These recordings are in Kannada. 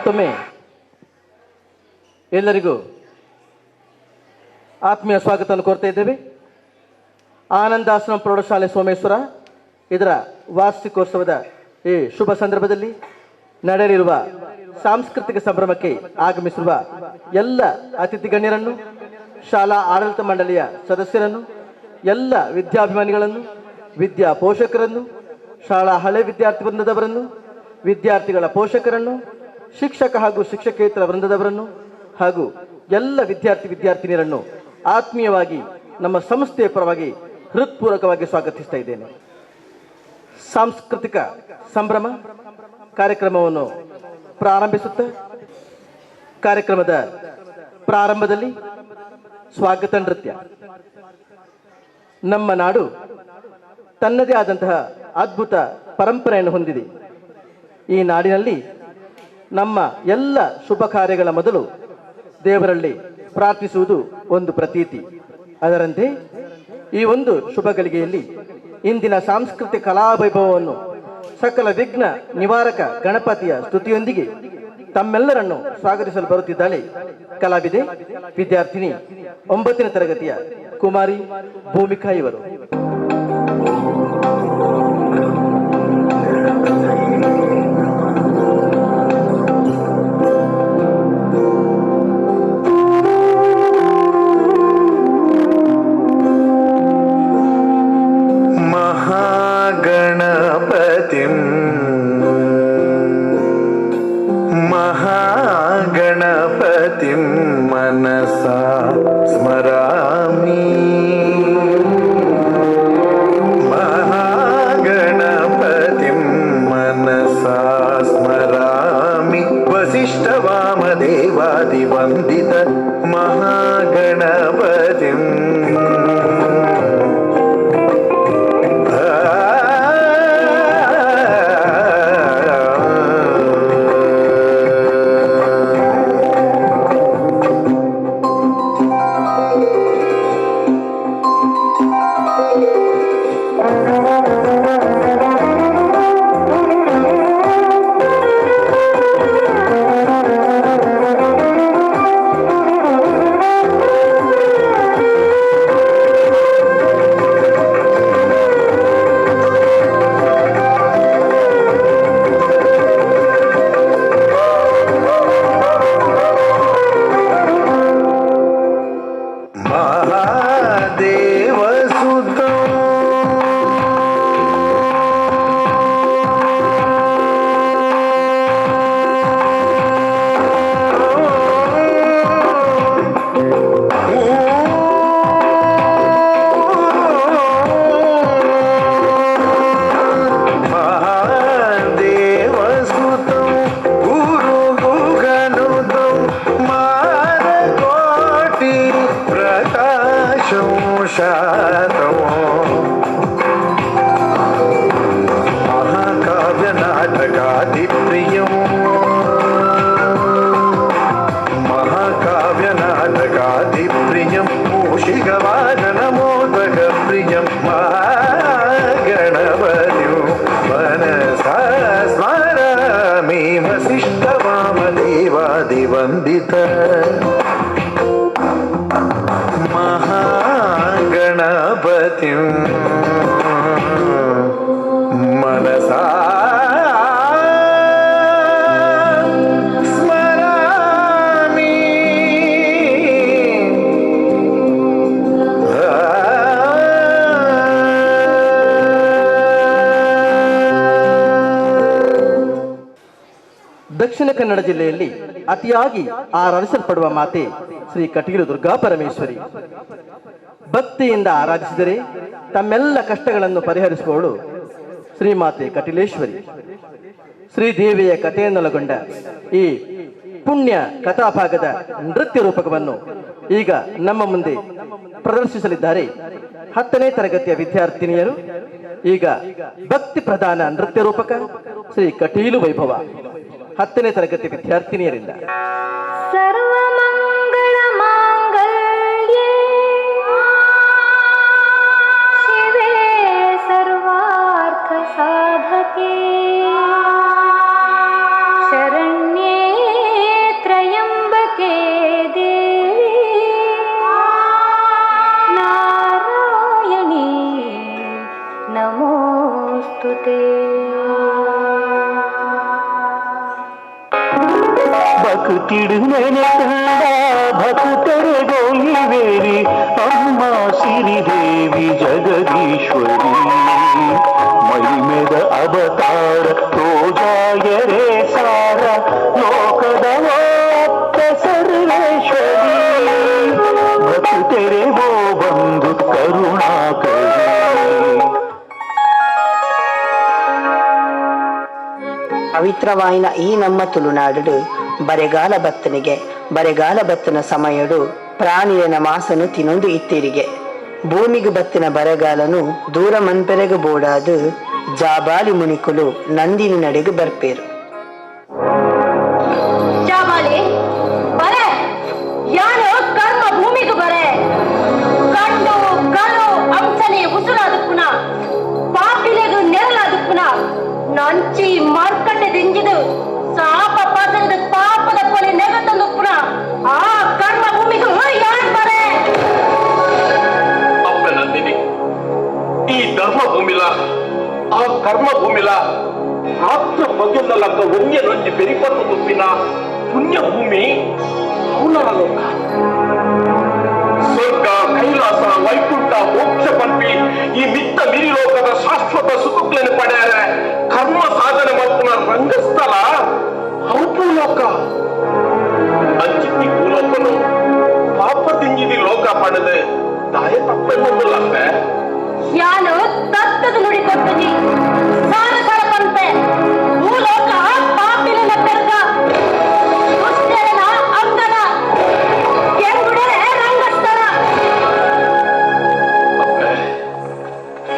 ಮತ್ತೊಮ್ಮೆ ಎಲ್ಲರಿಗೂ ಆತ್ಮೀಯ ಸ್ವಾಗತವನ್ನು ಕೋರ್ತಾ ಇದ್ದೇವೆ. ಆನಂದಾಶ್ರಮ ಪ್ರೌಢಶಾಲೆ ಸೋಮೇಶ್ವರ ಇದರ ವಾರ್ಷಿಕೋತ್ಸವದ ಈ ಶುಭ ಸಂದರ್ಭದಲ್ಲಿ ನಡೆಯಲಿರುವ ಸಾಂಸ್ಕೃತಿಕ ಸಂಭ್ರಮಕ್ಕೆ ಆಗಮಿಸಿರುವ ಎಲ್ಲ ಅತಿಥಿ ಗಣ್ಯರನ್ನು, ಶಾಲಾ ಆಡಳಿತ ಮಂಡಳಿಯ ಸದಸ್ಯರನ್ನು, ಎಲ್ಲ ವಿದ್ಯಾಭಿಮಾನಿಗಳನ್ನು, ವಿದ್ಯಾ ಪೋಷಕರನ್ನು, ಶಾಲಾ ಹಳೆ ವಿದ್ಯಾರ್ಥಿ ವೃಂದದವರನ್ನು, ವಿದ್ಯಾರ್ಥಿಗಳ ಪೋಷಕರನ್ನು, ಶಿಕ್ಷಕ ಹಾಗೂ ಶಿಕ್ಷಕೇತರ ವೃಂದದವರನ್ನು ಹಾಗೂ ಎಲ್ಲ ವಿದ್ಯಾರ್ಥಿನಿಯರನ್ನು ಆತ್ಮೀಯವಾಗಿ ನಮ್ಮ ಸಂಸ್ಥೆಯ ಪರವಾಗಿ ಹೃತ್ಪೂರ್ವಕವಾಗಿ ಸ್ವಾಗತಿಸ್ತಾ ಇದ್ದೇನೆ. ಸಾಂಸ್ಕೃತಿಕ ಸಂಭ್ರಮ ಕಾರ್ಯಕ್ರಮವನ್ನು ಪ್ರಾರಂಭಿಸುತ್ತಾ ಕಾರ್ಯಕ್ರಮದ ಪ್ರಾರಂಭದಲ್ಲಿ ಸ್ವಾಗತ ನೃತ್ಯ. ನಮ್ಮ ನಾಡು ತನ್ನದೇ ಆದಂತಹ ಅದ್ಭುತ ಪರಂಪರೆಯನ್ನು ಹೊಂದಿದೆ. ಈ ನಾಡಿನಲ್ಲಿ ನಮ್ಮ ಎಲ್ಲ ಶುಭ ಕಾರ್ಯಗಳ ಮೊದಲು ದೇವರಲ್ಲಿ ಪ್ರಾರ್ಥಿಸುವುದು ಒಂದು ಪ್ರತೀತಿ. ಅದರಂತೆ ಈ ಒಂದು ಶುಭ ಗಳಿಗೆಯಲ್ಲಿ ಇಂದಿನ ಸಾಂಸ್ಕೃತಿಕ ಕಲಾವೈಭವವನ್ನು ಸಕಲ ವಿಘ್ನ ನಿವಾರಕ ಗಣಪತಿಯ ಸ್ತುತಿಯೊಂದಿಗೆ ತಮ್ಮೆಲ್ಲರನ್ನು ಸ್ವಾಗತಿಸಲು ಬರುತ್ತಿದ್ದಾಳೆ ಕಲಾವಿದೆ, ವಿದ್ಯಾರ್ಥಿನಿ 9ನೇ ತರಗತಿಯ ಕುಮಾರಿ ಭೂಮಿಕಾ ಇವರು. महागणपतिं मनसा स्मरामि. महागणपतिं मनसा स्मरामि. वसिष्ठवामदेवादिवन्दित महागणपतिम् वंदित महागणपतिं मनसा स्मरामि. ದಕ್ಷಿಣ ಕನ್ನಡ ಜಿಲ್ಲೆಯಲ್ಲಿ ಅತಿಯಾಗಿ ಆರಾಧಿಸಲ್ಪಡುವ ಮಾತೆ ಶ್ರೀ ಕಟೀಲು ದುರ್ಗಾ ಪರಮೇಶ್ವರಿ. ಭಕ್ತಿಯಿಂದ ಆರಾಧಿಸಿದರೆ ತಮ್ಮೆಲ್ಲ ಕಷ್ಟಗಳನ್ನು ಪರಿಹರಿಸುವವಳು ಶ್ರೀಮಾತೆ ಕಟೀಲೇಶ್ವರಿ. ಶ್ರೀದೇವಿಯ ಕಥೆಯನ್ನೊಳಗೊಂಡ ಈ ಪುಣ್ಯ ಕಥಾಭಾಗದ ನೃತ್ಯ ರೂಪಕವನ್ನು ಈಗ ನಮ್ಮ ಮುಂದೆ ಪ್ರದರ್ಶಿಸಲಿದ್ದಾರೆ 10ನೇ ತರಗತಿಯ ವಿದ್ಯಾರ್ಥಿನಿಯರು. ಈಗ ಭಕ್ತಿ ಪ್ರಧಾನ ನೃತ್ಯ ರೂಪಕ ಶ್ರೀ ಕಟೀಲು ವೈಭವ 10ನೇ ತರಗತಿ ವಿದ್ಯಾರ್ಥಿನಿಯರಿಂದ. ಸರ್ವಮಂಗಳ ಮಾಂಗಲ್ಯೇ ಶಿವೆ ಸರ್ವಾರ್ಥ ಸಾಧಕೆ ಶರಣ್ಯೇ ನೆನೆತುಂಡ ಭಕ್ತರೆಗೊಲಿವೇರಿ ಅಮ್ಮ ಸಿರಿದೇವಿ ಜಗದೀಶ್ವರಿ ಮೈಮೆದ ಅವತಾರ ತೋಜಾಯರೇ ಸಾರ ಲೋಕದ ಅಪ್ಪ ಸರ್ವೇಶ್ವರಿ ಭಕ್ತರೆಗೋ ಬಂದು ಕರುಣಾಕರಿ. ಪವಿತ್ರವಾಯಿನ ಈ ನಮ್ಮ ತುಳುನಾಡು ಬರೆಗಾಲ ಬತ್ತನ ಸಮಯಡು ಪ್ರಾಣಿಯನ ಮಾಸನು ತಿನ್ನೊಂದು ಇತ್ತಿರಿಗೆ ಭೂಮಿಗೆ ಬತ್ತಿನ ಬರೆಗಾಲನು ದೂರ ಮನ್ಪೆರೆಗೆ ಬೋಡಾದು ಜಾಬಾಲಿ ಮುನಿಕುಲು ನಂದಿನಿ ನಡೆಗೆ ಬರ್ಪೇರು. ಜಾಬಾಲಿ ಬರೆ ಯಾರು ಕರ್ಮ ಭೂಮಿಗೆ ಬರೆ ಕಂಡು ಕಲು ಅಂಸನೆ ಉಸುರಾದಕ್ಕುನ ಪಾಪಿಲೆಗೂ ನೆರಳಾದಕ್ಕುನ ನಂಚಿ ಮಾರ್ಕಟ್ಟೆ ದಿಂಜಿದು ಸಾಪ ಪಾತ್ರದ ಪಾಪದ ಕೊಲೆ ನೆಗ ತಂದು ಪುನ ಆ ಕರ್ಮ ಭೂಮಿಗೂ ಯಾರು ಬರೆ ಅಪ್ಪ ನಂದಿನಿ ಈ ಧರ್ಮ ಭೂಮಿಲ ಆ ಕರ್ಮ ಭೂಮಿಲ ಮಾತ್ರ ಮಗುನಲ್ಲಕ್ಕ ಒಂದೇ ನೊಂಜಿ ಬೆರಿಪತ್ತು ಮುಪ್ಪಿನ ಪುಣ್ಯ ಭೂಮಿ ಅವನರ ಲೋಕ ಸ್ವರ್ಗ ಕೈಲಾಸ ವೈಕುಂಠ ಮೋಕ್ಷ ಪಂಪಿ ಈ ಮಿತ್ತ ಮಿರಿ ಲೋಕದ ಶಾಶ್ವತ ಸುಖಗಳನ್ನು ಪಡೆಯರ ಕರ್ಮ ಸಾಧನೆ ಮಾಡ್ತಾನ ರಂಗಸ್ಥಳ ಅವು ಭೂಲೋಕ ಅಂಚಿತ್ತಿ ಭೂಲೋಕನು ಪಾಪ ತಿಂಜಿದಿ ಲೋಕ ಪಡೆದು ತಾಯ ತಪ್ಪೆಂಬುದಲ್ಲಪ್ಪ ಯಾನು ತತ್ತದ ನುಡಿ ಕೊಟ್ಟದಿ ಸಾರ ಸಾರ ಪಂಪೆ ಭೂಲೋಕ ಪಾಪಿನ ಕರ್ಗ ದುಷ್ಟರನ ಅಂಗನ ಕೆಂಗುಡರೆ ರಂಗಸ್ಥಳ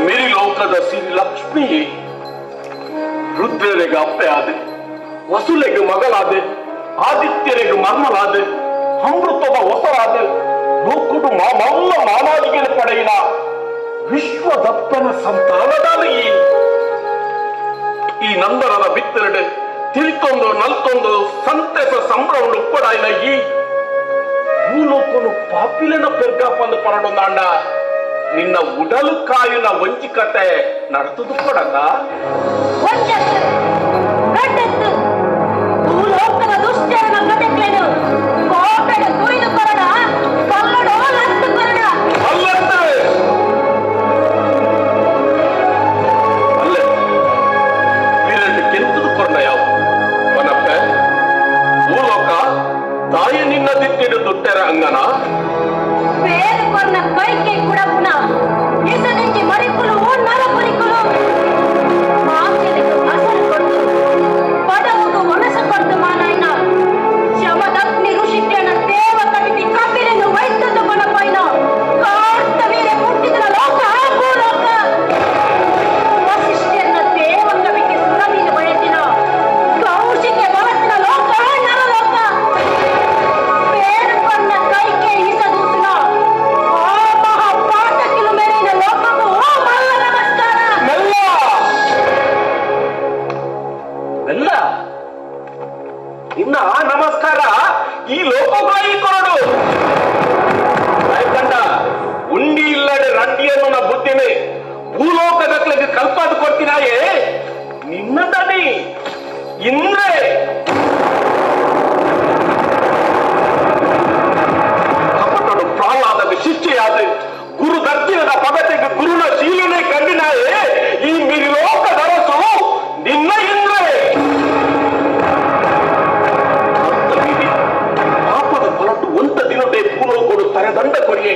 ಮೇರಿ ಲೋಕದ ಸಿರಿ ಲಕ್ಷ್ಮಿ ರುದ್ರನಿಗೆ ಅಪ್ಪೆ ಆದೆ ವಸುಲೆಗೆ ಮಗಳಾದೆ ಆದಿತ್ಯನಿಗೆ ಮರ್ಮಲಾದೆ ಅಮೃತದ ಹೊಸರಾದೆ ಲೋಕುಡು ಮಲ್ಲ ಮಾನವಿಗೆ ಪಡೆಯಿನ ವಿಶ್ವದಪ್ಪನ ಸಂತಾನದಲ್ಲಿ ಈ ನಂದನದ ಬಿತ್ತರಡೆ ತಿಳ್ಕೊಂಡು ನಲ್ಕೊಂಡು ಸಂತೆಸ ಸಂಭ್ರಮಗಳು ಉಪ್ಪಡಾಯಿನ ಈ ಭೂಲೋಕನು ಪಾಪಿಲೆನ ಪೆರ್ಗಾಪಂದು ಪರಡೊಂದಾಂಡ ನಿನ್ನ ಉಡಲು ಕಾಯಿನ ವಂಚಿಕತೆ ನಡೆದುದು ಕೊಡಲ್ಲ ವಂಚತ್ತು ಗಡ್ಡೆತ್ತು ಭೂಲೋಕದ ದುಷ್ಟರನ ಕಟಕ್ಲೆನು ಕೋಟೆಗೆ ಕುಯ್ದು ಕೊರಡ ಕಲ್ಲಡೋ ಲತ್ತು ಕೊರಡ ಅಲ್ಲಂತೆ ಅಲ್ಲೇ ವೀರಟ್ಟು ಕೆಂತದು ಕೊಂಡ ಯಾವ ವನಪ್ಪೆ ಭೂಲೋಕ ತಾಯಿ ನಿನ್ನ ದಿಟ್ಟಿಡು ದುಟ್ಟೆರ ಅಂಗನ ಬೇರೆ ಕೊನ್ನ ಕೈಕೆ ಕೂಡ ಪುನ ಇಸದಿಂಚಿ ಮರಿಕುಲು ನರ ಪುರಿಕುಲು ಮಾಂಸದಿಗೂ ಅಸಲು ಕೊಟ್ಟು ಪದವುಗೂ ಒಣಸ ಕೊಟ್ಟು ಮಾನಾಯ್ನ ಶಮದಗ್ನಿ ಋಷಿಕ್ಯನ ದೇವ ಕವಿತಿ ಕಪಿಲೆನು ವೈದ್ಯದ ಕೊನಪೈನ ಕಾರ್ತವೀರೆ ಹುಟ್ಟಿದ ಲೋಕ ಭೂಲೋಕ ವಸಿಷ್ಠನ ದೇವ ಕವಿಗೆ ಸುರವಿನ ಬಯಸಿನ ಕೌಶಿಕೆ ಭವತಿನ ಲೋಕ ನರಲೋಕ ಬೇರೆ ಕೊನ್ನ ಕೈಕೆ ಇಸದೂಸಿನ ಆ ಮಹಾಪಾತಕಿಲು ಮೇಲಿನ ಲೋಕಕ್ಕೂ ಮಲ್ಲ ನಮಸ್ಕಾರ ಮೆಲ್ಲ ಮೆಲ್ಲ ಇನ್ನ ನಮಸ್ಕಾರ ಈ ಲೋಕಗಾಯಿ ಕೊರಡು ಕಂಡ ಉಂಡಿ ಇಲ್ಲದೆ ರಡ್ಡಿಯನ್ನು ನಾ ಬುದ್ಧಿನೇ ಭೂಲೋಕದಕ್ಕೆ ಕಲ್ಪಾದು ಕೊಡ್ತೀನಾಯೇ ನಿನ್ನ ದನಿ ಇಂದ್ರೆ ಕಪಟನು ಪ್ರಹ್ಲಾದಕ್ಕೆ ಶಿಷ್ಯೆಯಾದ ಗುರು ದರ್ಶನದ ಪದತೆಗೆ ಗುರುನ ಶೀಲನೆ ಕಂಡಿನಾಯೇ ಈ ಮಿರಿಲೋಕದ ಅರಸು ನಿನ್ನ ಇಂದ್ರೆ ಪಾಪದ ಹೊರಟು ಒಂದ ದಿನದೇ ಭೂಲೋಕರು ತರೆದಂಡ ಕೊರಿಯೇ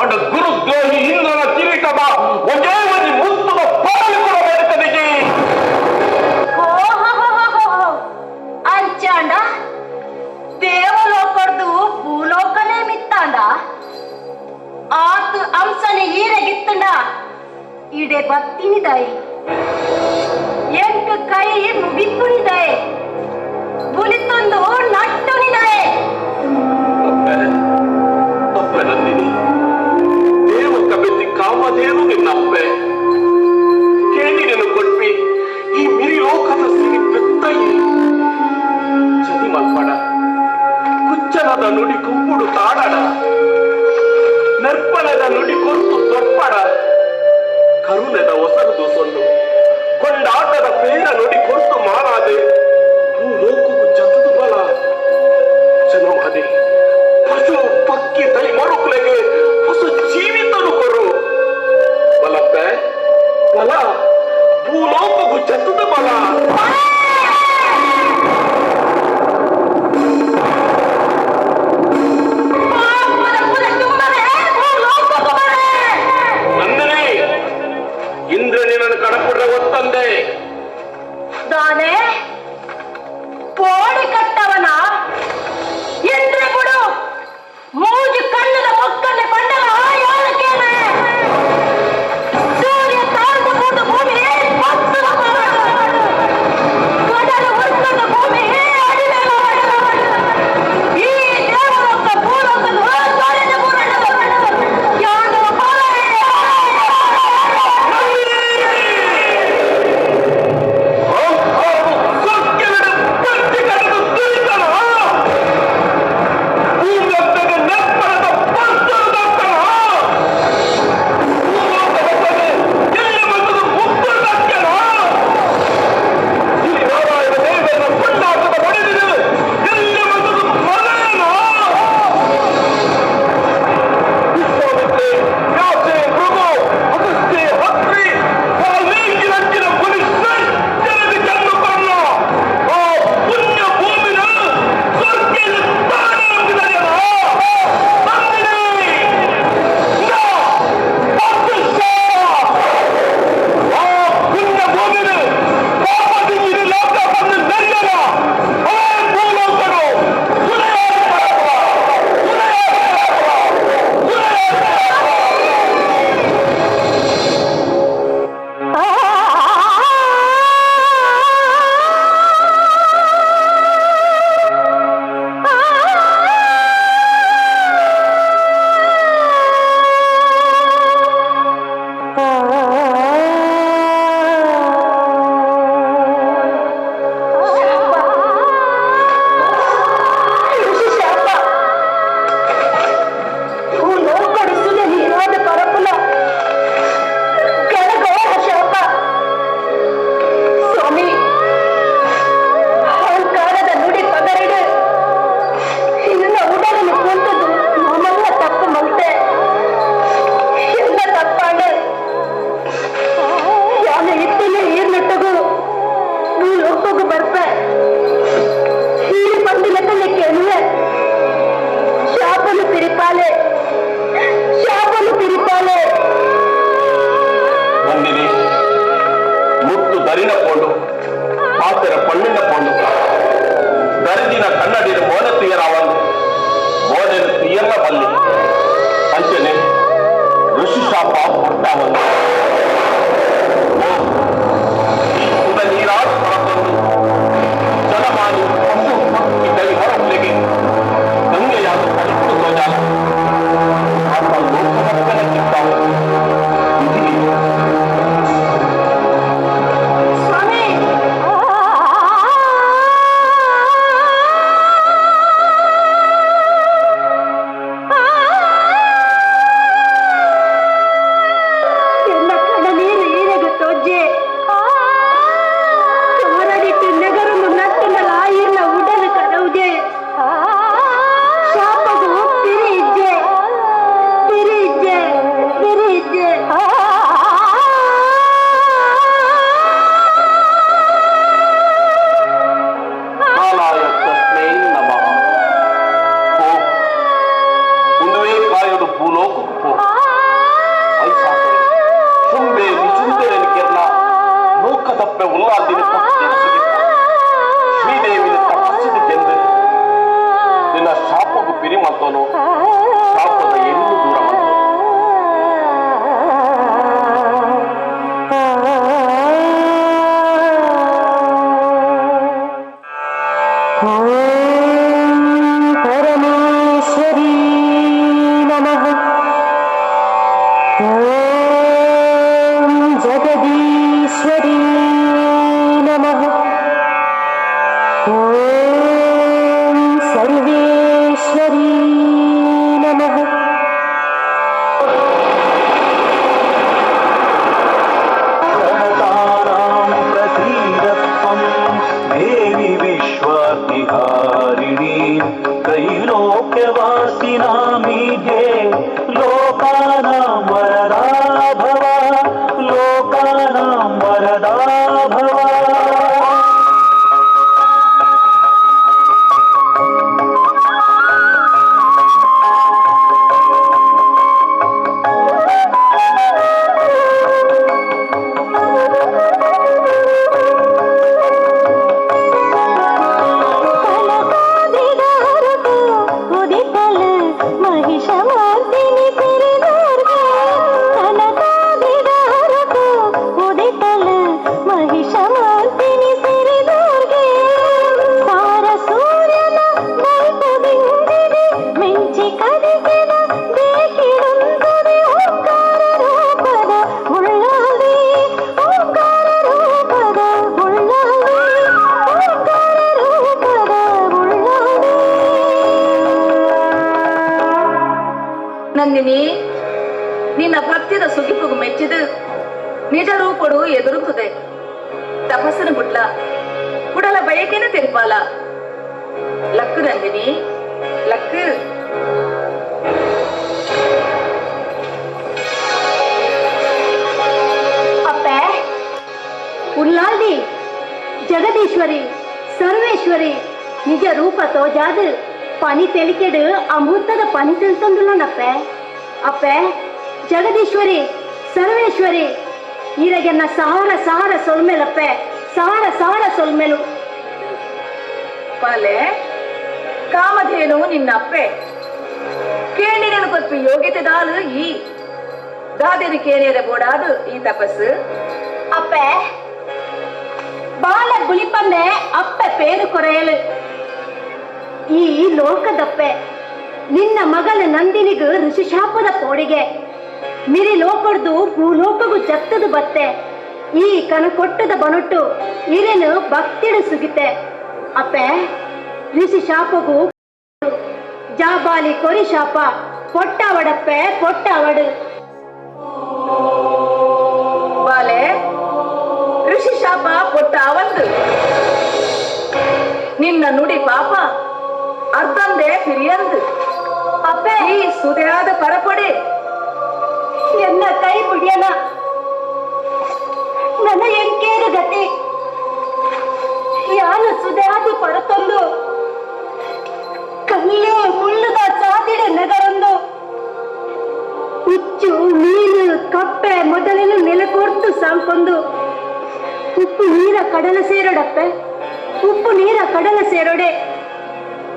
ಅಂಡ ಗುರು ದ್ರೋಹಿ ಇಂದ್ರನ ಕಿರೀಟದ ಒಂದೇ ಒಂದು ಮುತ್ತದ ಪಾಲು ಕೊಡಬೇಕನಿಗೆ ಅಂಚಾಂಡ ದೇವಲೋಕದ್ದು ಭೂಲೋಕನೇ ಮಿತ್ತಾಂಡ ಆತು ಅಂಸನೆ ಈರೆಗಿತ್ತಂಡ ಇಡೆ ಬತ್ತಿನಿದಾಯಿ 8 ಕೈ ಮುಗಿತ್ತುನಿದಾಯಿ ಬುಲಿತೊಂದು ನಟ್ಟುನಿದಾಯಿ ಅಪ್ಪೆ ನಂದಿನಿ ದೇವ ಕಬೆತ್ತಿ ಕಾಮಧೇನು ನಿನ್ನಪ್ಪೆ ಕೇಳಿದೆನು ಕೊಟ್ವಿ ಈ ಮಿರಿ ಲೋಕದ ಸಿರಿ ಬೆತ್ತೈ ಚದಿ ಮಲ್ಪಡ ಕುಚ್ಚನದ ನುಡಿ ಕುಂಪುಡು ತಾಡಡ ನರ್ಪಣದ ನುಡಿ ಕೊಂತು ತೊಪ್ಪಡ ಕರುಣದ ಹೊಸದು ಸೊಂದು ಕೊಂಡಾಟದ ಪ್ರೇರ ನುಡಿ ಕೊಟ್ಟು ಮಾರಾದೆ ಭೂಲೋಕಕ್ಕೂ ಚತುದು ಬಲ ಭವಾನಿ, ಪಶು ಪಕ್ಕಿ ತಲೆ ಮರುಕಲೆಗೆ ಹೊಸ ಜೀವಿತನು ಕೊಡು. ಬಲತ್ತೆ ಬಲ ಭೂಲೋಕವು ಚತುದ ಬಲ. ನಂದಿನಿ, ಇಂದ್ರನಿನ ಕಣಪುರ ಒತ್ತಂದೆ ದಾನೆ ಕೋಡಿ ಕಟ್ಟವನ ಎಂದ್ರೆ ಬಿಡು ಮೂಜು ಕಣ್ಣದ ಮಕ್ಕಳ ಬಂಡಲ ಯಾರಕ್ಕೇನೆ ಸೂರ್ಯ ತಾಳ್ದು ಕೂತು ಭೂಮಿ ಭಕ್ತರ ಕಡಲು ಹೊತ್ತದ ಭೂಮಿ ಅಡಿವೆ ಈ ದೇವರೊಕ್ಕ ಭೂಲೋಕದ ತೊಳೆದ ಯಾರು त्रैलोक्यविहारिणी त्रैलोक्यविहारिणी ಲೋಕಾನಾಂ ವರದಾ ಭವ ಲೋಕಾನಾಂ ವರದಾ ಭವ. ನಂದಿನಿ, ನಿನ್ನ ಭಕ್ತಿದ ಸುಗಿಪುಗು ಮೆಚ್ಚಿದು ನಿಜ ರೂಪಡು ಎದುರುತ್ತದೆ. ತಪಸ್ಸನ ಬಿಡ್ಲ ಕುಡಲ ಬಯಕೆನ ತೆರಿಪಾಲ. ಲಕ್ಕು ನಂದಿನಿ, ಲಕ್ಕು. ಅಪ್ಪ ಉಲ್ಲಾಲ್ದಿ ಜಗದೀಶ್ವರಿ ಸರ್ವೇಶ್ವರಿ ನಿಜ ರೂಪ ತೋಜಾದು ಪನಿ ತೆಲಿಕೆಡು ಅಮೃತದ ಪನಿ ತಿಳ್ತಂದುಲ್ಲನಪ್ಪ. ಅಪ್ಪ ಜಗದೀಶ್ವರಿ ಸರ್ವೇಶ್ವರಿ ಈರಗೆನ್ನ ಸಹಾರ ಸಹಾರ ಸೊಲ್ಮೇಲಪ್ಪ, ಸಹಾರ ಸಹಾರ ಸೊಲ್ಮೇಲು. ಪಾಲೆ ಕಾಮಧೇನು ನಿನ್ನ ಅಪ್ಪೆ ಕೇಣಿನ ಕೊಪ್ಪಿ ಯೋಗ್ಯತೆ ದಾಲು ಈ ದಾದೇವಿ ಕೇಣಿಯರ ಬೋಡಾದು ಈ ತಪಸ್ಸು. ಅಪ್ಪ ಬಾಲ ಗುಳಿಪಂದೆ ಅಪ್ಪ ಪೇರು ಕೊರೆಯಲು ಈ ಲೋಕದಪ್ಪೆ ನಿನ್ನ ಮಗಳ ನಂದಿನಿಗೂ ಋಷಿಶಾಪದ ಪೋಡಿಗೆ ಮಿರಿ ಲೋಕಡ್ದು ಭೂಲೋಕಗೂ ಜತ್ತದು ಬತ್ತೆ. ಈ ಕನಕೊಟ್ಟದ ಬನೊಟ್ಟು ಇರೇನು ಭಕ್ತಿಡು ಸುಗಿತೆ. ಅಪ್ಪ ಋಷಿ ಶಾಪಗೂ ಜಾಬಾಲಿ ಕೊರಿ ಶಾಪ ಪೊಟ್ಟಾವಡಪ್ಪೆ ಪೊಟ್ಟಾವಡು. ಬಾಲೆ ಋಷಿ ಶಾಪ ಕೊಟ್ಟ ಅವಂದು ನಿನ್ನ ನುಡಿ ಪಾಪ ಅರ್ಧಂದೆ ಪಿರಿಯಂದು. ಅಪ್ಪ ಈ ಸುದೆಯಾದ ಪರಪೊಡೆ ಎನ್ನ ಕೈ ಬಿಡಿಯನ ನನ್ನ ಎಂಕೇರು ಗತಿ ಯಾನು ಸುದೆಯಾದು ಪರತೊಂದು ಕಲ್ಲು ಮುಳ್ಳುದ ಸಾದಿಡ ನಗರೊಂದು ಹುಚ್ಚು ಮೀನು ಕಪ್ಪೆ ಮೊದಲಿನ ನೆಲಕೊರ್ತು ಸಾಂಕೊಂದು ಉಪ್ಪು ನೀರ ಕಡಲ ಸೇರೋಡಪ್ಪೆ, ಉಪ್ಪು ನೀರ ಕಡಲ ಸೇರೋಡೆ.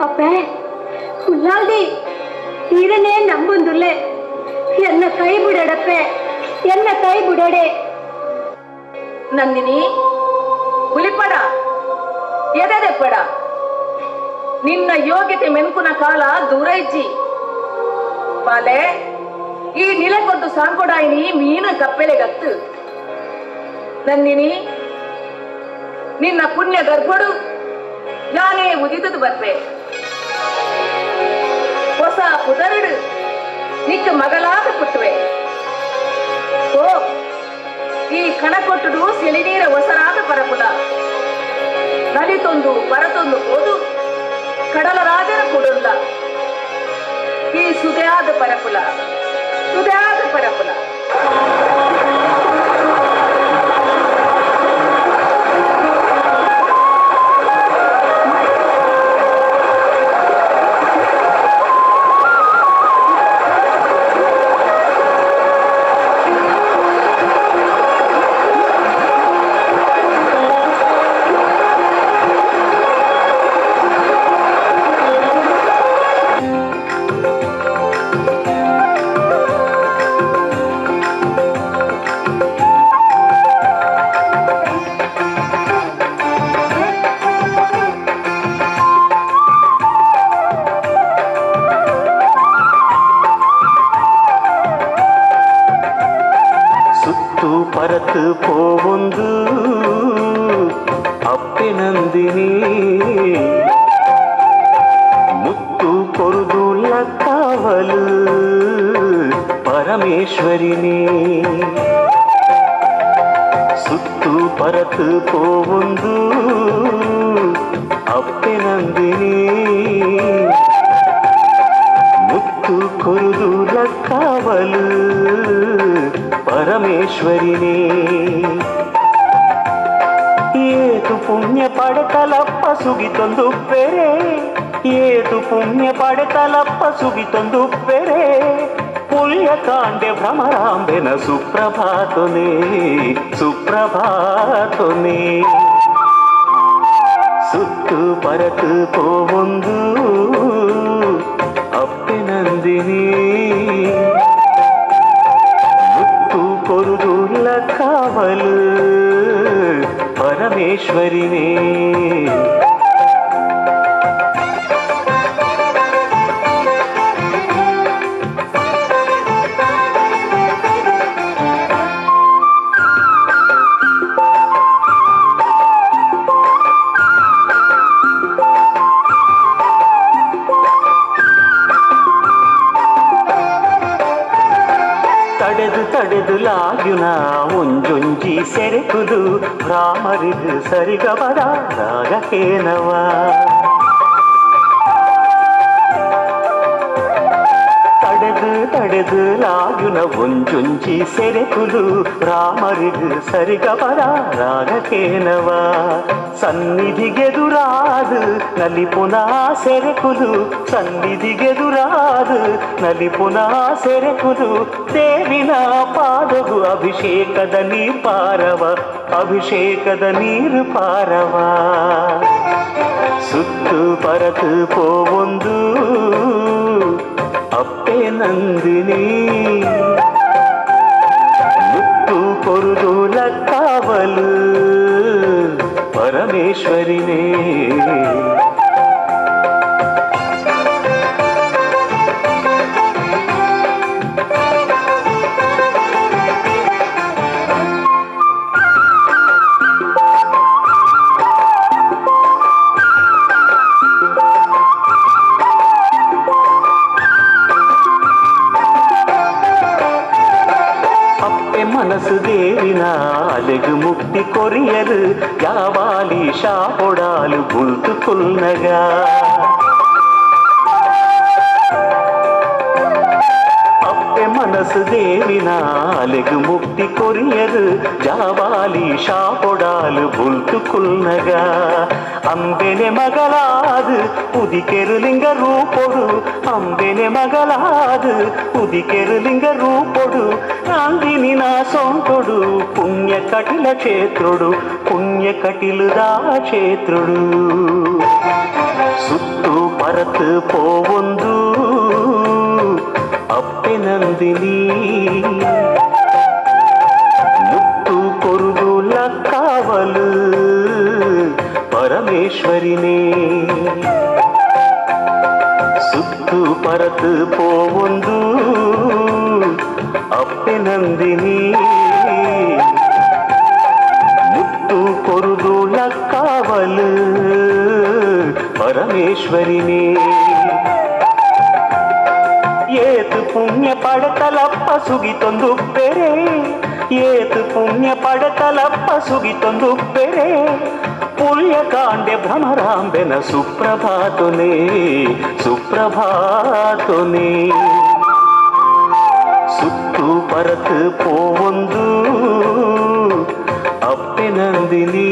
ಅಪ್ಪ ಉಲ್ಲಾಲ್ದಿ ತೀರನೇ ನಂಬೊಂದುಲ್ಲೆ ಎನ್ನ ಕೈ ಬಿಡಡಪ್ಪೆ, ಎನ್ನ ಕೈ ಬಿಡಡೆ. ನಂದಿನಿ ಹುಲಿಪಡ ಎದೆದೆ ಪಡ ನಿನ್ನ ಯೋಗ್ಯತೆ ಮೆನ್ಕುನ ಕಾಲ ದೂರ ಇಜ್ಜಿ. ಬಾಲೆ ಈ ನಿಲಕ್ಕೊಂದು ಸಾಂಕೊಡಾಯಿನಿ ಮೀನು ಕಪ್ಪೆಲೆಗತ್ತು. ನಂದಿನಿ ನಿನ್ನ ಪುಣ್ಯ ಗರ್ಭಡು ನಾನೇ ಉದಿತದು ಬರ್ಬೆ. ಹೊಸ ಪುದರಡು ನಿಕ್ಕ ಮಗಲಾದ ಪುಟ್ಟುವೆ. ಓ ಈ ಕಣ ಕೊಟ್ಟುಡು ಸೆಳಿನೀರ ಹೊಸರಾದ ಪರಪುಲ ನಲಿತೊಂದು ಪರತೊಂದು ಹೋದು ಕಡಲ ರಾಜರ ಕೊಡುಲ್ಲ. ಈ ಸುದೆಯಾದ ಪರಪುಲ, ಸುದೆಯಾದ ಪರಪುಲ. ಪರತು ಪೋವೊಂದು ಅಪ್ಪೆ ನಂದಿನಿ ಮುತ್ತು ಕೊರುದು ಲಕ್ಕಾವಲು ಪರಮೇಶ್ವರಿನಿ ಸುತ್ತು ಪರತು ಪೋವೊಂದು ಅಪ್ಪೆ ನಂದಿನಿ ಮುತ್ತು ముత్తు కొరుదుల కావలు పరమేశ్వరినే ಏತು ಪುಣ್ಯ ಪಡೆತಲಪ್ಪ ಸುಗಿತೊಂದು ಬೆರೆ ಏತು ಪುಣ್ಯ ಪಡೆತಲಪ್ಪ ಸುಗಿತೊಂದು ಬೆರೆ ಪುಲ್ಯ ಕಾಂಡೆ ಭ್ರಮರಾಂಬೆನ ಸುಪ್ರಭಾತನೇ ಸುಪ್ರಭಾತನೇ ಸುತ್ತು ಪರತು ಪೋವೊಂದು ಅಪ್ಪೆನಂದಿನಿ ಮುತ್ತು ಕೊರುದುಲ್ಲ ಕಾವಲು ಪರಮೇಶ್ವರಿನೇ ತಡೆದು ಲಾಗ್ಯುನ ಒಂಜೊಂಜಿ ಸೆರೆಕುಲು ರಾಮರಿದು ಸರಿಗಬರ ರಾಗಕೇನವ ತಡೆದು ಲಾಗ್ಯುನ ಒಂಜೊಂಜಿ ಸೆರೆಕುಲು ರಾಮರಿದು ಸರಿಗಬರ ರಾಗಕೇನವ ಸನ್ನಿಧಿಗೆದುರಾದು ನಲಿಪುನ ಸೆರೆಕುಲು ಸನ್ನಿಧಿಗೆದುರಾದು ನಲಿಪುನ ಸೆರೆಕುಲು ದೇವಿನ ಪಾದಗು ಅಭಿಷೇಕದ ನೀರು ಪಾರವ ಅಭಿಷೇಕದ ನೀರು ಪಾರವ ಸುತ್ತು ಪರತು ಪೋವೊಂದು ಅಪ್ಪೆ ನಂದಿನಿ ಮುತ್ತು ಕೊರುದುಲ ಕಾವಲು ಪರಮೇಶ್ವರಿನೇ ಮನಸ್ಸು ದೇವಿನ ಅಲೆಗು ಮುಕ್ತಿ ಕೊರಿಯರು ಯಾವಾಲಿ ಶಾಪೊಡಾಲು ಗುಲ್ತು ಕುಲ್ನಗ ಅಪ್ಪೆ ಮನಸ್ಸು ದೇವಿನ ಅಲೆಗು ಮುಕ್ತಿ ಕೊರಿಯರು ಜಾವಾಲಿ ಶಾಪೊಡಾಲು ಗುಲ್ತು ಕುಲ್ನಗ ಅಂಬೆನೆ ಮಗಳಾದು ಉದಿಕೆರುಲಿಂಗ ರೂಪೊಡು ಅಂಬೆನೆ ಮಗಳಾದು ಉದಿಕೆರುಲಿಂಗ ರೂಪೊಡು ನಂದಿನಿ ನಾ ಸೊಂಟೊಡು ಪುಣ್ಯ ಕಟಿಲ ಕ್ಷೇತ್ರೊಡು ಪುಣ್ಯ ಕಟಿಲುದಾ ಕ್ಷೇತ್ರೊಡು ಸುತ್ತು ಪರತು ಪೋವೊಂದು ಅಪ್ಪೆ ನಂದಿನಿ ಮುತ್ತು ಕೊರುದುಲ ಕಾವಲು ಪರಮೇಶ್ವರಿನೇ ಸುತ್ತು ಪರತು ಪೋವೊಂದು ಅಪ್ಪೆ ನಂದಿನಿ ಮುತ್ತು ಕೊರುದುಲ ಕಾವಲು ಪರಮೇಶ್ವರಿನೇ ಏತು ಪುಣ್ಯ ಪಡೆತಲಪ್ಪ ಸುಗಿತೊಂದು ಬೆರೆ ಏತು ಪುಣ್ಯ ಪಡೆತಲಪ್ಪ ಸುಗಿತೊಂದು ಬೆರೆ ಪುಲ್ಯ ಕಾಂಡೆ ಭ್ರಮರಾಂಬೆನ ಸುಪ್ರಭಾತನೇ ಸುಪ್ರಭಾತನೇ ಸುತ್ತು ಪರತು ಪೋವೊಂದು ಅಪ್ಪೆ ನಂದಿನಿ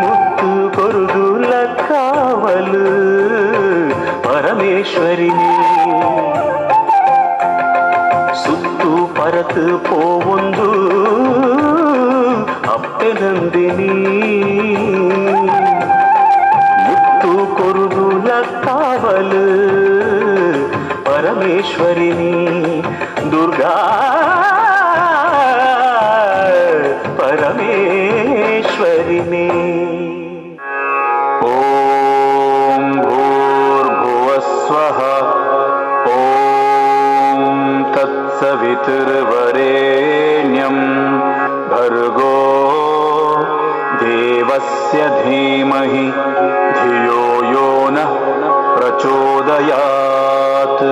ಮುತ್ತು ಕೊರುದುಲ ಕಾವಲು ಪರಮೇಶ್ವರಿನೇ ಸುತ್ತು ಪರತು ಪೋವೊಂದು ಅಪ್ಪೆ ನಂದಿನಿ ಮುತ್ತು ಕೊರುದುಲ ಕಾವಲು ಪರಮೇಶ್ವರಿನಿ ದುರ್ಗಾ ಪರಮೇಶ್ವರಿನಿ ಓಂ ಭೂರ್ಭುವಸ್ವಃ ಓಂ ತತ್ಸವಿತುರ್ವರೆಣ್ಯಂ ಭರ್ಗೋ ದೇವಸ್ಯ ಧೀಮಹಿ ಧಿಯೋ ಯೋ ನಃ ಪ್ರಚೋದಯಾತ್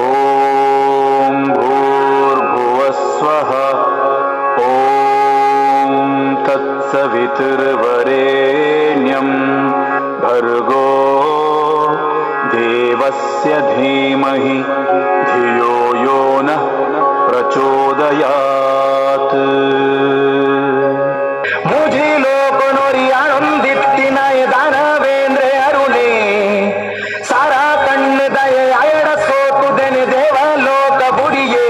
ಓಂ ಭೂರ್ಭುವಸ್ವಃ ಓಂ ತತ್ಸವಿತುರ್ವರೆಣ್ಯಂ ಭರ್ಗೋ देवस्य धीमहि धियो यो नः प्रचोदयात् ಮುಜಿಲೋಕನೊರಿ ಆನಂದಿತ್ತಿನಾಯ ದಾನವೇಂದ್ರ ಅರುಣೆ ಸಾರಾ ಕಣ್ಣು ದಯ ಅಯಡ ಸೋತುದೆನೆ ದೇವಲೋಕ ಬುಡಿಯೇ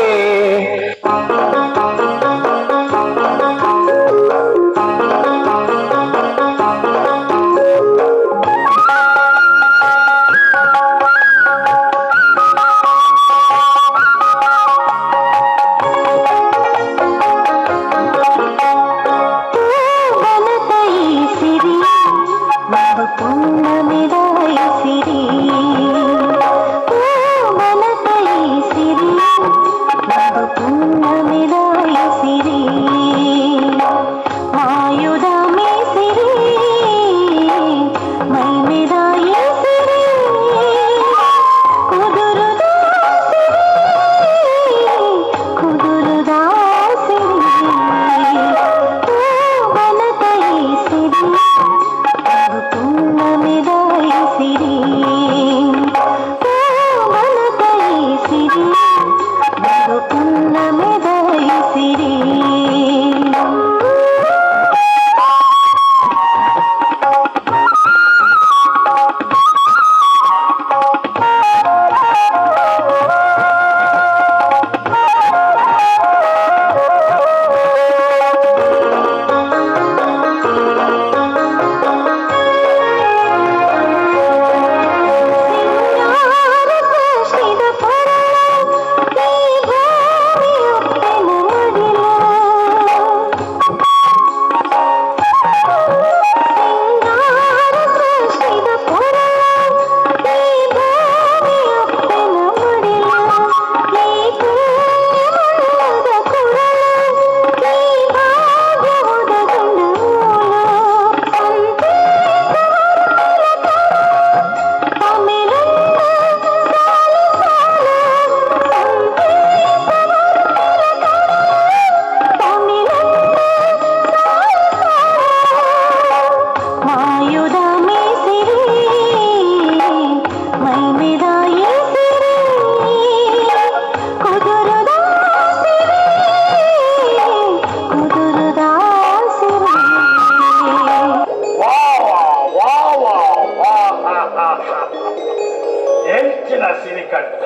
ಹೆಚ್ಚಿನ ಸಿರಿಕಂಠ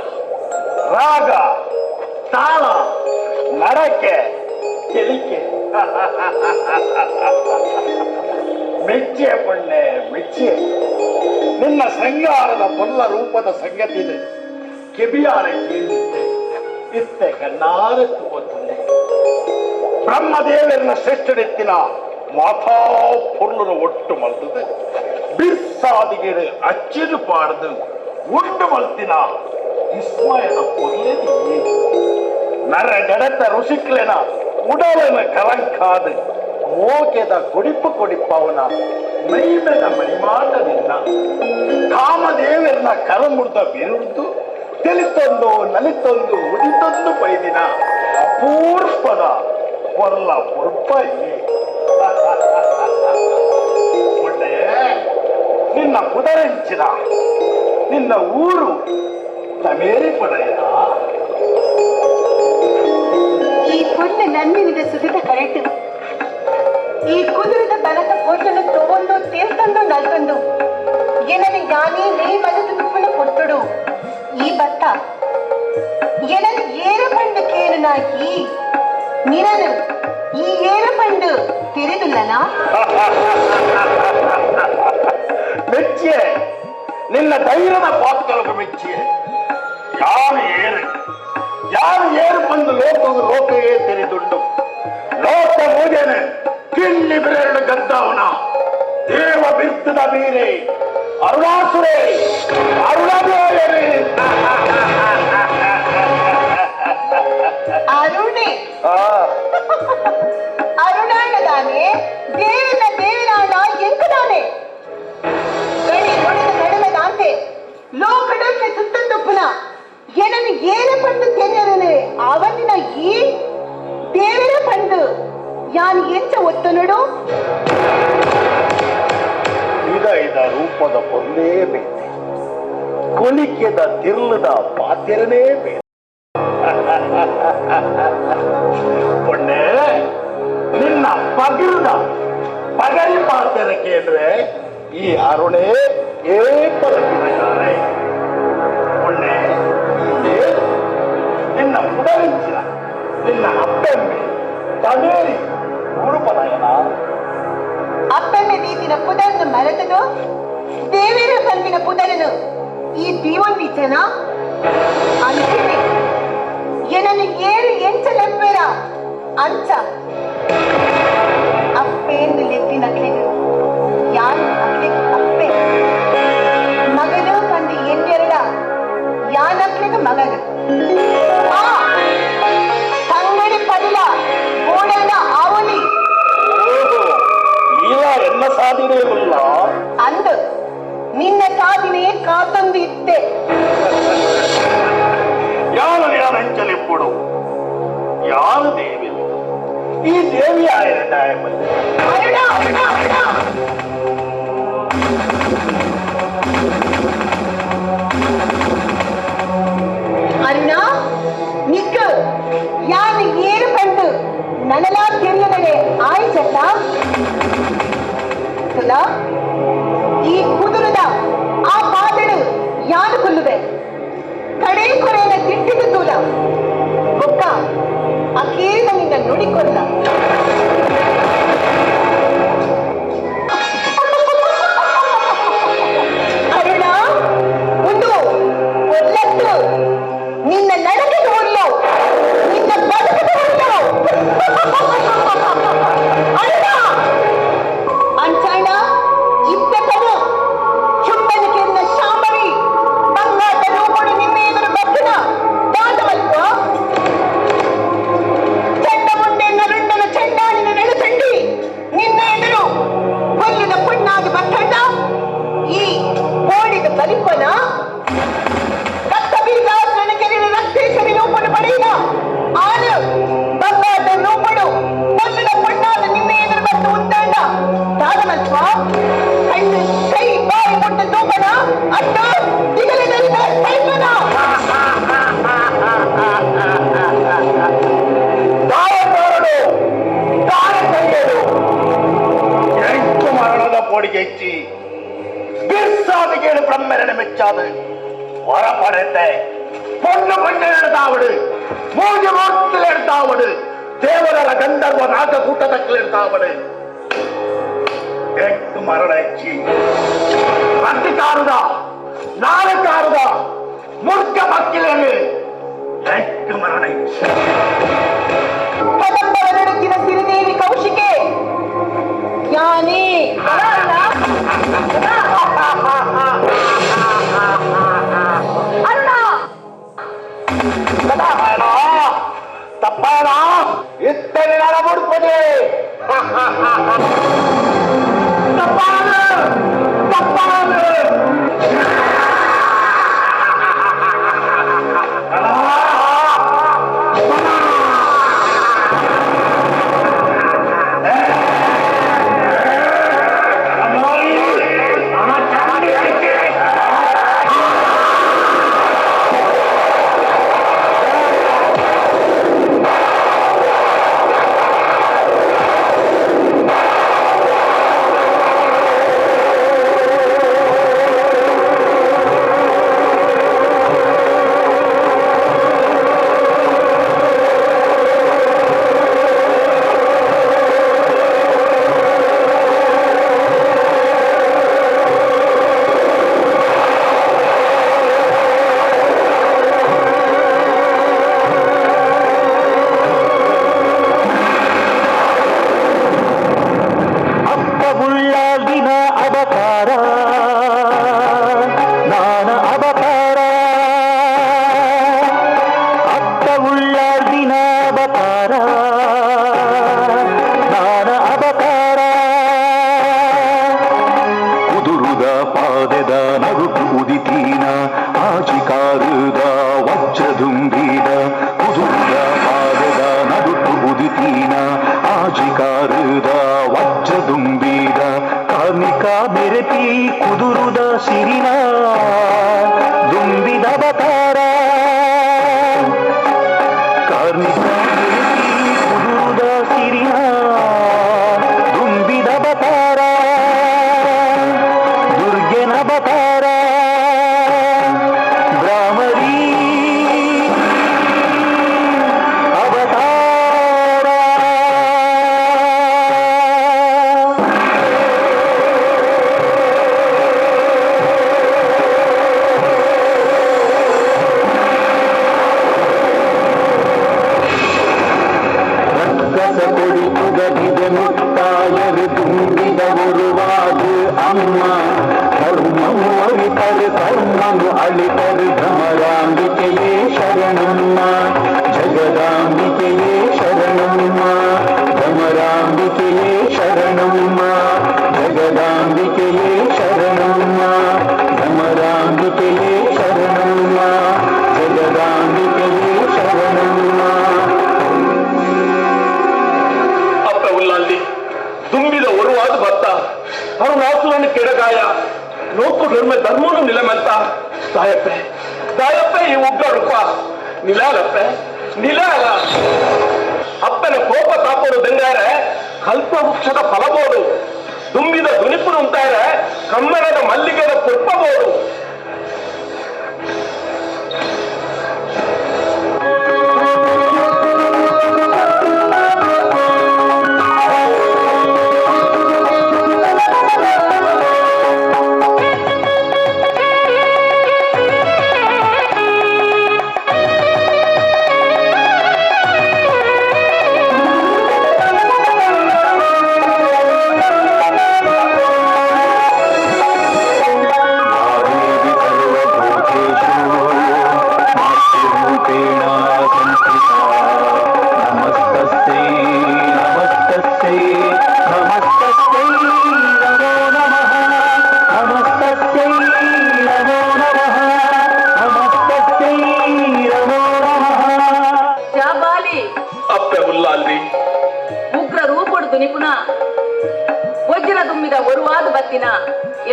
ರಾಗ ತಾಳ ನಡಕೆ ಕೆಲಿಕೆ ಮೆಚ್ಚೆ ಪುಣ್ಯ ಮೆಚ್ಚೆ ನಿನ್ನ ಶೃಂಗಾರದ ಪೊಲ್ಲ ರೂಪದ ಸಂಗತಿದೆ ಕಿವಿಯಾರ ಕೇಳಿದ್ದೆ ಇತ್ತೆ ಕಣ್ಣಾರೆ ತೂಗುತ್ತದೆ ಬ್ರಹ್ಮದೇವರನ್ನ ಶ್ರೇಷ್ಠನೆತ್ತಿನ ಮಾತಾ ಪೊರ್ಲರು ಒಟ್ಟು ಮಲ್ತದೆ ಬಿರ್ಸಾದಿಗೆ ಅಚ್ಚಿರು ಪಾಡ್ದು ಉಂಡು ಮಲ್ತಿನ ವಿಸ್ಮಯದ ಪೊರ್ಲೆದಿ ನರ ಜಡತ ಋಷಿಕ್ಲೆನ ಉಡಲನ ಕಲಂಕಾದ ಮೋಕೆದ ಕೊಡಿಪ್ಪವನ ಮೈಮೆದ ಮಣಿಮಾಟದಿಂದ ಕಾಮದೇವರನ್ನ ಕರಮುಡ್ದ ಬೆರುಡ್ದು ತಿಳಿತೊಂದು ನಲಿತೊಂದು ಉದಿತೊಂದು ಬೈದಿನ ಅಪೂರ್ವದ ಪೊರ್ಲ ಪುರ್ಪ ಇಲ್ಲಿ ನಿನ್ನ ಕುದರೆಂಚಿನ ನಿನ್ನ ಊರು ತಮೇರಿ ಪಡೆಯ ಈ ಪೊಣ್ಣೆ ನನ್ನಿಂದ ಸುರಿದ ಕರೆಂಟು ಈ ಕುದುರೆದ ಬಲದ ಪೊಟ್ಟನ್ನು ತಗೊಂಡು ತೀರ್ಥಂದು ನಲ್ಕೊಂಡು ಎನಗೆ ಯಾನೇ ನೀ ಮನದ ತುಪ್ಪನ ಕೊಟ್ಟುಡು ಈ ಭತ್ತ ಎನಗೆ ಏರು ಪಂಡು ಕೇಳನಾಗಿ ನಿನನು ಈ ಏರು ಪಂಡು ತೆರೆದಿಲ್ಲನಾ ಮೆಚ್ಚಿಯೇ ನಿನ್ನ ಧೈರ್ಯದ ಪಾತ್ಕలకు ಮೆಚ್ಚಿಯೇ ಯಾರು ಏರು ಬಂದು ಲೋಕವೇ ತೆರೆದುಂಡು ಲೋಕ ಮೂಜನೆ ಕಿಳ್ಳಿ ಬಿರೆರಡು ಗದ್ದವನ ದೇವ ಬಿರ್ತದ ಬೀರೆ ಅರುಣಾಸುರೇ ಅರುಣದೇವರೇ ಅರುಣೆ ಅರುಣಾಣದಾನೆ ದೇವನಾಣ ಎಂಕದಾನೆ ಗಡಿ ಹೊಡೆದ ನಡುವೆ ಲೋಕಡಕ್ಕೆ ಸುತ್ತಂದುಪ್ಪುನ ಏನನ್ನು ಏನ ಪಂಡು ತೆರೆಯರನೆ ಅವನಿನ ಈ ದೇವರ ಪಂಡು ಯಾನ್ ಎಂಚ ಒತ್ತು ನೋಡು ಇದ ರೂಪದ ಪೊಂದೇ ಬೇತೆ ಕೊಲಿಕೆದ ತಿರ್ಲದ ಪಾತ್ಯರನೇ ಬೇಡ. ಪುಣ್ಯ ನಿನ್ನ ಪಗರಿ ಪಾತ್ಯರಕ್ಕೆ ಅಂದ್ರೆ ಈ ಅರುಣೇ ಪರಕಿದ್ದಾರೆ. ಪುಣ್ಯ ನಿನ್ನ ಪುಡರಿಂಚಿನ ನಿನ್ನ ಅಪ್ಪೆಮ್ಮೆ ತಮೇರಿ ಗುರುಪನಯನ ಅಪ್ಪೆಮ್ಮೆ ದೀಪಿನ ಪುದರನ್ನು ಮರೆತನು ದೇವೇರ ಕಲ್ವಿನ ಪುದರನು ಈ ದೀವೊಂದಿ ಜನ ಅಂತಿಮೆ ಏನನ್ನು ಏರು ಎಂಚಲೆಪ್ಪೆರ ಅಂಚ ಅಪ್ಪೆಂದು ಲೆಪ್ಪಿನ ಅಕ್ಲೆಗಳು ಯಾರು ಅಕ್ಲೆ ಅಪ್ಪೆ ಮಗನು ಕಂಡು ಎನ್ನೆರಡ ಯಾನಕ್ಲೆಗ ಮಗನು ತಂಗಡಿ ಪದಿಲ ಗೋಡನ ಆವಲಿ ಇಲ್ಲ ಎನ್ನ ಸಾಧನೆಯುಲ್ಲ ಅಂದು ನಿನ್ನ ಸಾಧನೆಯೇ ಕಾತಂದು ಇತ್ತೆ. ಯಾರು ಹಂಚಲಿಪ್ಪುಡು ಯಾರು ದೇವಿ ಈ ದೇವಿ ಆಯನ ಅರುಣ ನಿಕ್ಕು ಯಾರು ಏರು ಕಂಡು ನನಲಾ ತೆರಿಯದಡೆ ಆಯ್ತಲ್ಲ ತುಲಾ ಈ ಕುದುರದ ಆ ಪಾದಳು ಯಾರು ಕೊಲ್ಲುವೆ ಕಡೆ ಕೊರೆಯನ ತಿಟ್ಟಿದ ತೂಲ ಬೊಕ್ಕ ಅಕೇದ ನಿನ್ನ ನುಡಿಕೊಲ್ಲ ಅರುಣ ಒಂದು ಒಲ್ಲತ್ತು ನಿನ್ನ ನಡಕದ ಹುಲ್ಲು ನಿನ್ನ ಬದುಕದ ಹುಲ್ಲು ಅರುಣ ಅಂಚಣ್ಣ ಇಪ್ಪತ್ತನು ಚುಂಬನಿಕೆಯನ್ನ ಶಾಂಬವಿ ಬಂಗಾಟ ರೂಪುಡು ನಿನ್ನ ಎದುರು ಬಗ್ಗಿನ ದಾಟವಲ್ಪ ಚಂಡ ಮುಂಡೆ ನರುಂಡನ ಚಂಡಾಣಿನ ನೆಡುಸಂಡಿ ನಿನ್ನ ಎದುರು ಕೊಲ್ಲಿನ ಪುಣ್ಣಾಗಿ ಬಕ್ಕಣ್ಣ ಈ ಓಡಿದ ಬಲಿಪನ ರಕ್ತ ಬೀಜ ನನಗೆರಿನ ರಕ್ತೇಶವಿ ರೂಪನು ಪಡೆಯಿನ ಆನು ಬಂಗಾಟ ರೂಪುಡು ಕೊಲ್ಲಿನ ಪುಣ್ಣಾದ ನಿನ್ನ ಎದುರು ಬಂದು ಉಂಟಾಂಡ ದಾಟವಲ್ಪ ಕಣ್ಣು ಕೈ ಬಾಯಿ ಮುಟ್ಟ ತೂಪನ ಅಡ್ಡ ದಿಗಲಿನ ಕೈಪನ ಎಂಟು ಮರಣದ ಪೋಡಿಗೆ ಹೆಚ್ಚಿ ಬಿರ್ಸಾದಿಗೇಳು ಬ್ರಹ್ಮರನೆ ಮೆಚ್ಚಾದು ಹೊರಪಡತೆ பொண்ணு பண்ண எடுத்தாவிடு மூஞ்சி மூர்த்தியில் எடுத்தாவிடு தேவரர கந்தர்வ நாக கூட்டத்தக்கில் எடுத்தாவிடு எட்டு மரணச்சி ரத்திக்காருதா நாளைக்காருதா முற்க மக்கிலேನು எட்டு மரணச்சி ಕದಂಬರನಡುಕಿನ ಸಿರಿದೇವಿ ಕೌಶಿಕೆ ಜ್ಞಾನಿ ಅಣ್ಣ ತಪ್ಪಾನ ಇತ್ತನೆ ನಾನು ಮುಡ್ಪದೆ ತಪ್ಪಾನ ತಪ್ಪಾನ ಈ ಉಗ್ರ ರೂಪ? ನಿಲಾಲಪ್ಪ, ನಿಲಾಲ. ಅಪ್ಪನ ಕೋಪ ತಾಪೋಡು ಬೆಂಗಾರೆ ಕಲ್ಪವೃಕ್ಷದ ಫಲಬೋಡು, ದುಂಬಿದ ದುನಿಪುರು ಅಂತಾರೆ ಕಮ್ಮನದ ಮಲ್ಲಿಗೆದ ಪುಷ್ಪಬೋಡು.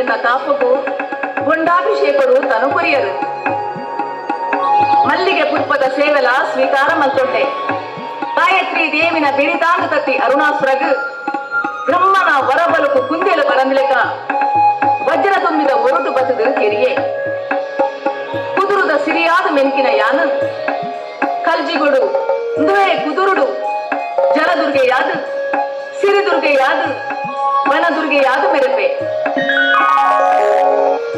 ಎನ್ನ ತಾಪಗೂ ಗುಂಡಾಭಿಷೇಕರು ತನುಪುರಿಯರು ಮಲ್ಲಿಗೆ ಪುಷ್ಪದ ಸೇವೆಲ ಸ್ವೀಕಾರ ಮಲ್ತೊಂಡೆ ಗಾಯತ್ರಿ ದೇವಿನ ಬಿಳಿತಾಂಗ ತತ್ತಿ ಅರುಣಾಸುರಗ್ ಬ್ರಹ್ಮನ ವರಬಲಕು ಕುಂದೆಲು ಬರಂದಿಲೆಕ ವಜ್ರ ತುಂಬಿದ ಒರಟು ಬಸದು ಕೆರಿಯೆ ಕುದುರುದ ಸಿರಿಯಾದ ಮೆಂಕಿನ ಯಾನು ಕಲ್ಜಿಗುಡು ನುವೆ ಕುದುರುಡು ಜಲದುರ್ಗೆಯಾದು ಸಿರಿದುರ್ಗೆಯಾದು ವನದುರ್ಗೆಯಾದು ಮೆರೆಪೆ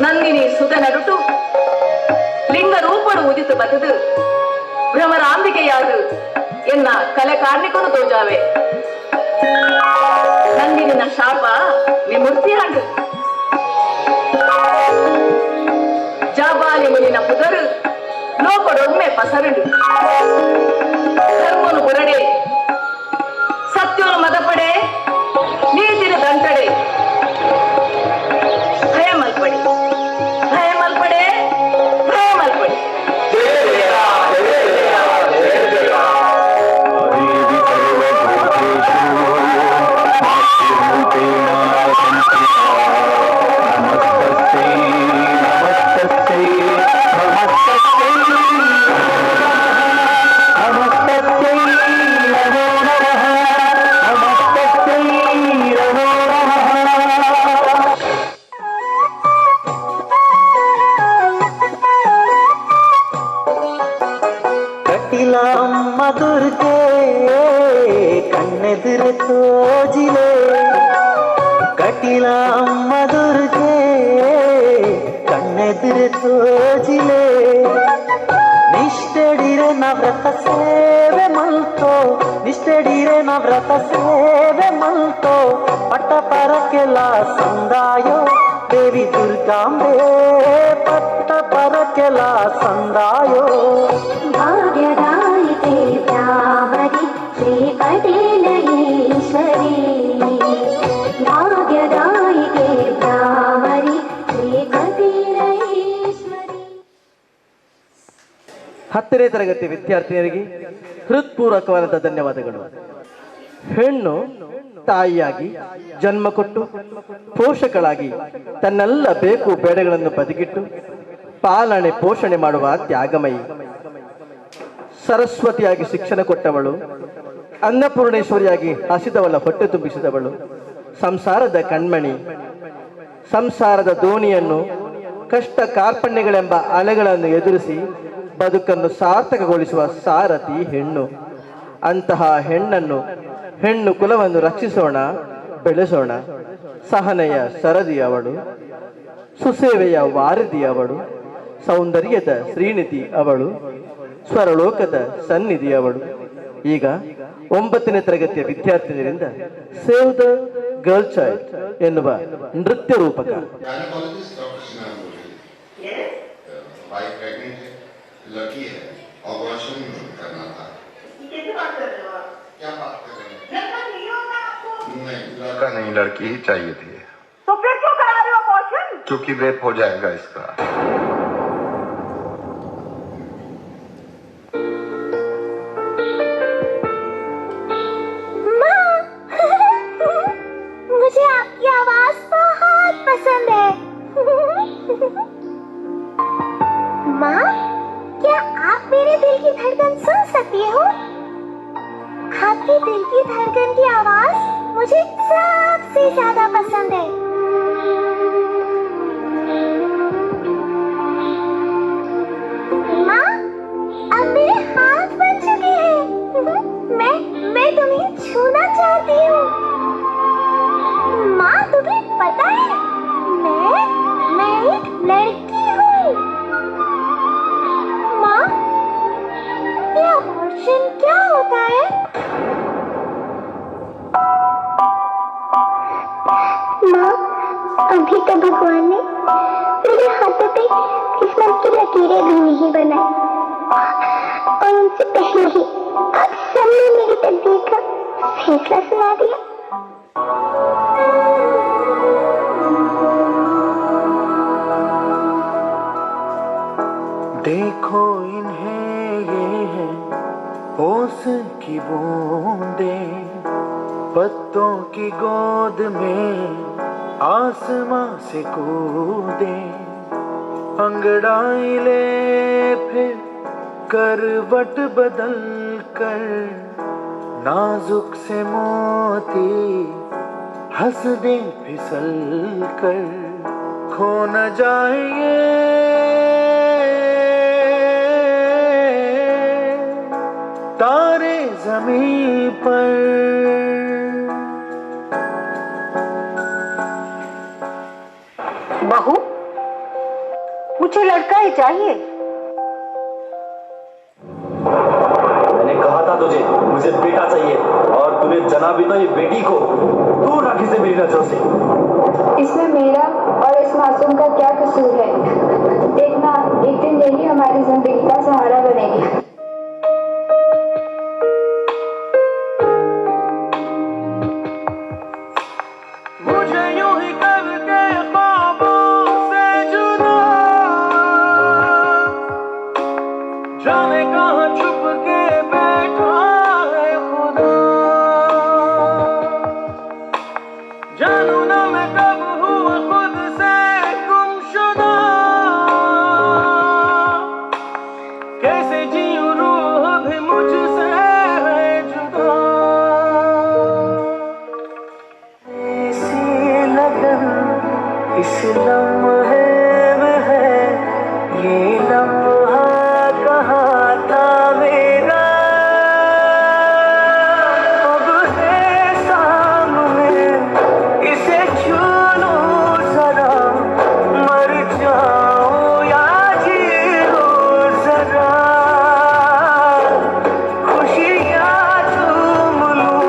ನಂದಿನಿ ಸುತ ನಡುಟು ಲಿಂಗ ರೂಪಡು ಉದಿತು ಬತದು ಭ್ರಮರಾಂಬಿಕೆಯಾದು ಎನ್ನ ಕಲೆ ಕಾರ್ಣಿಕನು ತೋಜಾವೆ ನಂದಿನಿನ ಶಾಪ ವಿಮೂರ್ತಿಯಾಡು ಜಾಬಾಲಿ ಮುನಿನ ಪುದರು ಲೋಕಡೊಮ್ಮೆ ಪಸರಡು ಧರ್ಮನು ಬುರಡೆ ಸತ್ಯೋನು ಮದಪಡೆ ನೀತಿನ ದಂಟಡೆ ಭಯ ಮಲ್ಪಡೆ ಭಯ ಮಲ್ಪಡೆ ಭಯ ಮಲ್ಪಡೆ ದುರ್ಗೆ ಕಣ್ಣೆದುರು ತೋಜಿಲೆ ಕಟಿಲ ಅಮ್ಮ ದುರ್ಗೆ ಕಣ್ಣೆದುರು ತೋಜಿಲೆ ನಿಷ್ಠಡಿರೆ ನವ್ರತ ಸೇವೆ ಮಲ್ತೋ ನಿಷ್ಠಡಿರೆ ನವ್ರತ ಸೇವೆ ಮಲ್ತೋ ಪಟ್ಟ ಪರಕೆಲ ಸಂದಾಯೋ ದೇವಿ ದುರ್ಗಾಂಬೆ ಪಟ್ಟ ಪರಕೆಲ ಸಂದಾಯೋ ಭಾಗ್ಯದಾಯಿತೆ ಬ್ರಾಹ್ಮರಿ ಶ್ರೀ ಕಟೀಲಯೇಶ್ವರಿ ಭಾಗ್ಯದಾಯಿತೆ ಬ್ರಾಹ್ಮರಿ ಶ್ರೀ ಕಟೀಲಯೇಶ್ವರಿ. 10ನೇ ತರಗತಿ ವಿದ್ಯಾರ್ಥಿನಿಯರಿಗೆ ಹೃತ್ಪೂರ್ವಕವಾದ ಧನ್ಯವಾದಗಳು. ಹೆಣ್ಣು ತಾಯಿಯಾಗಿ ಜನ್ಮ ಕೊಟ್ಟು ಪೋಷಕಳಾಗಿ ತನ್ನೆಲ್ಲ ಬೇಕು ಬೇಡಗಳನ್ನು ಬದಿಗಿಟ್ಟು ಪಾಲನೆ ಪೋಷಣೆ ಮಾಡುವ ತ್ಯಾಗಮಯಿ. ಸರಸ್ವತಿಯಾಗಿ ಶಿಕ್ಷಣ ಕೊಟ್ಟವಳು, ಅನ್ನಪೂರ್ಣೇಶ್ವರಿಯಾಗಿ ಹಸಿದವಳ ಹೊಟ್ಟೆ ತುಂಬಿಸಿದವಳು, ಸಂಸಾರದ ಕಣ್ಮಣಿ. ಸಂಸಾರದ ದೋಣಿಯನ್ನು ಕಷ್ಟ ಕಾರ್ಪಣ್ಯಗಳೆಂಬ ಅಲೆಗಳನ್ನು ಎದುರಿಸಿ ಬದುಕನ್ನು ಸಾರ್ಥಕಗೊಳಿಸುವ ಸಾರಥಿ ಹೆಣ್ಣು. ಅಂತಹ ಹೆಣ್ಣು ಕುಲವನ್ನು ರಕ್ಷಿಸೋಣ, ಬೆಳೆಸೋಣ. ಸಹನೆಯ ಸರದಿ ಅವಳು, ಸುಸೇವೆಯ ವಾರಧಿ ಅವಳು, ಸೌಂದರ್ಯದ ಶ್ರೀನಿಧಿ ಅವಳು, ಸ್ವರಲೋಕದ ಸನ್ನಿಧಿ ಅವಳು. ಈಗ 9ನೇ ತರಗತಿಯ ವಿದ್ಯಾರ್ಥಿನಿಯರಿಂದ ಸೇವ್ ದ ಗರ್ಲ್ ಚೈಲ್ಡ್ ಎನ್ನುವ ನೃತ್ಯ ರೂಪಕ. लड़की है, ऑपरेशन करना था। कैसे बात कर रहे हो आप? क्या बात कर रहे हैं? लड़का नहीं होगा आपको? नहीं, लड़का नहीं, लड़की ही चाहिए थी। तो फिर क्यों करा रहे हो ऑपरेशन? क्योंकि रेप हो जाएगा इसका। माँ, मुझे आपकी आवाज बहुत पसंद है। माँ, क्या की धड़कन सुन सकती हो? आपके दिल की धड़कन की आवाज मुझे सबसे ज्यादा पसंद है। माँ, अब मेरे हाथ बन चुके हैं। मैं तुम्हें छूना चाहती हूँ। माँ, तुम्हें पता है मैं एक लड़की हूँ। माँ, ये अबॉर्शन क्या होता है? माँ, अभी तो भगवान ने मेरे हाथों पे किस्मत की लकीरें भी नहीं बनाई और उनसे पहले ही आप सबने मेरी तकदीर का फैसला सुना दिया। देखो इन्हें, ये है ओस की बूंदें, पत्तों की गोद में आसमां से कूदे, अंगड़ाई ले फिर करवट बदल कर, नाजुक से मोती हंस दे फिसल कर, खो न जाएंगे तारे ज़मीं पर। बहू, मुझे लड़का ही चाहिए। मैंने कहा था तुझे मुझे बेटा चाहिए, और तूने जना भी तो ये बेटी को। दूर रख इसे मेरी नजरों से। इसमें मेरा और इस मासूम का क्या कसूर है? देखना, एक दिन यही हमारी जिंदगी का सहारा बनेगी। इस लम्हे में है ये लम्हा कहाँ था मेरा, अब है सामने इसे छू लूं जरा, मर जाऊं या जी लूं जरा, खुशियाँ चूम लूं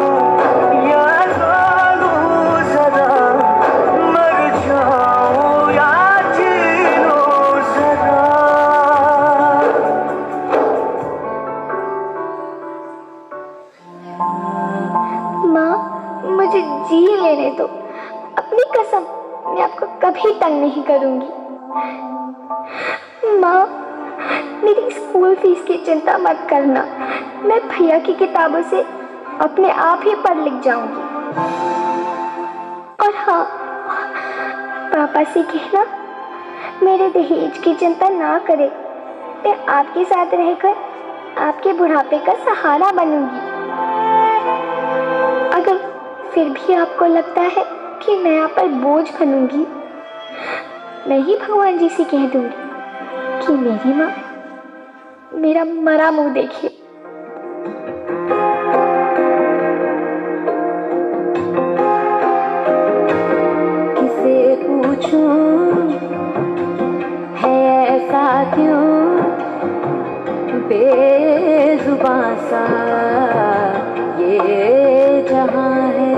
या रो लूं जरा, मुझे जी लेने दो। अपनी कसम, मैं आपको कभी तंग नहीं करूंगी। माँ, मेरी स्कूल फीस की चिंता मत करना। मैं भैया की किताबों से अपने आप ही पढ़ लिख जाऊंगी। और हाँ, पापा से कहना मेरे दहेज की चिंता ना करे। मैं आपके साथ रहकर आपके बुढ़ापे का सहारा बनूंगी। अगर फिर भी आपको लगता है कि मैं आप पर बोझ बनूंगी, मैं ही भगवान जी से कह दूंगी कि मेरी माँ मेरा मरा मुंह देखे। किसे पूछूं है ऐसा क्यों बेजुबां सा ये जहां है।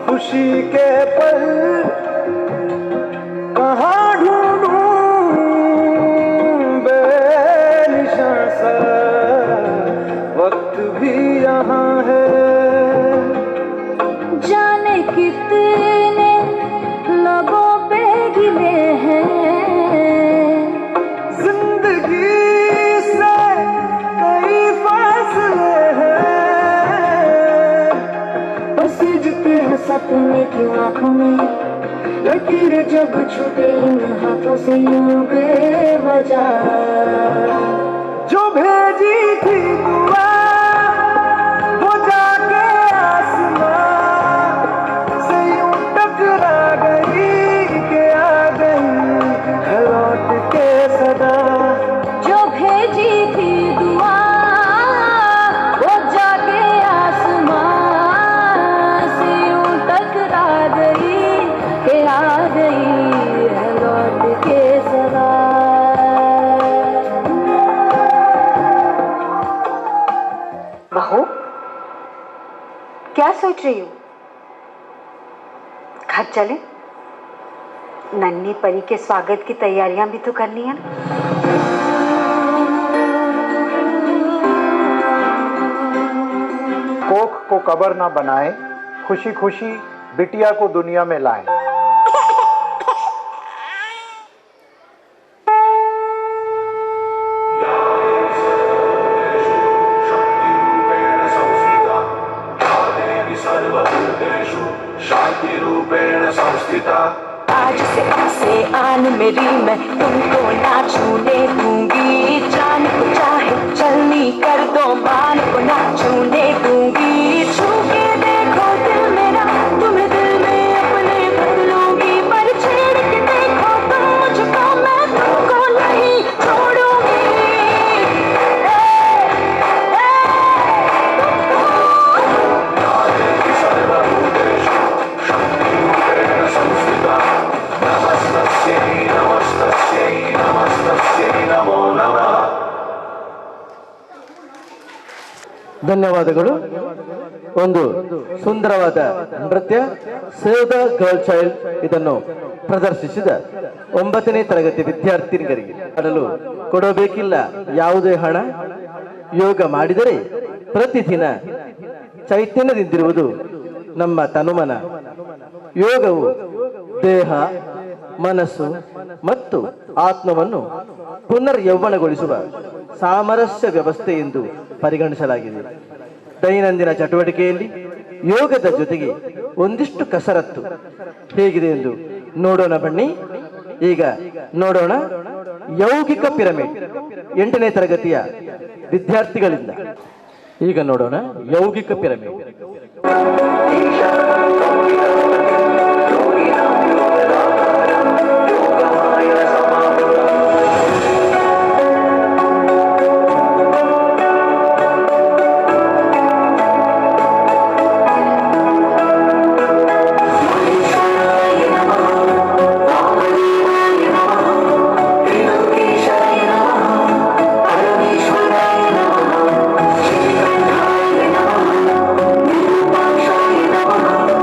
खुशी के पल कहाँ ढूंढूं बेनिशां सा, वक्त भी यहाँ है। जाने कितने लोगों पे गिले हैं, जिंदगी से कई फासले हैं, बसीजते हैं सपने की आंखों में, लकीरें जब छूटे इन हाथों से यूं बेवजह। जो सोच रही हो? घर चले? नन्ही परी के स्वागत की तैयारियां भी तो करनी है ना। कोख को कबर ना बनाए, खुशी खुशी बिटिया को दुनिया में लाए। आज से अब से आन मेरी मैं तुमको ना छूने दूंगी, जान को चाहे चलनी कर दो मान को ना छूने दूंगी। छू के देखो दिल मेरा तुम्हें दिल में अपने बदलूंगी, पर छेड़ के देखो तुम मुझको मैं तुमको नहीं छोड़ूंगी। ಧನ್ಯವಾದಗಳು. ಒಂದು ಸುಂದರವಾದ ನೃತ್ಯ ಸೇವ್ ದ ಗರ್ಲ್ ಚೈಲ್ಡ್ ಇದನ್ನು ಪ್ರದರ್ಶಿಸಿದ 9ನೇ ತರಗತಿ ವಿದ್ಯಾರ್ಥಿನಿಯರಿಗೆ ಆಡಲು ಕೊಡಬೇಕಿಲ್ಲ ಯಾವುದೇ ಹಣ. ಯೋಗ ಮಾಡಿದರೆ ಪ್ರತಿದಿನ ಚೈತನ್ಯದಿಂದಿರುವುದು ನಮ್ಮ ತನುಮನ. ಯೋಗವು ದೇಹ, ಮನಸ್ಸು ಮತ್ತು ಆತ್ಮವನ್ನು ಪುನರ್ ಯೌವನಗೊಳಿಸುವ ಸಾಮರಸ್ಯ ವ್ಯವಸ್ಥೆ ಎಂದು ಪರಿಗಣಿಸಲಾಗಿದೆ. ದೈನಂದಿನ ಚಟುವಟಿಕೆಯಲ್ಲಿ ಯೋಗದ ಜೊತೆಗೆ ಒಂದಿಷ್ಟು ಕಸರತ್ತು ಹೇಗಿದೆ ಎಂದು ನೋಡೋಣ ಬನ್ನಿ. ಈಗ ನೋಡೋಣ ಯೌಗಿಕ ಪಿರಮಿಡ್ 8ನೇ ತರಗತಿಯ ವಿದ್ಯಾರ್ಥಿಗಳಿಂದ. ಈಗ ನೋಡೋಣ ಯೌಗಿಕ ಪಿರಮಿಡ್. Namo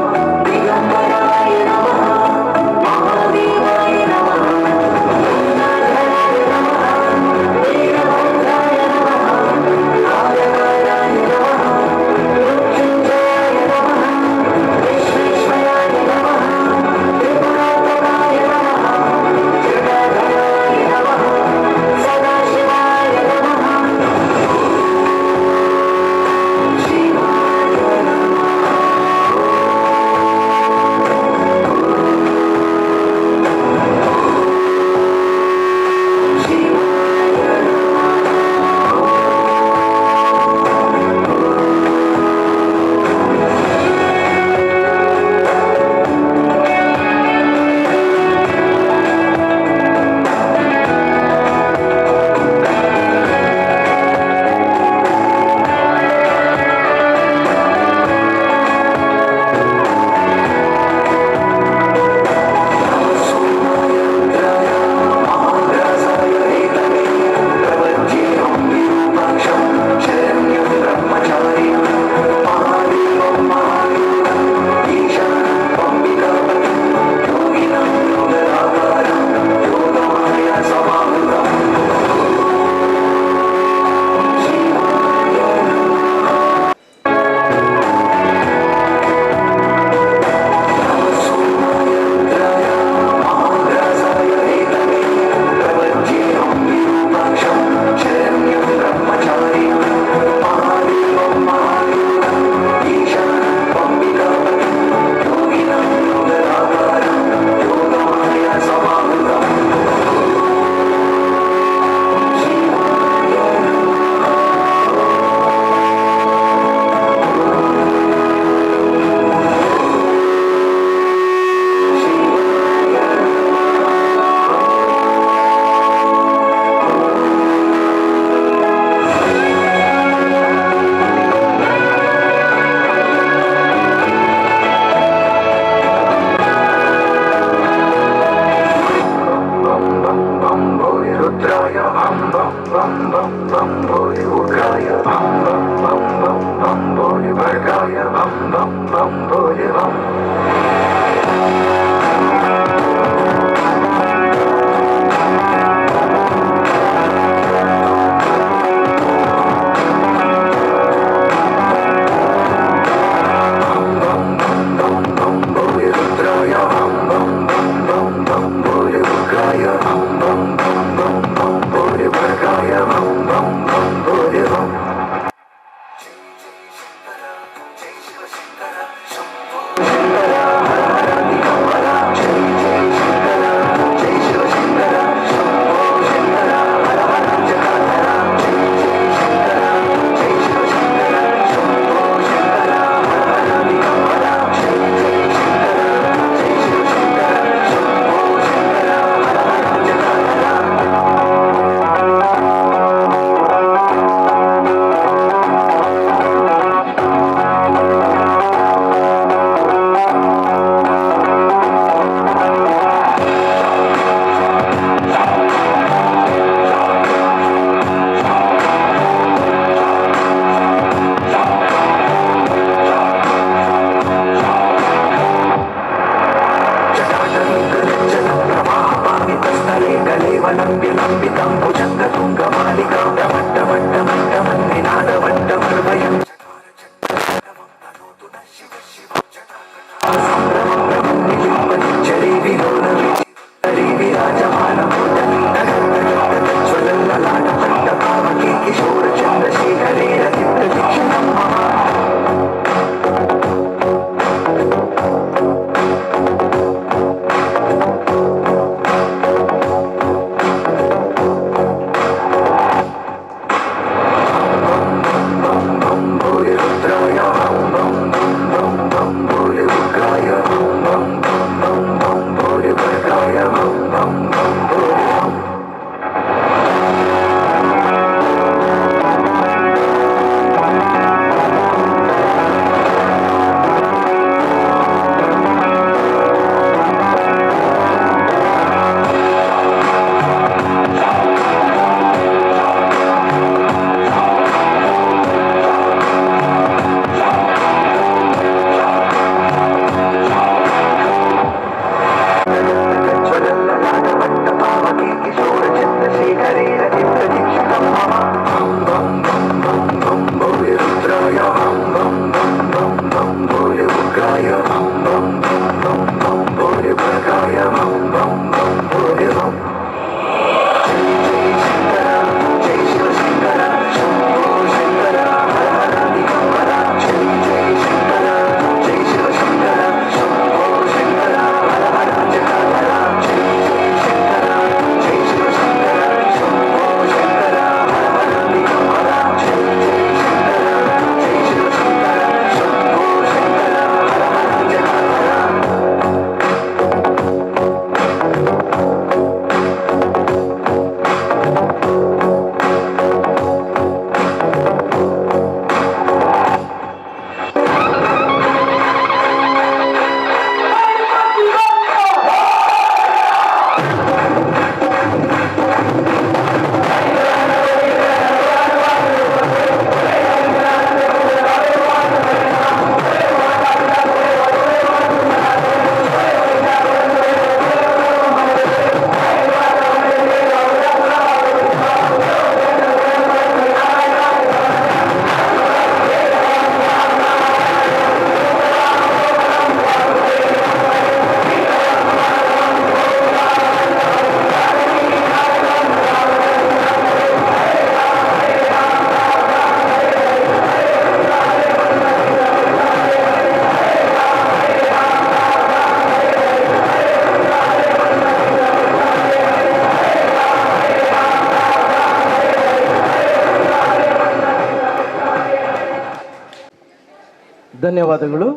ಧನ್ಯವಾದಗಳು.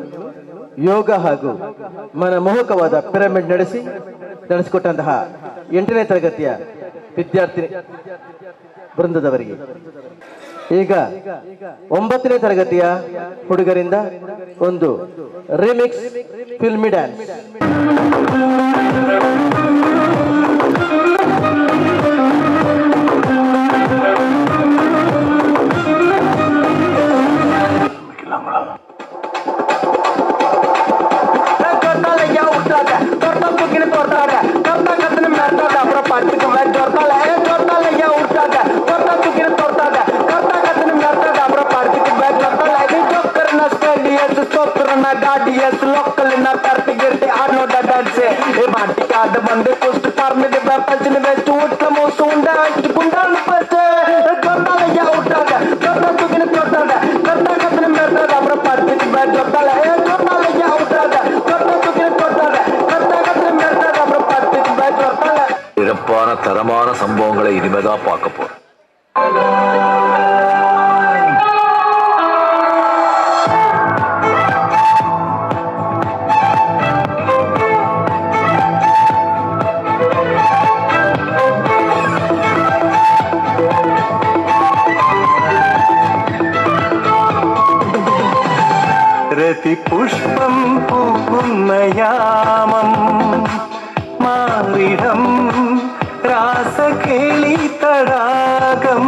ಯೋಗ ಹಾಗೂ ಮನಮೋಹಕವಾದ ಪಿರಮಿಡ್ ನಡೆಸಿಕೊಟ್ಟಂತಹ 8ನೇ ತರಗತಿಯ ವಿದ್ಯಾರ್ಥಿ ಬೃಂದದವರಿಗೆ ಈಗ 9ನೇ ತರಗತಿಯ ಹುಡುಗರಿಂದ ಒಂದು remix filmy dance. Monday post parmide bapaltine ve chutla mosunda kundan pache gordala ya utada gorda tugine kotada gorda katne merda amra parmide ve gordala ya utada gorda tugine kotada gorda katne merda amra parmide ve gordala சிறப்பான தரமான சம்பவங்களை இனிமேதான் பார்க்க போறோம். രതി പുഷ്പം പൂക്കുന്നയാമം മാറിടം രാസകേളി തടാകം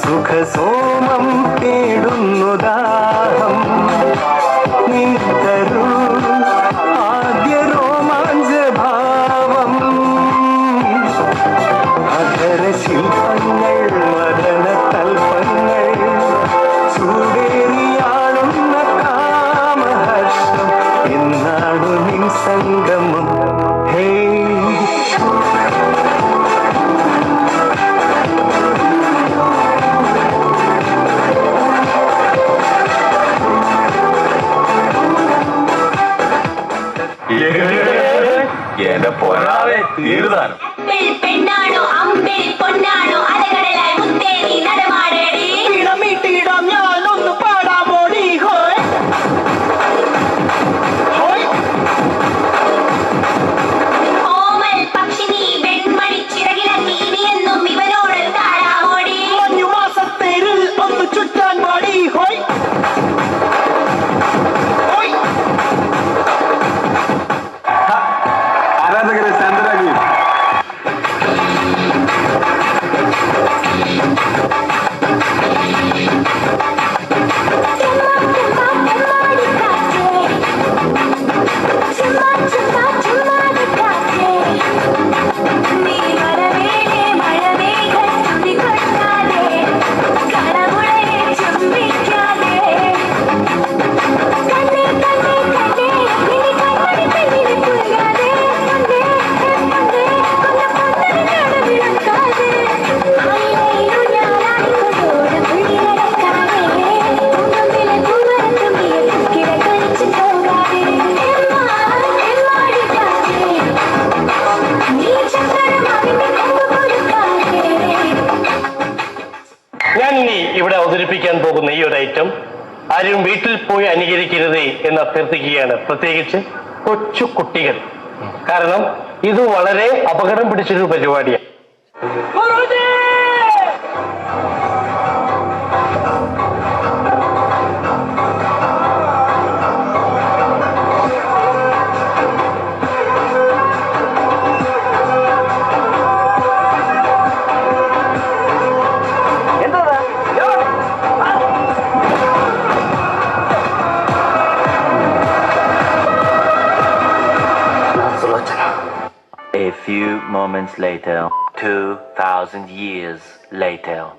സുഖസോമം തേടുന്നു ദാഹം നിന്തരു ആദ്യ രോമാഞ്ച ഭാവം അധര ശില്പങ്ങൾ മദന തൽപ്പങ്ങൾ ചൂടേറിയാളുന്ന കാമഹർഷം എന്നാണു നിൻ സംഗമം ഹേ എന്റെ പൊന്നാവെ തീർന്നാണ്. പെണ്ണാണോ അമ്പിളി പൊന്നാണോ അലകടലായി മുത്തേരി നടമാടേടി ഇടമിട്ടിടാം ഞാനൊന്ന് പാടാമോടി ഹോയ് ഹോയ് ഓമൽ പക്ഷിനി വെൺമണി ചിറകിളക്കി നീ എന്നും ഇവനോട് താഴാമോടി മഞ്ഞു മാസത്തേരിൽ ഒന്ന് ചുറ്റാൻ പാടി ഹോയ് ഹോയ് ആരാധകരെ ശാന്തരാകി. നീ വരവേലെ മഴമേഘം തുടികൊട്ടാതെ കടമുളയെ ചുംബിക്കാതെ കണ്ണേ കണ്ണേ കണ്ണേ ഇനി കണ്ണടി പെണ്ണിനെ പുൽകാതെ പൊന്നേ പൊന്നേ കൊന്ന പൊന്നടി കടവിളക്കാതെ ആയിരയിലു ഞാനായിക്കൊണ്ടോട് പുള്ളി നടക്കാതെ മുമ്പിലെ പൂമരത്തുമ്പിയെ കിടക്കൊഴിച്ചു പോകാതെ എമ്മാടിക്കാതെ നീ ചക്കരമാവിന്റെ കൊമ്പ് കൊടുക്കാതെ ഞാൻ ഇനി ഇവിടെ അവതരിപ്പിക്കാൻ പോകുന്ന ഈ ഒരു ഐറ്റം ആരും വീട്ടിൽ പോയി അനുകരിക്കരുത് എന്ന് അഭ്യർത്ഥിക്കുകയാണ്, പ്രത്യേകിച്ച് കൊച്ചു കുട്ടികൾ. കാരണം ഇത് വളരെ അപകടം പിടിച്ചൊരു പരിപാടിയാണ്. A few moments later, 2,000 years later.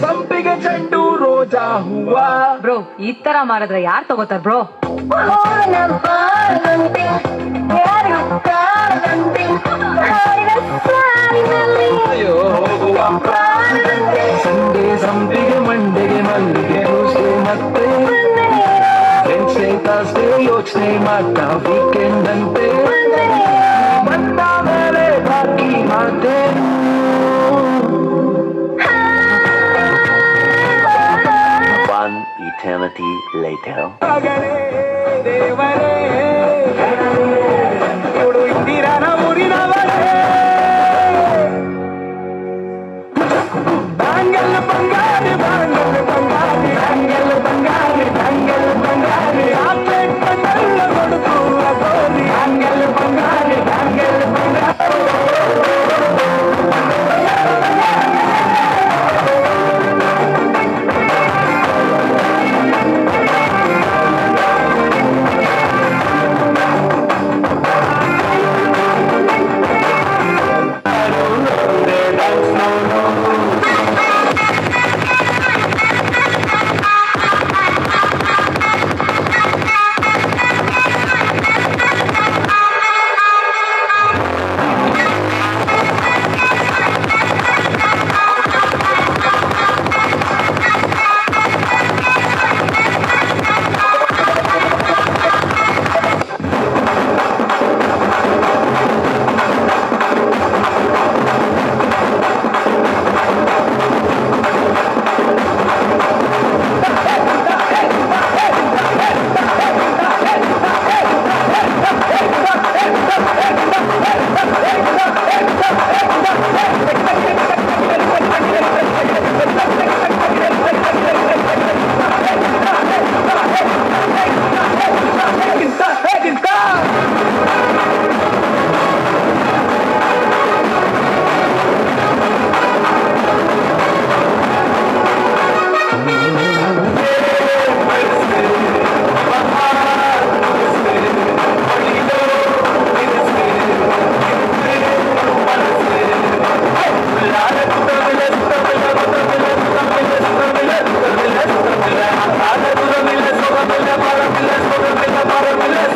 ಸಂಪಿಗೆ ಚೆಂಡು ರೋಜಾ ಹೂವ ಬ್ರೋ ಈ ತರ ಮಾಡಿದ್ರೆ ಯಾರು ತಗೋತಾರ ಬ್ರೋ? ಸಂಡೆ ಸಂಪಿಗೆ ಮಂಡೆಗೆ ಮಲ್ಲಿಗೆ ರೋಸೆ ಮತ್ತೆ ವೆನ್ಸ್ಡೇ ಥರ್ಸ್ಡೇ ಯೋಚನೆ ಮಾಡ್ತಾ ವೀಕೆಂಡ್ ಅಂತೆ ಬಂದ ಮೇಲೆ ಬಾಕಿ ಮಾತೇನು One eternity later. ದೇವರೇ ಇವಳು ಇಂದಿರಾನ ಊರಿನವರೇ ಬ್ಯಾಂಗಲ್ ಬಂಗಾರ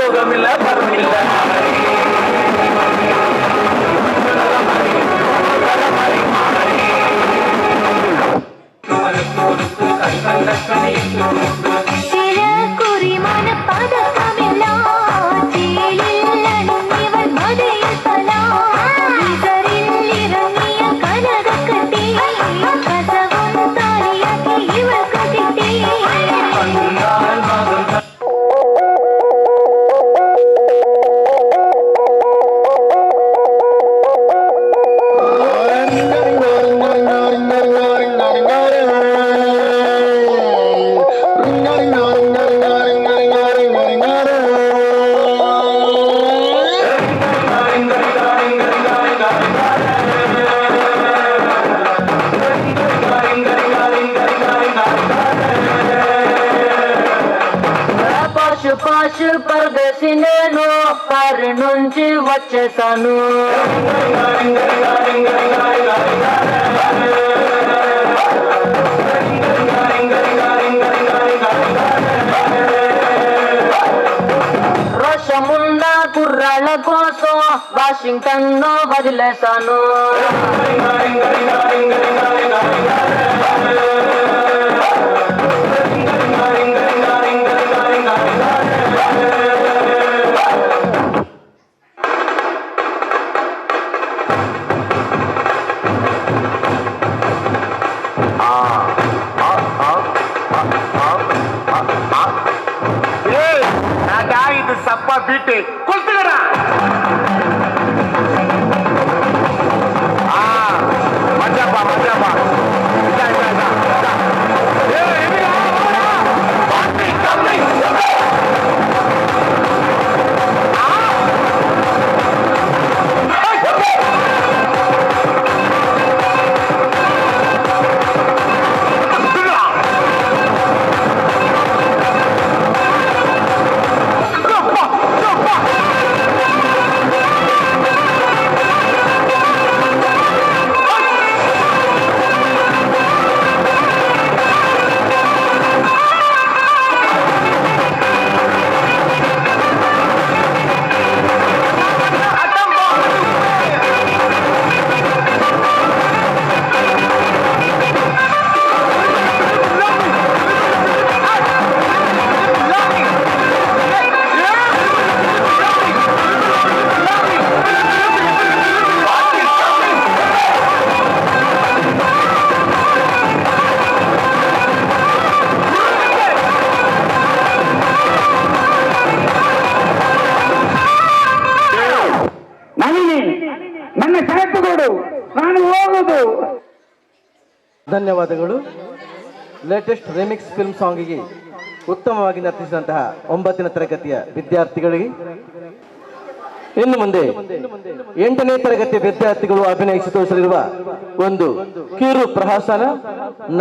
யோகமில்ல பரமில்ல పాషు పరదేశి నేను పారి నుంచి వచ్చేసాను రోషమున్న కుర్రాళ్ళ కోసం వాషింగ్టన్ ను వదిలేశాను ಇದು ಸಪ್ಪ ಬಿಟ್ಟು ಕೊಲ್ತಿದಾರ ಮಜಾಪ ಮಜಾಪ ಧನ್ಯವಾದಗಳು. ಲೇಟೆಸ್ಟ್ ರಿಮಿಕ್ಸ್ ಫಿಲ್ಮ್ ಸಾಂಗಿಗೆ ಉತ್ತಮವಾಗಿ ನರ್ತಿಸಿದಂತಹ 9ನೇ ತರಗತಿಯ ವಿದ್ಯಾರ್ಥಿಗಳಿಗೆ ಇನ್ನು ಮುಂದೆ 8ನೇ ತರಗತಿಯ ವಿದ್ಯಾರ್ಥಿಗಳು ಅಭಿನಯಿಸಿ ತೋರಿಸಲಿರುವ ಒಂದು ಕಿರು ಪ್ರಹಸನ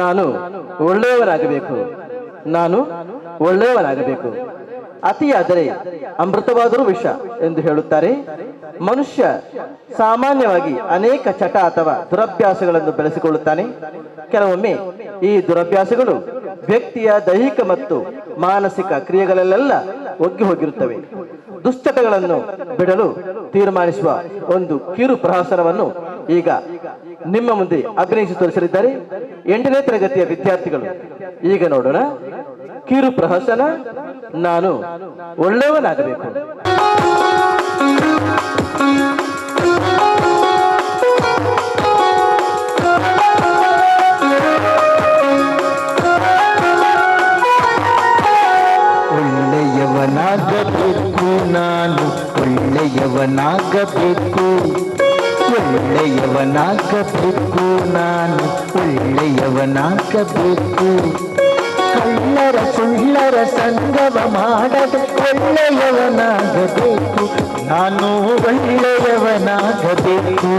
ನಾನು ಒಳ್ಳೆಯವನಾಗಬೇಕು, ನಾನು ಒಳ್ಳೆಯವನಾಗಬೇಕು. ಅತಿಯಾದರೆ ಅಮೃತವಾದರೂ ವಿಷ ಎಂದು ಹೇಳುತ್ತಾರೆ. ಮನುಷ್ಯ ಸಾಮಾನ್ಯವಾಗಿ ಅನೇಕ ಚಟ ಅಥವಾ ದುರಭ್ಯಾಸಗಳನ್ನು ಬೆಳೆಸಿಕೊಳ್ಳುತ್ತಾನೆ. ಕೆಲವೊಮ್ಮೆ ಈ ದುರಭ್ಯಾಸಗಳು ವ್ಯಕ್ತಿಯ ದೈಹಿಕ ಮತ್ತು ಮಾನಸಿಕ ಕ್ರಿಯೆಗಳಲ್ಲೆಲ್ಲ ಒಗ್ಗಿ ಹೋಗಿರುತ್ತವೆ. ದುಶ್ಚಟಗಳನ್ನು ಬಿಡಲು ತೀರ್ಮಾನಿಸುವ ಒಂದು ಕಿರು ಪ್ರಹಸನವನ್ನು ಈಗ ನಿಮ್ಮ ಮುಂದೆ ಅಭಿನಯಿಸಿ ತೋರಿಸಲಿದ್ದಾರೆ 8ನೇ ತರಗತಿಯ ವಿದ್ಯಾರ್ಥಿಗಳು. ಈಗ ನೋಡೋಣ ಕಿರು ಪ್ರಹಸನ ನಾನು ಒಳ್ಳೆಯವನಾಗಬೇಕು. ಒಳ್ಳೆಯವನಾಗಬೇಕು ನಾನು, ಒಳ್ಳೆಯವನಾಗಬೇಕು, ಒಳ್ಳೆಯವನಾಗಬೇಕು ನಾನು, ಒಳ್ಳೆಯವನಾಗಬೇಕು. ಕಳ್ಳರ ಸುಳ್ಳರ ಸಂಗಮ ಮಾಡದೆ ಒಳ್ಳೆಯವನಾಗಬೇಕು, ನಾನು ಒಳ್ಳೆಯವನಾಗಬೇಕು.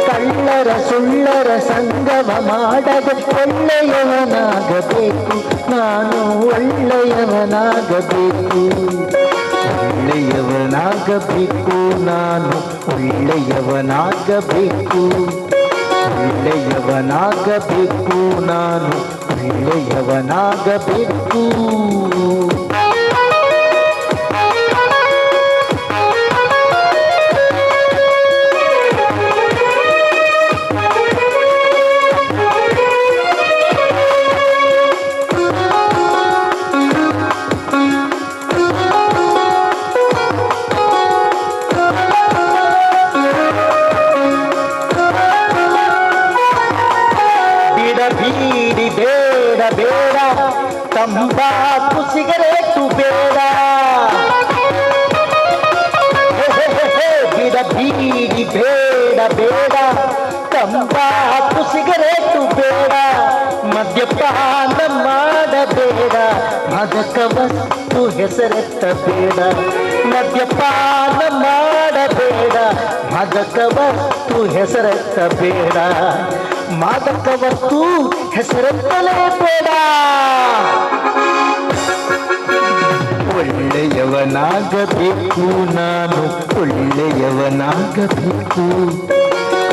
ಕಳ್ಳರ ಸುಳ್ಳರ ಸಂಗಮ ಮಾಡದೆ ಒಳ್ಳೆಯವನಾಗಬೇಕು, ನಾನು ಒಳ್ಳೆಯವನಾಗಬೇಕು. ಒಳ್ಳೆಯವನಾಗಬೇಕು ನಾನು, ಒಳ್ಳೆಯವನಾಗಬೇಕು, ಒಳ್ಳೆಯವನಾಗಬೇಕು ನಾನು, ಒಳ್ಳೆಯವನಾಗಬೇಕು. ಬೇಡ, ತಂಬಾಕು ಸಿಗರೇಟು ಬೇಡ, ಮದ್ಯಪಾನ ಮಾಡಬೇಡ, ಮಾದಕ ವಸ್ತು ಹೆಸರೆತ್ತಬೇಡ, ಮದ್ಯಪಾನ ಮಾಡಬೇಡ, ಮಾದಕ ವಸ್ತು ಹೆಸರೆತ್ತಬೇಡ, ಮಾದಕ ವಸ್ತು ಹೆಸರೆತ್ತಲೇಬೇಡ. ಒಳ್ಳೆಯವನಾಗಬೇಕು ನಾನು, ಒಳ್ಳೆಯವನಾಗಬೇಕು,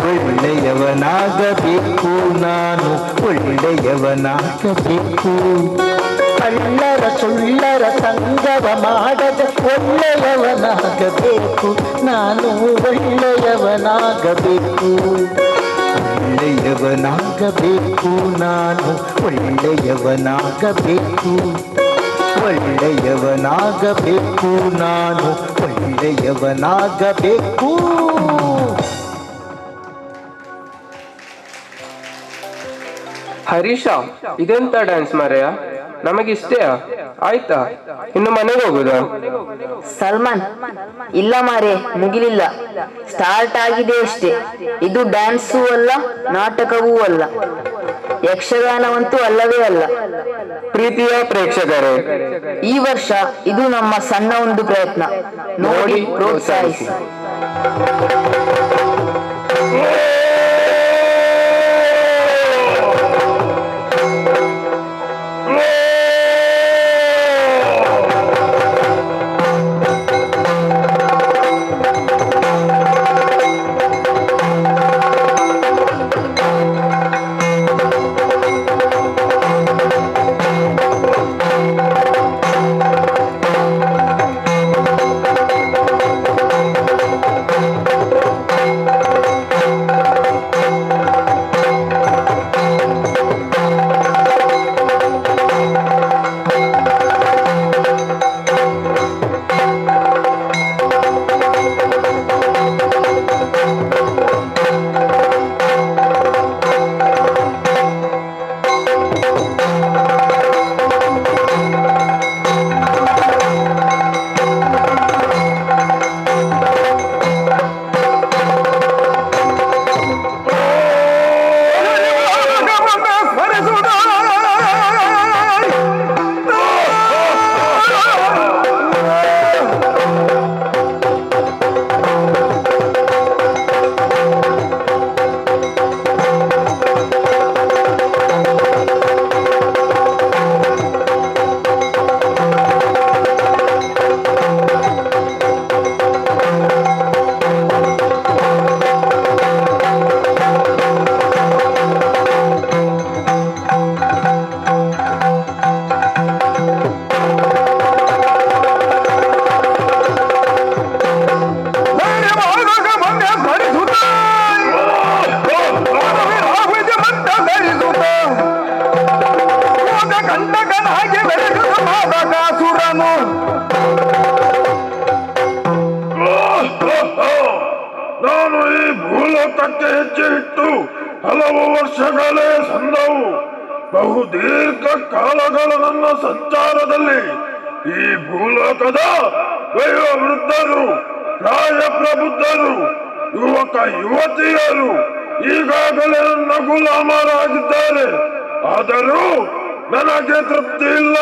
ಒಳ್ಳೆಯವನಾಗಬೇಕು ನಾನು, ಒಳ್ಳೆಯವನಾಗಬೇಕು. ಕಳ್ಳರ ಸುಳ್ಳರ ಸಂಗವ ಮಾಡದೆ ಒಳ್ಳೆಯವನಾಗಬೇಕು ನಾನು, ಒಳ್ಳೆಯವನಾಗಬೇಕು, ಒಳ್ಳೆಯವನಾಗಬೇಕು ನಾನು, ಒಳ್ಳೆಯವನಾಗಬೇಕು, ಒಳ್ಳೆಯವನಾಗಬೇಕು ನಾನು, ಒಳ್ಳೆಯವನಾಗಬೇಕು. ಹರೀಶ, ಇದೆಂತ ಡ್ಯಾನ್ಸ್ ಮಾರೆಯ? ನಮಗಿಷ್ಟೇ ಆಯ್ತಾ? ಇನ್ನು ಮನೆಗೆ ಹೋಗುದಾ? ಸಲ್ಮಾನ್, ಇಲ್ಲ ಮಾರೆ, ಮುಗಿಲಿಲ್ಲ, ಸ್ಟಾರ್ಟ್ ಆಗಿದೆ ಅಷ್ಟೇ. ಇದು ಡ್ಯಾನ್ಸೂ ಅಲ್ಲ, ನಾಟಕವೂ ಅಲ್ಲ, ಯಕ್ಷಗಾನವಂತೂ ಅಲ್ಲವೇ ಅಲ್ಲ. ಪ್ರೀತಿಯ ಪ್ರೇಕ್ಷಕರೇ, ಈ ವರ್ಷ ಇದು ನಮ್ಮ ಸಣ್ಣ ಒಂದು ಪ್ರಯತ್ನ, ನೋಡಿ ಪ್ರೋತ್ಸಾಹಿಸಿ. ನಾನು ಈ ಭೂಲೋಕಕ್ಕೆ ಹೆಜ್ಜೆ ಇಟ್ಟು ಹಲವು ವರ್ಷಗಳೇ ಸಂದವು. ಬಹು ದೀರ್ಘ ಕಾಲಗಳ ನನ್ನ ಸಂಚಾರದಲ್ಲಿ ಈ ಭೂಲೋಕದ ವಯೋವೃದ್ಧರು, ಪ್ರಾಯ ಪ್ರಬುದ್ಧರು, ಯುವಕ ಯುವತಿಯರು ಈಗಾಗಲೇ ನನ್ನ ಗುಲಾಮರಾಗಿದ್ದಾರೆ. ಆದರೂ ನನಗೆ ತೃಪ್ತಿ ಇಲ್ಲ.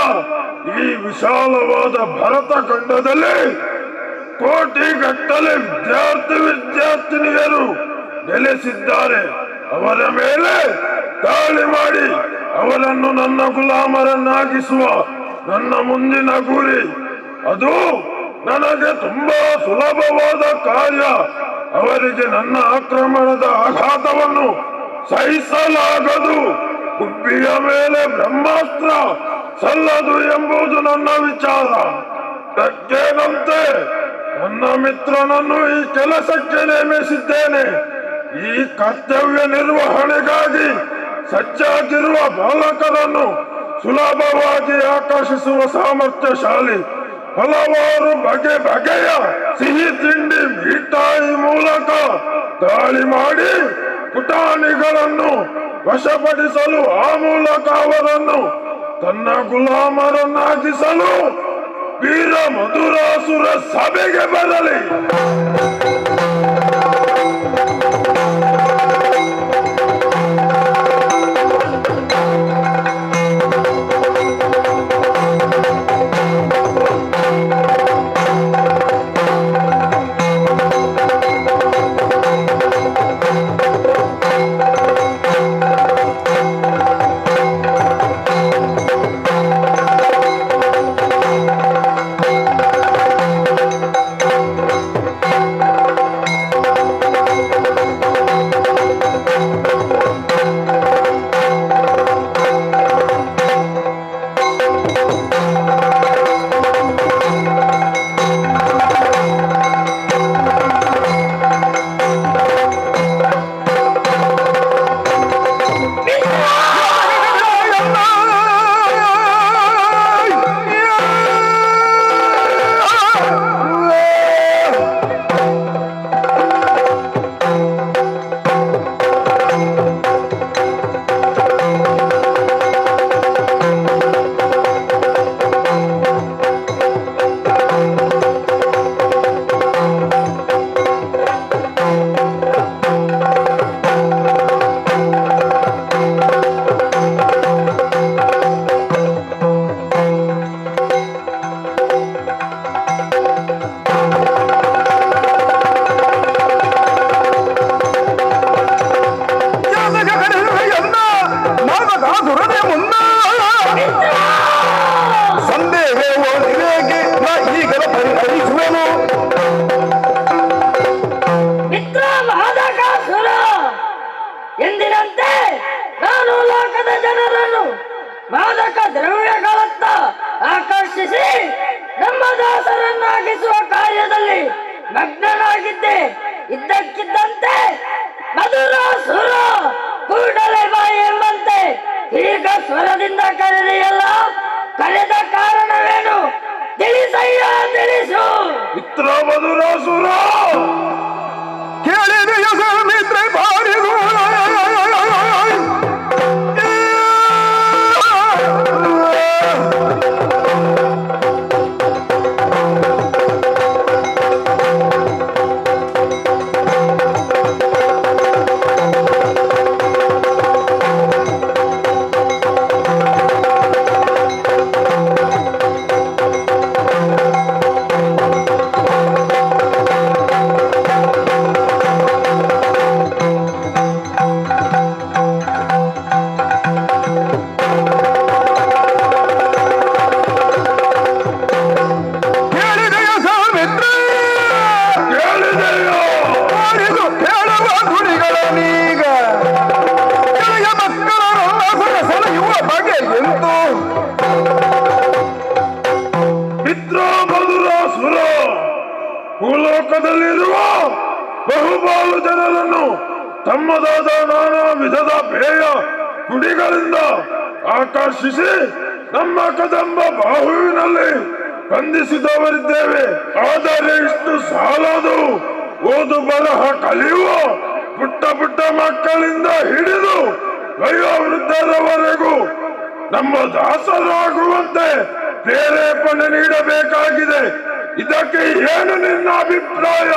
ಈ ವಿಶಾಲವಾದ ಭರತ ಖಂಡದಲ್ಲಿ ಕೋಟಿಗಟ್ಟಲೆ ವಿದ್ಯಾರ್ಥಿನಿಯರು ನೆಲೆಸಿದ್ದಾರೆ. ಅವರ ಮೇಲೆ ದಾಳಿ ಮಾಡಿ ಅವರನ್ನು ನನ್ನ ಗುಲಾಮರನ್ನಾಗಿಸುವ ನನ್ನ ಮುಂದಿನ ಗುರಿ. ಅದು ನನಗೆ ತುಂಬಾ ಸುಲಭವಾದ ಕಾರ್ಯ. ಅವರಿಗೆ ನನ್ನ ಆಕ್ರಮಣದ ಆಘಾತವನ್ನು ಸಹಿಸಲಾಗದು. ಗುಬ್ಬಿಯ ಮೇಲೆ ಬ್ರಹ್ಮಾಸ್ತ್ರ ಸಲ್ಲದು ಎಂಬುದು ನನ್ನ ವಿಚಾರ. ಪ್ರಜ್ಞೆನಂತೆ ನನ್ನ ಮಿತ್ರನನ್ನು ಈ ಕೆಲಸಕ್ಕೆ ನೇಮಿಸಿದ್ದೇನೆ. ಈ ಕರ್ತವ್ಯ ನಿರ್ವಹಣೆಗಾಗಿ ಸಜ್ಜಾಗಿರುವ ಬಾಲಕರನ್ನು ಸುಲಭವಾಗಿ ಆಕರ್ಷಿಸುವ ಸಾಮರ್ಥ್ಯಶಾಲಿ. ಹಲವಾರು ಬಗೆ ಬಗೆಯ ಸಿಹಿ ತಿಂಡಿ ಮಿಠಾಯಿ ಮೂಲಕ ದಾಳಿ ಮಾಡಿ ಪುಟಾಣಿಗಳನ್ನು ವಶಪಡಿಸಲು, ಆ ಮೂಲಕ ಅವರನ್ನು ತನ್ನ ಗುಲಾಮರನ್ನಾಗಿಸಲು ವೀರ ಮಧುರಾಸುರ ಸಭೆಗೆ ಬರಲಿ. ಸಾಗಿಸುವ ಕಾರ್ಯದಲ್ಲಿ ಮಗ್ನನಾಗಿದ್ದೆ. ಇದ್ದಕ್ಕಿದ್ದಂತೆ ಮಧುರ ಸುರ ಕೂಡಲೇ ಬಾಯಿ ಎಂಬಂತೆ ಈಗ ಸ್ವರದಿಂದ ಕರೆದೆಯಲ್ಲ, ಕರೆದ ಕಾರಣವೇನು ತಿಳಿಸಯ್ಯ ತಿಳಿಸು. ಮಿತ್ರ ಮಧುರ ಸುರ ಕೇಳಿದೆಯ ಮಿತ್ರ ಬಾರಿದು ಭೂಲೋಕದಲ್ಲಿರುವ ಬಹುಪಾಲು ಜನರನ್ನು ತಮ್ಮದಾದ ನಾನಾ ವಿಧದ ಭೇಯ ಕುಡಿಗಳಿಂದ ಆಕರ್ಷಿಸಿ ನಮ್ಮ ಕದಂಬ ಬಾಹುವಿನಲ್ಲಿ ಬಂಧಿಸಿದವರಿದ್ದೇವೆ. ಆದರೆ ಇಷ್ಟು ಸಾಲದು. ಓದು ಬರಹ ಕಲಿಯುವ ಪುಟ್ಟ ಪುಟ್ಟ ಮಕ್ಕಳಿಂದ ಹಿಡಿದು ವಯೋವೃದ್ಧರವರೆಗೂ ನಮ್ಮ ದಾಸರಾಗುವಂತೆ ಪ್ರೇರೇಪಣೆ ನೀಡಬೇಕಾಗಿದೆ. ಇದಕ್ಕೆ ಏನು ನಿನ್ನ ಅಭಿಪ್ರಾಯ?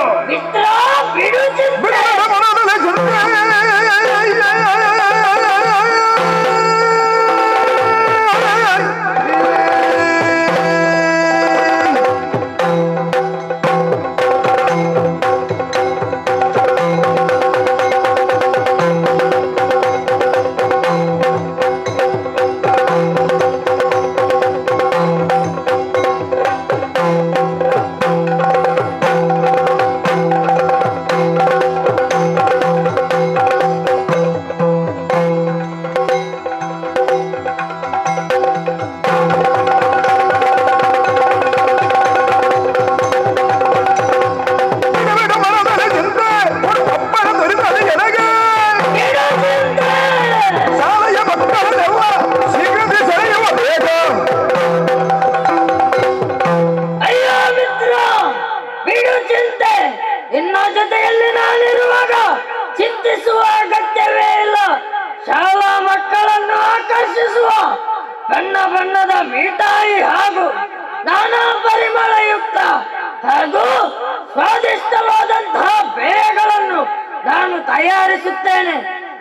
ನಿನ್ನ ಜೊತೆಯಲ್ಲಿ ನಾನಿರುವಾಗ ಚಿಂತಿಸುವ ಅಗತ್ಯವೇ ಇಲ್ಲ. ಶಾಲಾ ಮಕ್ಕಳನ್ನು ಆಕರ್ಷಿಸುವ ಬಣ್ಣ ಬಣ್ಣದ ಮಿಠಾಯಿ ಹಾಗೂ ನಾನಾ ಪರಿಮಳಯುಕ್ತ ಹಾಗೂ ಸ್ವಾದಿಷ್ಟವಾದಂತಹ ಪೇಯಗಳನ್ನು ನಾನು ತಯಾರಿಸುತ್ತೇನೆ.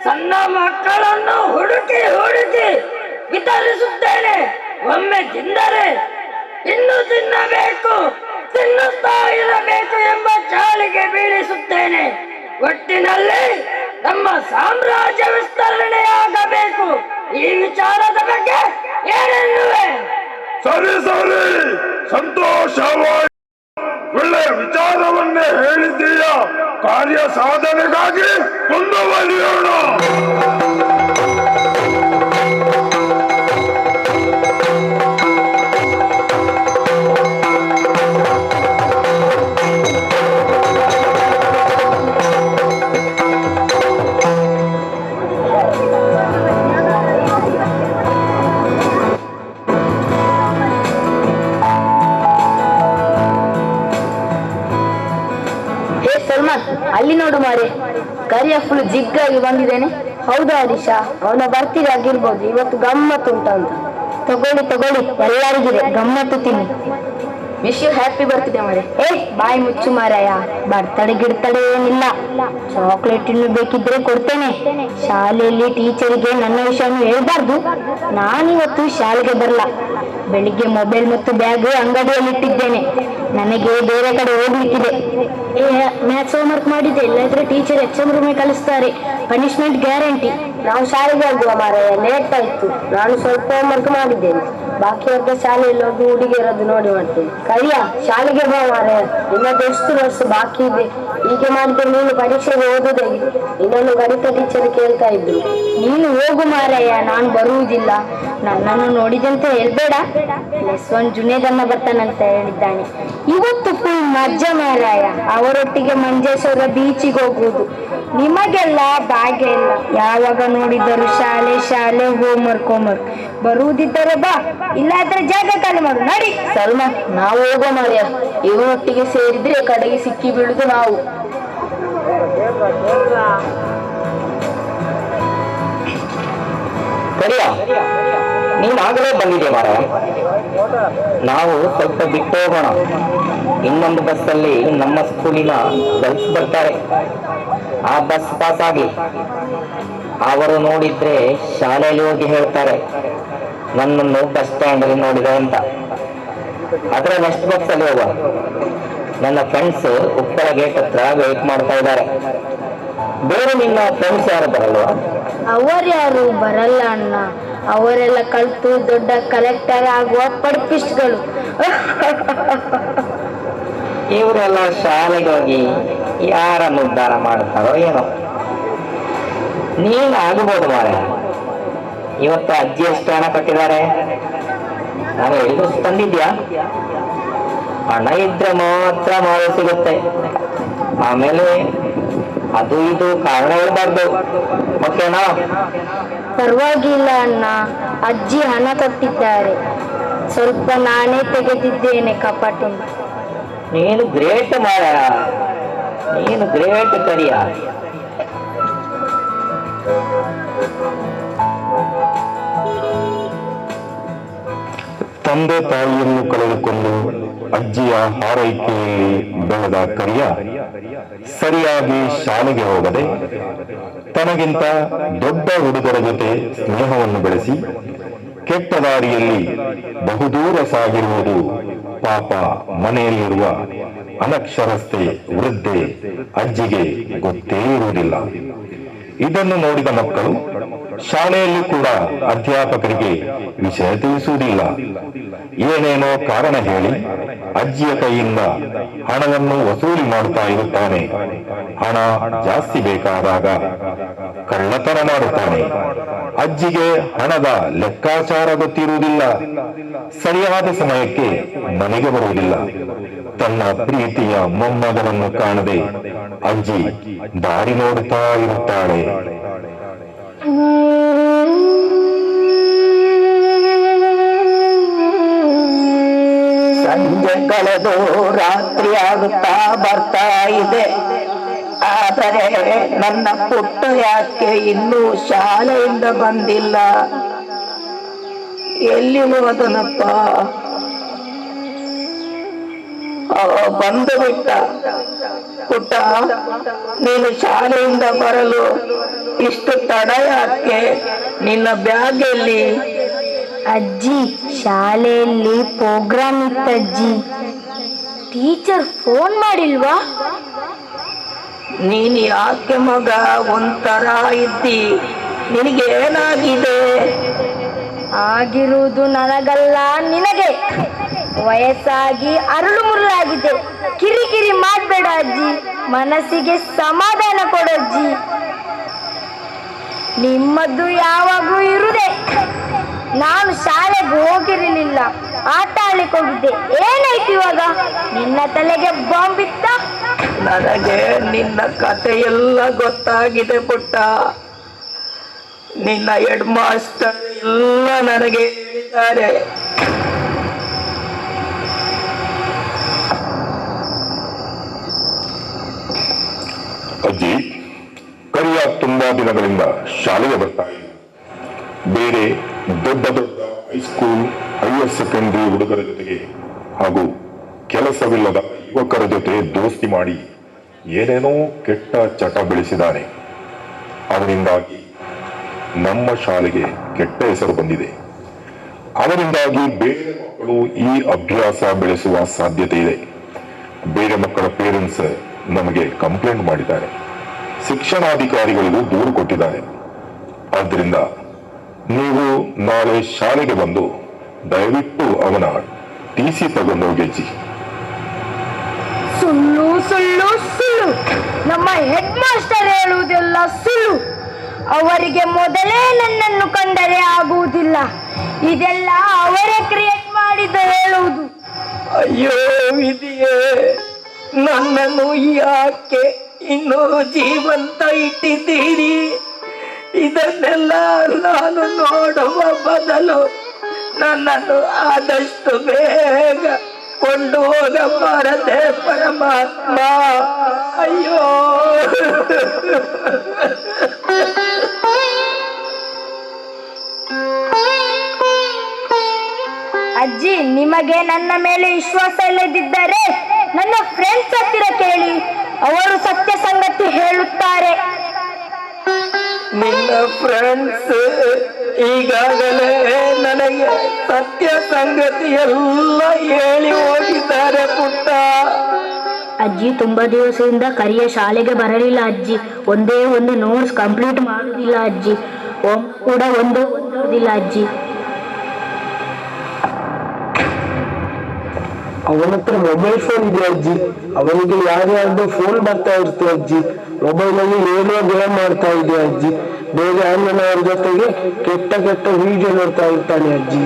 ಸಣ್ಣ ಮಕ್ಕಳನ್ನು ಹುಡುಕಿ ಹುಡುಕಿ ವಿತರಿಸುತ್ತೇನೆ. ಒಮ್ಮೆ ತಿಂದರೆ ಇನ್ನು ತಿನ್ನಬೇಕು, ತಿನ್ನುತ್ತಾ ಇರಬೇಕು ಎಂಬ ಚಾಳಿಗೆ ಬೀಳಿಸುತ್ತೇನೆ. ಒಟ್ಟಿನಲ್ಲಿ ನಮ್ಮ ಸಾಮ್ರಾಜ್ಯ ವಿಸ್ತರಣೆಯಾಗಬೇಕು. ಈ ವಿಚಾರದ ಬಗ್ಗೆ ಏನೆನ್ನುವೆ? ಸರಿ ಸರಿ, ಸಂತೋಷವಾಯಿತು. ಒಳ್ಳೆಯ ವಿಚಾರವನ್ನೇ ಹೇಳಿದ್ದೀಯ. ಕಾರ್ಯ ಸಾಧನೆಗಾಗಿ ಮುಂದುವರಿಯೋಣ. ಅಲ್ಲಿ ನೋಡು ಮಾರೆ, ಕರಿಯ ಫುಲ್ ಜಿಗ್ಗಾಗಿ ಬಂದಿದ್ದೇನೆ. ಹೌದಾ ಹರೀಶ, ಅವನ ಬರ್ತಿಗೆ ಆಗಿರ್ಬೋದು. ಇವತ್ತು ಗಮ್ಮತ್ತು ಉಂಟ ಅಂತ. ತಗೊಳ್ಳಿ ಎಲ್ಲರಿಗಿದೆ, ಗಮ್ಮತ್ತು ತಿನ್ನಿ. ವಿಶ್ ಯು ಹ್ಯಾಪಿ ಬರ್ತಿದೆ ಮಾರೆ. ಬಾಯಿ ಮುಚ್ಚು ಮಾರಾಯ, ಬರ್ತಡೆ ಗಿಡ್ತಡೆ ಏನಿಲ್ಲ. ಚಾಕ್ಲೇಟ್ ಇನ್ನು ಬೇಕಿದ್ರೆ ಕೊಡ್ತೇನೆ. ಶಾಲೆಯಲ್ಲಿ ಟೀಚರಿಗೆ ನನ್ನ ವಿಷಯವನ್ನು ಹೇಳ್ಬಾರ್ದು. ನಾನಿವತ್ತು ಶಾಲೆಗೆ ಬರಲ್ಲ. ಬೆಳಿಗ್ಗೆ ಮೊಬೈಲ್ ಮತ್ತು ಬ್ಯಾಗ್ ಅಂಗಡಿಯಲ್ಲಿ ಇಟ್ಟಿದ್ದೇನೆ. ನನಗೆ ಬೇರೆ ಕಡೆ ಹೋಗ್ಲಿಕ್ಕಿದೆ. ಮ್ಯಾಥ್ಸ್ ಹೋಮ್ವರ್ಕ್ ಮಾಡಿದ್ದೆ, ಇಲ್ಲದ್ರೆ ಟೀಚರ್ ಎಕ್ಸಾಮ್ ರೂಮಿಗೆ ಕಳಿಸ್ತಾರೆ. Punishment guarantee. ನಾವು ಶಾಲೆಗೆ ಹೋಗುವ ಮಾರಾಯ, ಲೇಟ್ ಆಯ್ತು. ನಾನು ಸ್ವಲ್ಪ ಹೋಮ್ವರ್ಕ್ ಮಾಡಿದ್ದೇನೆ. ಬಾಕಿ ವರ್ಗ ಶಾಲೆಯಲ್ಲಿ ಹೋಗಿ ಹುಡುಗಿಯರದ್ದು ನೋಡಿ ಮಾಡ್ತೇನೆ. ಕರಿಯ, ಶಾಲೆಗೆ ಬಾ ಮಾರಾಯ, ಇನ್ನೊಂದು ಎಷ್ಟು ವರ್ಷ ಬಾಕಿ ಇದೆ. ಹೀಗೆ ಮಾಡಿದ್ರೆ ನೀನು ಪರೀಕ್ಷೆಗೆ ಓದುದೇ. ಇನ್ನೊಂದು ಗಣಿತ ಟೀಚರ್ ಕೇಳ್ತಾ ಇದ್ರು. ನೀನು ಹೋಗು ಮಾರಾಯ, ನಾನು ಬರುವುದಿಲ್ಲ. ನನ್ನನ್ನು ನೋಡಿದಂತೆ ಹೇಳ್ಬೇಡ. +1 ಜುನೇದನ್ನ ಬರ್ತಾನಂತ ಹೇಳಿದ್ದಾನೆ. ಇವತ್ತು ಅಜ್ಜ ಮಾರಾಯ, ಅವರೊಟ್ಟಿಗೆ ಮಂಜೇಶ್ವರ ಬೀಚಿಗೆ ಹೋಗುವುದು. ನಿಮಗೆಲ್ಲ ಭಾಗ್ಯ ಇಲ್ಲ. ಯಾವಾಗ ನೋಡಿದರೂ ಶಾಲೆ ಶಾಲೆ ಹೋಮ್ವರ್ಕ್ ಹೋಮ್ವರ್ಕ್. ಬರುವುದಿದ್ದರೆ ಬಾ, ಇಲ್ಲಾದ್ರೆ ಜಾಗ ಖಾಲಿ ಮಾಡು. ನಡಿ ಸಲ್ಮಾ, ನಾವು ಹೋಗೋ ಮಾರ್ಯ. ಇವನೊಟ್ಟಿಗೆ ಸೇರಿದ್ರೆ ಕಡೆಗೆ ಸಿಕ್ಕಿ ಬೀಳುದು ನಾವು. ಕರಿಯ, ನೀನಾಗಲೇ ಬಂದಿದೆ ಮಾರ. ನಾವು ಸ್ವಲ್ಪ ಬಿಟ್ಟು ಹೋಗೋಣ. ಇನ್ನೊಂದು ಬಸ್ಸಲ್ಲಿ ನಮ್ಮ ಸ್ಕೂಲಿನ ಗರ್ಲ್ಸ್ ಬರ್ತಾರೆ. ಆ ಬಸ್ ಪಾಸ್ ಆಗಿ ಅವರು ನೋಡಿದ್ರೆ ಶಾಲೆಯಲ್ಲಿ ಹೋಗಿ ಹೇಳ್ತಾರೆ ನನ್ನನ್ನು ಬಸ್ ಸ್ಟ್ಯಾಂಡ್ ಅಲ್ಲಿ ನೋಡಿದೆ ಅಂತ. ಅದರ ನೆಕ್ಸ್ಟ್ ಬಸ್ ಅಲ್ಲಿ ಹೋಗುವ. ನನ್ನ ಫ್ರೆಂಡ್ಸ್ ಉಪ್ಪಳ ಗೇಟ್ ಹತ್ರ ವೇಟ್ ಮಾಡ್ತಾ ಇದ್ದಾರೆ. ಬೇರೆ ನಿನ್ನ ಫ್ರೆಂಡ್ಸ್ ಯಾರು ಬರಲ್ವಾ? ಅವರ್ಯಾರು ಬರಲ್ಲ ಅಣ್ಣ. ಅವರೆಲ್ಲ ಕಲ್ತು ದೊಡ್ಡ ಕಲೆಕ್ಟರ್ ಆಗುವ ಪಡ್ಪಿಸ್ಟ್ಗಳು. ಇವರೆಲ್ಲ ಶಾಲೆಗೆ ಹೋಗಿ ಯಾರನ್ನು ಉದ್ಧಾರ ಮಾಡ್ತಾರೋ ಏನೋ. ನೀನು ಆಗಬಹುದು ಮಾರ. ಇವತ್ತು ಅಜ್ಜಿ ಎಷ್ಟು ಹಣ ಕಟ್ಟಿದ್ದಾರೆ? ನಾನು ಹೇಳಿದ್ರು ತಂದಿದ್ಯಾ? ಹಣ ಇದ್ರೆ ಮಾತ್ರ ಮಾರು ಸಿಗುತ್ತೆ. ಆಮೇಲೆ ಅದು ಇದು ಕಾರಣ ಹೇಳ್ಬಾರ್ದು. ಓಕೆನಾ? ಪರವಾಗಿಲ್ಲ ಅಣ್ಣ, ಅಜ್ಜಿ ಹಣ ಕೊಟ್ಟಿದ್ದಾರೆ. ಸ್ವಲ್ಪ ನಾನೇ ತೆಗೆದಿದ್ದೇನೆ ಕಪಾಟಿಂದ. ನೀನು ಗ್ರೇಟ್ ಮಾರ, ನೀನು ಗ್ರೇಟ್ ಕರಿಯ. ತಂದೆ ತಾಯಿಯನ್ನು ಕಳೆದುಕೊಂಡು ಅಜ್ಜಿಯ ಹಾರೈಕೆಯಲ್ಲಿ ಬೆಳೆದ ಕರಿಯ ಸರಿಯಾಗಿ ಶಾಲೆಗೆ ಹೋಗದೆ ತನಗಿಂತ ದೊಡ್ಡ ಹುಡುಗರ ಜೊತೆ ಸ್ನೇಹವನ್ನು ಬೆಳೆಸಿ ಕೆಟ್ಟ ದಾರಿಯಲ್ಲಿ ಬಹುದೂರ ಸಾಗಿರುವುದು ಪಾಪ ಮನೆಯಲ್ಲಿರುವ ಅನಕ್ಷರಸ್ಥೆ ವೃದ್ಧೆ ಅಜ್ಜಿಗೆ ಗೊತ್ತೇ ಇರುವುದಿಲ್ಲ. ಇದನ್ನು ನೋಡಿದ ಮಕ್ಕಳು ಶಾಲೆಯಲ್ಲಿ ಕೂಡ ಅಧ್ಯಾಪಕರಿಗೆ ವಿಷಯ ತಿಳಿಸುವುದಿಲ್ಲ. ಏನೇನೋ ಕಾರಣ ಹೇಳಿ ಅಜ್ಜಿಯ ಕೈಯಿಂದ ಹಣವನ್ನು ವಸೂಲಿ ಮಾಡುತ್ತಾ ಇರುತ್ತಾನೆ. ಹಣ ಜಾಸ್ತಿ ಬೇಕಾದಾಗ ಕಳ್ಳತನ ಮಾಡುತ್ತಾನೆ. ಅಜ್ಜಿಗೆ ಹಣದ ಲೆಕ್ಕಾಚಾರ ಗೊತ್ತಿರುವುದಿಲ್ಲ. ಸರಿಯಾದ ಸಮಯಕ್ಕೆ ಮನೆಗೆ ಬರುವುದಿಲ್ಲ. ತನ್ನ ಪ್ರೀತಿಯ ಮೊಮ್ಮಗನನ್ನು ಕಾಣದೆ ಅಜ್ಜಿ ದಾರಿ ನೋಡುತ್ತಾ ಇರುತ್ತಾಳೆ. ಸಂಜೆ ಕಳೆದು ರಾತ್ರಿ ಆಗುತ್ತಾ ಬರ್ತಾ ಇದೆ. ಆದರೆ ನನ್ನ ಪುಟ್ಟ ಯಾಕೆ ಇನ್ನೂ ಶಾಲೆಯಿಂದ ಬಂದಿಲ್ಲ? ಎಲ್ಲಿ ಹೋದನಪ್ಪ? ಬಂದು ಬಿಟ್ಟ. ಪುಟ್ಟ, ನೀನು ಶಾಲೆಯಿಂದ ಬರಲು ಇಷ್ಟು ತಡ ಯಾಕೆ? ನಿನ್ನ ಬ್ಯಾಗ್ ಎಲ್ಲಿ? ಅಜ್ಜಿ, ಶಾಲೆಯಲ್ಲಿ ಪ್ರೋಗ್ರಾಮ್ ಇತ್ತಜ್ಜಿ. ಟೀಚರ್ ಫೋನ್ ಮಾಡಿಲ್ವಾ? ನೀನು ಯಾಕೆ ಮಗ ಒಂಥರ ಇದ್ದಿ? ನಿನಗೇನಾಗಿದೆ? ಆಗಿರುವುದು ನನಗಲ್ಲ, ನಿನಗೆ. ವಯಸ್ಸಾಗಿ ಅರಳು ಮುರುಳಾಗಿದೆ. ಕಿರಿಕಿರಿ ಮಾಡಬೇಡ ಅಜ್ಜಿ, ಮನಸ್ಸಿಗೆ ಸಮಾಧಾನ ಕೊಡಜ್ಜಿ. ನಿಮ್ಮದ್ದು ಯಾವಾಗೂ ಇರುದೆ. ನಾನು ಶಾಲೆಗೆ ಹೋಗಿರಲಿಲ್ಲ, ಆಟ ಆಡ್ಲಿಕ್ಕೆ ಹೋಗಿದ್ದೆ. ಏನಾಯ್ತು ಇವಾಗ? ನಿನ್ನ ತಲೆಗೆ ಬಾಂಬ್ ಇತ್ತ? ನನಗೆ ನಿನ್ನ ಕತೆ ಎಲ್ಲ ಗೊತ್ತಾಗಿದೆ ಪುಟ್ಟ. ನಿನ್ನ ಹೆಡ್ ಮಾಸ್ಟರ್ ಎಲ್ಲ ನನಗೆ ಹೇಳಿದ್ದಾರೆ. ಅಜ್ಜಿ, ಕರಿಯ ತುಂಬಾ ದಿನಗಳಿಂದ ಶಾಲೆಗೆ ಬರ್ತಾ ಇದೆ. ಬೇರೆ ದೊಡ್ಡ ದೊಡ್ಡ ಹೈಸ್ಕೂಲ್, ಹೈಯರ್ ಸೆಕೆಂಡರಿ ಹುಡುಗರ ಜೊತೆಗೆ ಹಾಗೂ ಕೆಲಸವಿಲ್ಲದ ಯುವಕರ ಜೊತೆ ದೋಸ್ತಿ ಮಾಡಿ ಏನೇನೋ ಕೆಟ್ಟ ಚಟ ಬೆಳೆಸಿದ್ದಾನೆ. ಅವನಿಂದಾಗಿ ನಮ್ಮ ಶಾಲೆಗೆ ಕೆಟ್ಟ ಹೆಸರು ಬಂದಿದೆ. ಅವರಿಂದಾಗಿ ಬೇರೆ ಮಕ್ಕಳು ಈ ಅಭ್ಯಾಸ ಬೆಳೆಸುವ ಸಾಧ್ಯತೆ ಇದೆ. ಬೇರೆ ಮಕ್ಕಳ ಪೇರೆಂಟ್ಸ್ ನಮಗೆ ಕಂಪ್ಲೇಂಟ್ ಮಾಡಿದ್ದಾರೆ. ಶಿಕ್ಷಣಾಧಿಕಾರಿಗಳಿಗೂ ದೂರು ಕೊಟ್ಟಿದ್ದಾರೆ. ಆದ್ದರಿಂದ ನೀವು ನಾಳೆ ಶಾಲೆಗೆ ಬಂದು ದಯವಿಟ್ಟು ಅವನ ಟಿಸಿ ತಗೊಂಡೋಗಿ ಅಜ್ಜಿ. ಸುಳ್ಳು ಸುಳ್ಳು ಸುಳ್ಳು. ನಮ್ಮ ಹೆಡ್ ಮಾಸ್ಟರ್ ಹೇಳುವುದೆಲ್ಲ ಸುಳ್ಳು. ಅವರಿಗೆ ಮೊದಲೇ ನನ್ನನ್ನು ಕಂಡರೆ ಆಗುವುದಿಲ್ಲ. ಇದೆಲ್ಲ ಅವರೇ ಕ್ರಿಯೇಟ್ ಮಾಡಿದ ಹೇಳುವುದು. ಅಯ್ಯೋ ವಿಧಿಯೇ, ನನ್ನನ್ನು ಯಾಕೆ ಇನ್ನೂ ಜೀವಂತ ಇಟ್ಟಿದ್ದೀರಿ? ಇದನ್ನೆಲ್ಲ ನಾನು ನೋಡುವ ಬದಲು ನನ್ನನ್ನು ಆದಷ್ಟು ಬೇಗ ಕೊಂಡು ಹೋಗಬಾರದೆ ಪರಮಾತ್ಮ. ಅಯ್ಯೋ, ಅಜ್ಜಿ, ನಿಮಗೆ ನನ್ನ ಮೇಲೆ ವಿಶ್ವಾಸ ಇಲ್ಲದಿದ್ದರೆ ನನ್ನ ಫ್ರೆಂಡ್ಸ್ ಹತ್ತಿರ ಕೇಳಿ, ಅವರು ಸತ್ಯ ಸಂಗತಿ ಹೇಳುತ್ತಾರೆ. ನಿನ್ನ ಫ್ರೆಂಡ್ಸ್ ಈಗಾಗಲೇ ನನಗೆ ಸತ್ಯ ಸಂಗತಿ ಎಲ್ಲ ಹೇಳಿ ಹೋಗಿದ್ದಾರೆ ಪುಟ್ಟ. ಅಜ್ಜಿ ತುಂಬಾ ದಿವಸದಿಂದ ಕರಿಯ ಶಾಲೆಗೆ ಬರಲಿಲ್ಲ ಅಜ್ಜಿ. ಒಂದೇ ಒಂದು ನೋಟ್ಸ್ ಕಂಪ್ಲೀಟ್ ಮಾಡುವುದಿಲ್ಲ ಅಜ್ಜಿ. ಕೂಡ ಒಂದು ಓದುವುದಿಲ್ಲ ಅಜ್ಜಿ. ಅವನ ಹತ್ರ ಮೊಬೈಲ್ ಫೋನ್ ಇದೆ ಅಜ್ಜಿ. ಅವನಿಗೆ ಯಾರ್ಯಾರ್ದು ಫೋನ್ ಬರ್ತಾ ಇರ್ತದೆ ಅಜ್ಜಿ. ಮೊಬೈಲ್ ಅಲ್ಲಿ ಏನೋ ಗೇಮ್ ಮಾಡ್ತಾ ಇದೆ ಅಜ್ಜಿ. ಬೇಗ ಅಣ್ಣನವರ ಜೊತೆಗೆ ಕೆಟ್ಟ ಕೆಟ್ಟ ವಿಡಿಯೋ ನೋಡ್ತಾ ಇರ್ತಾನೆ ಅಜ್ಜಿ.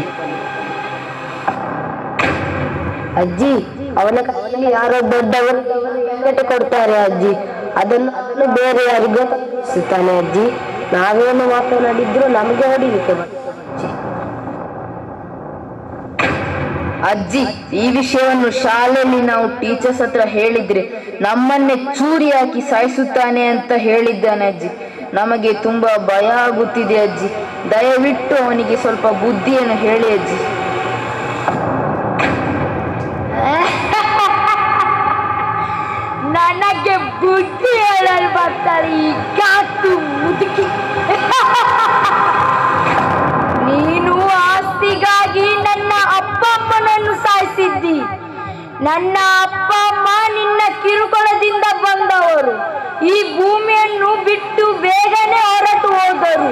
ಅಜ್ಜಿ, ಅವನ ಕೈಯಲ್ಲಿ ಯಾರೋ ದೊಡ್ಡವರು ಕೊಡ್ತಾರೆ ಅಜ್ಜಿ. ಅದನ್ನು ಬೇರೆ ಯಾರಿಗೂ ಸಿಗ್ತಾನೆ ಅಜ್ಜಿ. ನಾವೇನು ಮಾತನಾಡಿದ್ರು ನಮಗೆ ಹೊಡಿಲಿಕ್ಕೆ ಅಜ್ಜಿ. ಈ ವಿಷಯವನ್ನು ಶಾಲೆಯಲ್ಲಿ ನಾವು ಟೀಚರ್ಸ್ ಹತ್ರ ಹೇಳಿದ್ರೆ ನಮ್ಮನ್ನೇ ಚೂರಿ ಹಾಕಿ ಸಾಯಿಸುತ್ತಾನೆ ಅಂತ ಹೇಳಿದ್ದಾನೆ ಅಜ್ಜಿ. ನಮಗೆ ತುಂಬಾ ಭಯ ಆಗುತ್ತಿದೆ ಅಜ್ಜಿ. ದಯವಿಟ್ಟು ಅವನಿಗೆ ಸ್ವಲ್ಪ ಬುದ್ಧಿಯನ್ನು ಹೇಳಿ ಅಜ್ಜಿ. ನನಗೆ ಬುದ್ಧಿ ಹೇಳಲು ಬರ್ತಾರೆ ಈ ಕಾತು ಮುದುಕಿ. ನೀನು ಆಸ್ತಿಗಾಗಿ ನನ್ನ ಅಪ್ಪ ಅಮ್ಮನನ್ನು ಸಾಯಿಸಿದ್ದಿ. ನನ್ನ ಅಪ್ಪ ಅಮ್ಮ ನಿನ್ನ ಕಿರುಕುಳದಿಂದ ಬಂದವರು. ಈ ಭೂಮಿಯನ್ನು ಬಿಟ್ಟು ಬೇಗನೆ ಹೊರಟು ಹೋದರು.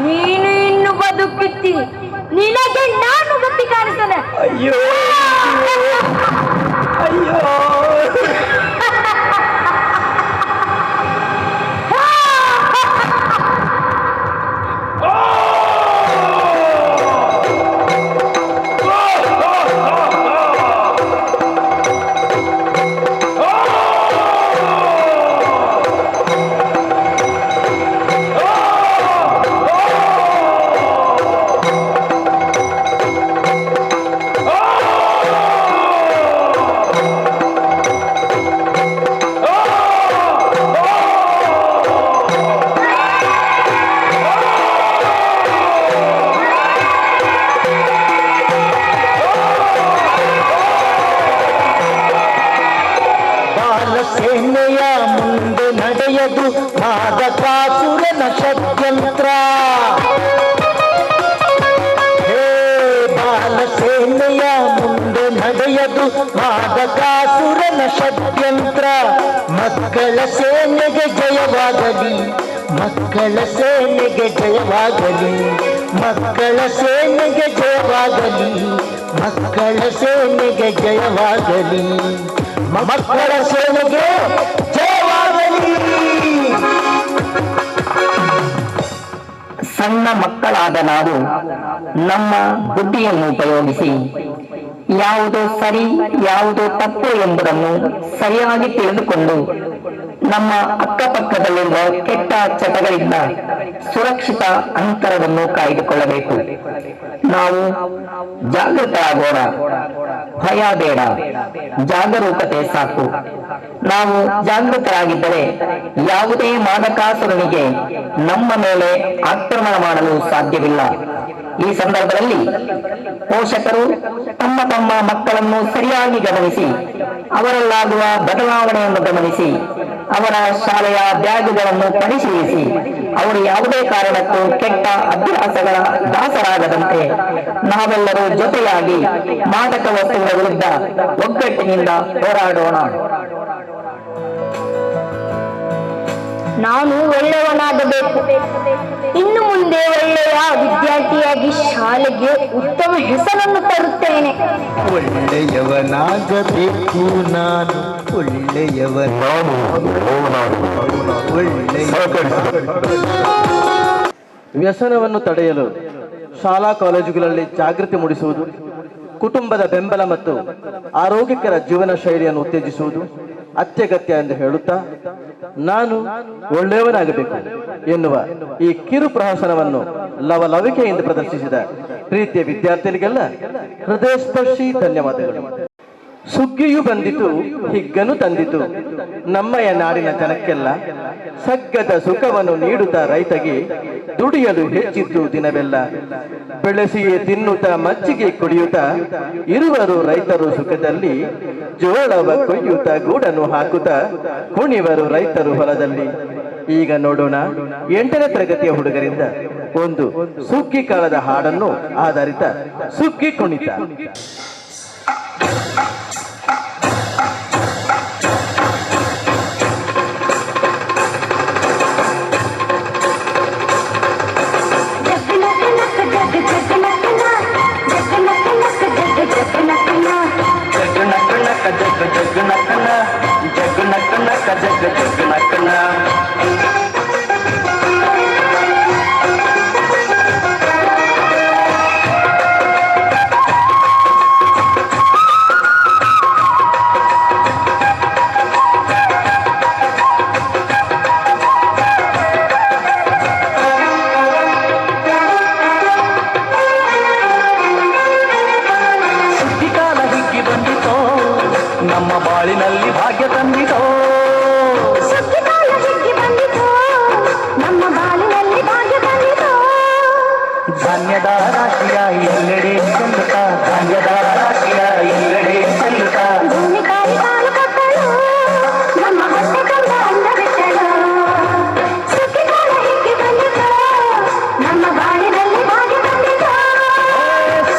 ನೀನು ಇನ್ನು ಬದುಕುತ್ತಿ. ನಿನಗೆ ನಾನು ಗತಿ ಕಾಣಿಸ್ತೇನೆ. ಅಯ್ಯೋ ಅಯ್ಯೋ, ಸೇನೆಯ ಮುಂದೆ ನಡೆಯದು ಮಾದಕಾಸುರನ ಷಡ್ಯಂತ್ರ. ಹೇ ಬಾಲಸೇನೆಯ ಮುಂದೆ ನಡೆಯದು ಮಾದಕಾಸುರನ ಷಡ್ಯಂತ್ರ. ಮಕ್ಕಳ ಸೇನೆಗೆ ಜಯವಾಗಲಿ, ಮಕ್ಕಳ ಸೇನೆಗೆ ಜಯವಾಗಲಿ, ಮಕ್ಕಳ ಸೇನೆಗೆ ಜಯವಾಗಲಿ, ಮಕ್ಕಳ ಸೇನೆಗೆ ಜಯವಾಗಲಿ, ಮಕ್ಕಳ ಸೇನೆಗೆ ಜಯವಾಗಲಿ. ಸಣ್ಣ ಮಕ್ಕಳಾದ ನಾವು ನಮ್ಮ ಬುದ್ಧಿಯನ್ನು ಉಪಯೋಗಿಸಿ ಯಾವುದು ಸರಿ ಯಾವುದು ತಪ್ಪು ಎಂಬುದನ್ನು ಸರಿಯಾಗಿ ತಿಳಿದುಕೊಂಡು ನಮ್ಮ ಅಕ್ಕಪಕ್ಕದಲ್ಲಿರುವ ಕೆಟ್ಟ ಚಟಗಳಿಂದ ಸುರಕ್ಷಿತ ಅಂತರವನ್ನು ಕಾಯ್ದುಕೊಳ್ಳಬೇಕು. ನಾವು ಜಾಗೃತರಾಗೋಣ. ಭಯ ಬೇಡ, ಜಾಗರೂಕತೆ ಸಾಕು. ನಾವು ಜಾಗೃತರಾಗಿದ್ದರೆ ಯಾವುದೇ ಮಾದಕಾಸುರನಿಗೆ ನಮ್ಮ ಮೇಲೆ ಆಕ್ರಮಣ ಮಾಡಲು ಸಾಧ್ಯವಿಲ್ಲ. ಈ ಸಂದರ್ಭದಲ್ಲಿ ಪೋಷಕರು ತಮ್ಮ ತಮ್ಮ ಮಕ್ಕಳನ್ನು ಸರಿಯಾಗಿ ಗಮನಿಸಿ ಅವರಲ್ಲಾಗುವ ಬದಲಾವಣೆಯನ್ನು ಗಮನಿಸಿ ಅವರ ಶಾಲೆಯ ಬ್ಯಾಗ್ಗಳನ್ನು ಪರಿಶೀಲಿಸಿ ಅವರು ಯಾವುದೇ ಕಾರಣಕ್ಕೂ ಕೆಟ್ಟ ಅಭ್ಯಾಸಗಳ ದಾಸರಾಗದಂತೆ ನಾವೆಲ್ಲರೂ ಜೊತೆಯಾಗಿ ಮಾದಕ ವಸ್ತುಗಳ ವಿರುದ್ಧ ಒಗ್ಗಟ್ಟಿನಿಂದ ಹೋರಾಡೋಣ. ನಾನು ಒಳ್ಳೆಯವನಾಗಬೇಕು. ಇನ್ನು ಮುಂದೆ ಒಳ್ಳೆಯ ವಿದ್ಯಾರ್ಥಿಯಾಗಿ ಶಾಲೆಗೆ ಉತ್ತಮ ಹೆಸರನ್ನು ತರುತ್ತೇನೆ. ಒಳ್ಳೆಯವನಾಗಬೇಕು ನಾನು, ವ್ಯಸನವನ್ನು ತಡೆಯಲು ಶಾಲಾ ಕಾಲೇಜುಗಳಲ್ಲಿ ಜಾಗೃತಿ ಮೂಡಿಸುವುದು, ಕುಟುಂಬದ ಬೆಂಬಲ ಮತ್ತು ಆರೋಗ್ಯಕರ ಜೀವನ ಶೈಲಿಯನ್ನು ಉತ್ತೇಜಿಸುವುದು, ಅತ್ಯಗತ್ಯ ಎಂದು ಹೇಳುತ್ತಾ ನಾನು ಒಳ್ಳೆಯವನಾಗಬೇಕು ಎನ್ನುವ ಈ ಕಿರು ಪ್ರಹಸನವನ್ನು ಲವಲವಿಕೆಯಿಂದ ಪ್ರದರ್ಶಿಸಿದ ಪ್ರೀತಿಯ ವಿದ್ಯಾರ್ಥಿಗಳಿಗೆಲ್ಲ ಹೃದಯ ಸ್ಪರ್ಶಿ ಧನ್ಯವಾದಗಳು. ಸುಗ್ಗಿಯು ಬಂದಿತು, ಹಿಗ್ಗನು ತಂದಿತು, ನಮ್ಮಯ ನಾಡಿನ ಜನಕ್ಕೆಲ್ಲ ಸಗ್ಗದ ಸುಖವನ್ನು ನೀಡುತ್ತಾ ರೈತಗೆ ದುಡಿಯಲು ಹೆಚ್ಚಿದ್ದು ದಿನವೆಲ್ಲ. ಬೆಳೆಸಿಯೇ ತಿನ್ನುತ್ತಾ ಮಜ್ಜಿಗೆ ಕುಡಿಯುತ್ತಾ ಇರುವರು ರೈತರು ಸುಖದಲ್ಲಿ, ಜೋಳವ ಕೊಯ್ಯುತ್ತಾ ಗೂಡನ್ನು ಹಾಕುತ್ತಾ ಕುಣಿವರು ರೈತರು ಹೊಲದಲ್ಲಿ. ಈಗ ನೋಡೋಣ 8ನೇ ತರಗತಿಯ ಹುಡುಗರಿಂದ ಒಂದು ಸುಗ್ಗಿ ಕಾಲದ ಹಾಡನ್ನು ಆಧಾರಿತ ಸುಗ್ಗಿ ಕುಣಿತ. ನಮ್ಮ ಬಾಳಿನಲ್ಲಿ ಭಾಗ್ಯ ತಂದಿತೋ, ನಮ್ಮ ಬಾಳಿನಲ್ಲಿ ಭಾಗ್ಯ ತಂದಿತೋ. ಧಾನ್ಯದ ರಾಶಿಯ ಎಲ್ಲೆಡೆ ಚೆಲ್ಲುತ್ತ, ಧಾನ್ಯದ ರಾಶಿಯ ಎಲ್ಲೆಡೆ ಚೆಲ್ಲುತ್ತ, ಭೂಮಿ ಕಾಲಿ ಕಾಲು ಕಟ್ಟಲು ನಮ್ಮ ಹೊಟ್ಟೆ ಕಂದ ಅಂದ ಬಿಟ್ಟಳು. ಸುಗ್ಗಿಕಾಲ ಹಿಗ್ಗಿ ಬಂದಿತೋ, ನಮ್ಮ ಬಾಳಿನಲ್ಲಿ ಭಾಗ್ಯ ತಂದಿತೋ.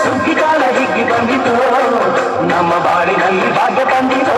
ಸುಗ್ಗಿಕಾಲ ಹಿಗ್ಗಿ ಬಂದಿತೋ, ನಮ್ಮ ಬಾಳಿನಲ್ಲಿ ಭಾಗ್ಯ ತಂದಿತೋ.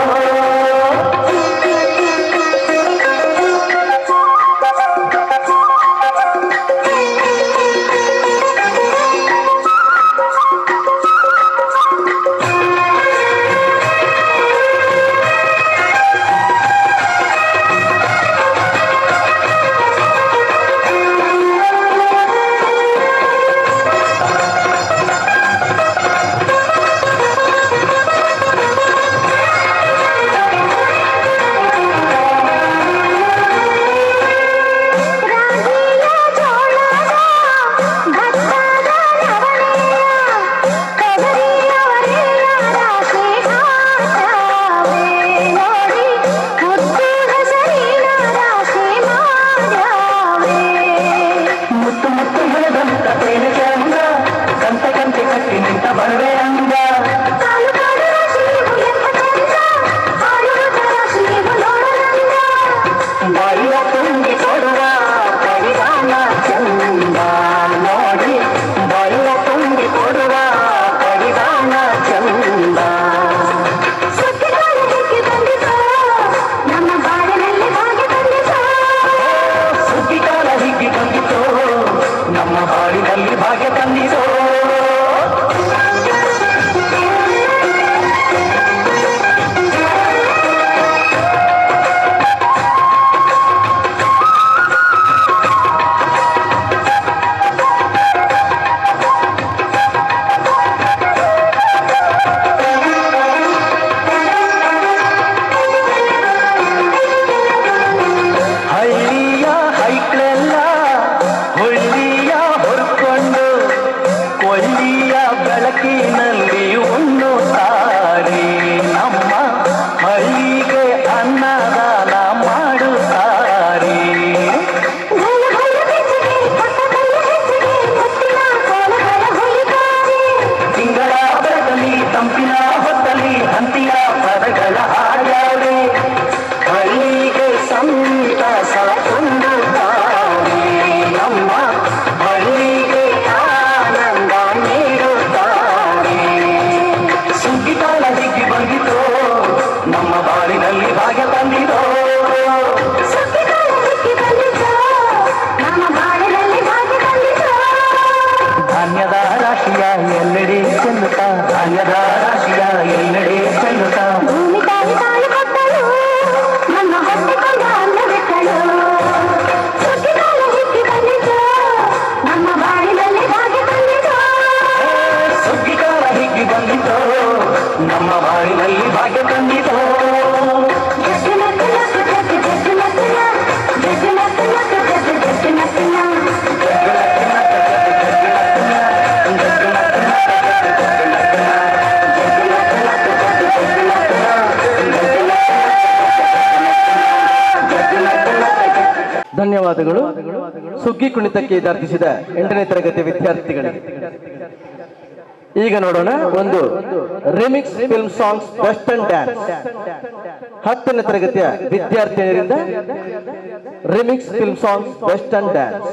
ನಮ್ಮ ಬಾಳಿನಲ್ಲಿ ಭಾಗ್ಯ ತಂದಿತೋ. ಧನ್ಯವಾದಗಳು ಸುಗ್ಗಿ ಕುಣಿತಕ್ಕೆ ದಾರ್ತಿಸಿದ 8ನೇ ತರಗತಿ ವಿದ್ಯಾರ್ಥಿಗಳಿಗೆ. ಈಗ ನೋಡೋಣ ಒಂದು remix film songs western dance. 10ನೇ ತರಗತಿಯ ವಿದ್ಯಾರ್ಥಿನಿಯರಿಂದ remix film songs western dance.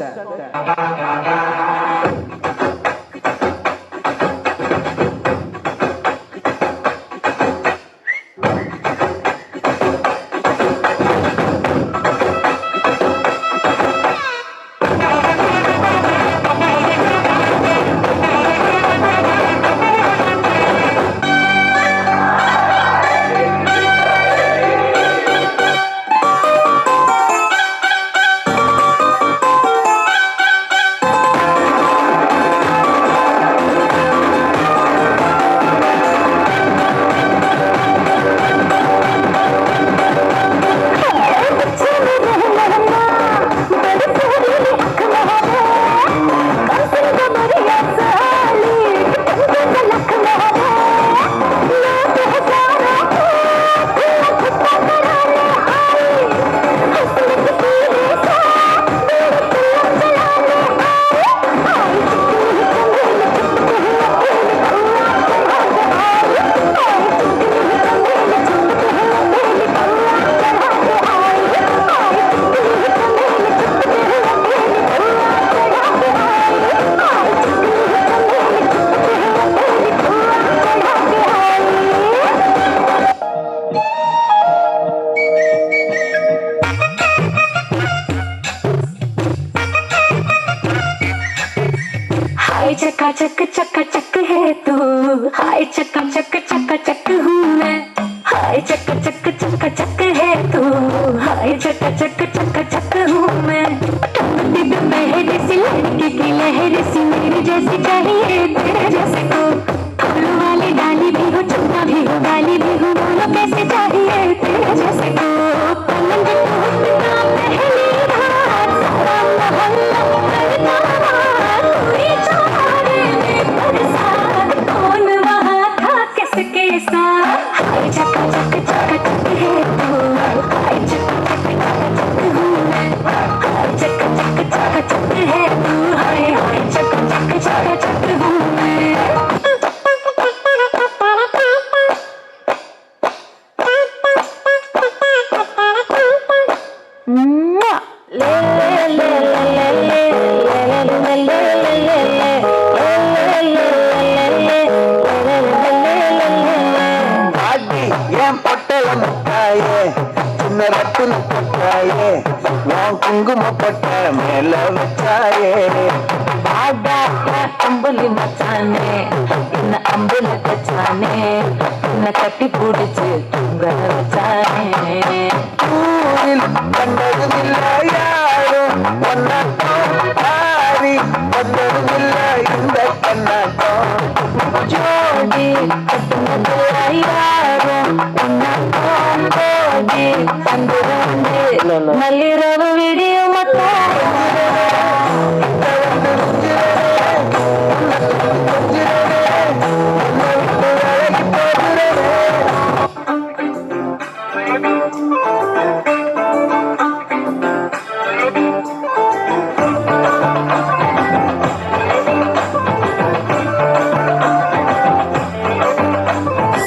चका चक चका चक है तू, हाय चका चक हूँ मैं, हाय चका चक है तू, हाय चका चक हूँ मैं। दिल मेहरी सी लड़की की लहरी सी मेरी जैसी चाहिए तेरे जैसे को, फूलों वाली डाली भी हो चुना भी हो डाली भी हो, बोलो कैसे चाहिए तेरे जैसे को। पलंग टूटना पहली रात सारा मोहल्ला करता बात, पूरी चारे में बरसात, कौन वहाँ था किसके साथ। हाय चका चक है तू, हाय चका चक हूँ मैं, हाय चका चक है तू, हाय हाय चका चक हूँ मैं। कुंकुमपट्ट मेल वचाये अंबुली मचाने इन अंबुल कचाने इन कट्टी पुड़िचे तुंगल वचाने कंडदिल्ल यारो हारी कंडदिल्ल इंद कन्नाटो जोड़ी कंडदिल्ल यारो जोड़ी अंदरंदे मल्लिरव वीडियो मता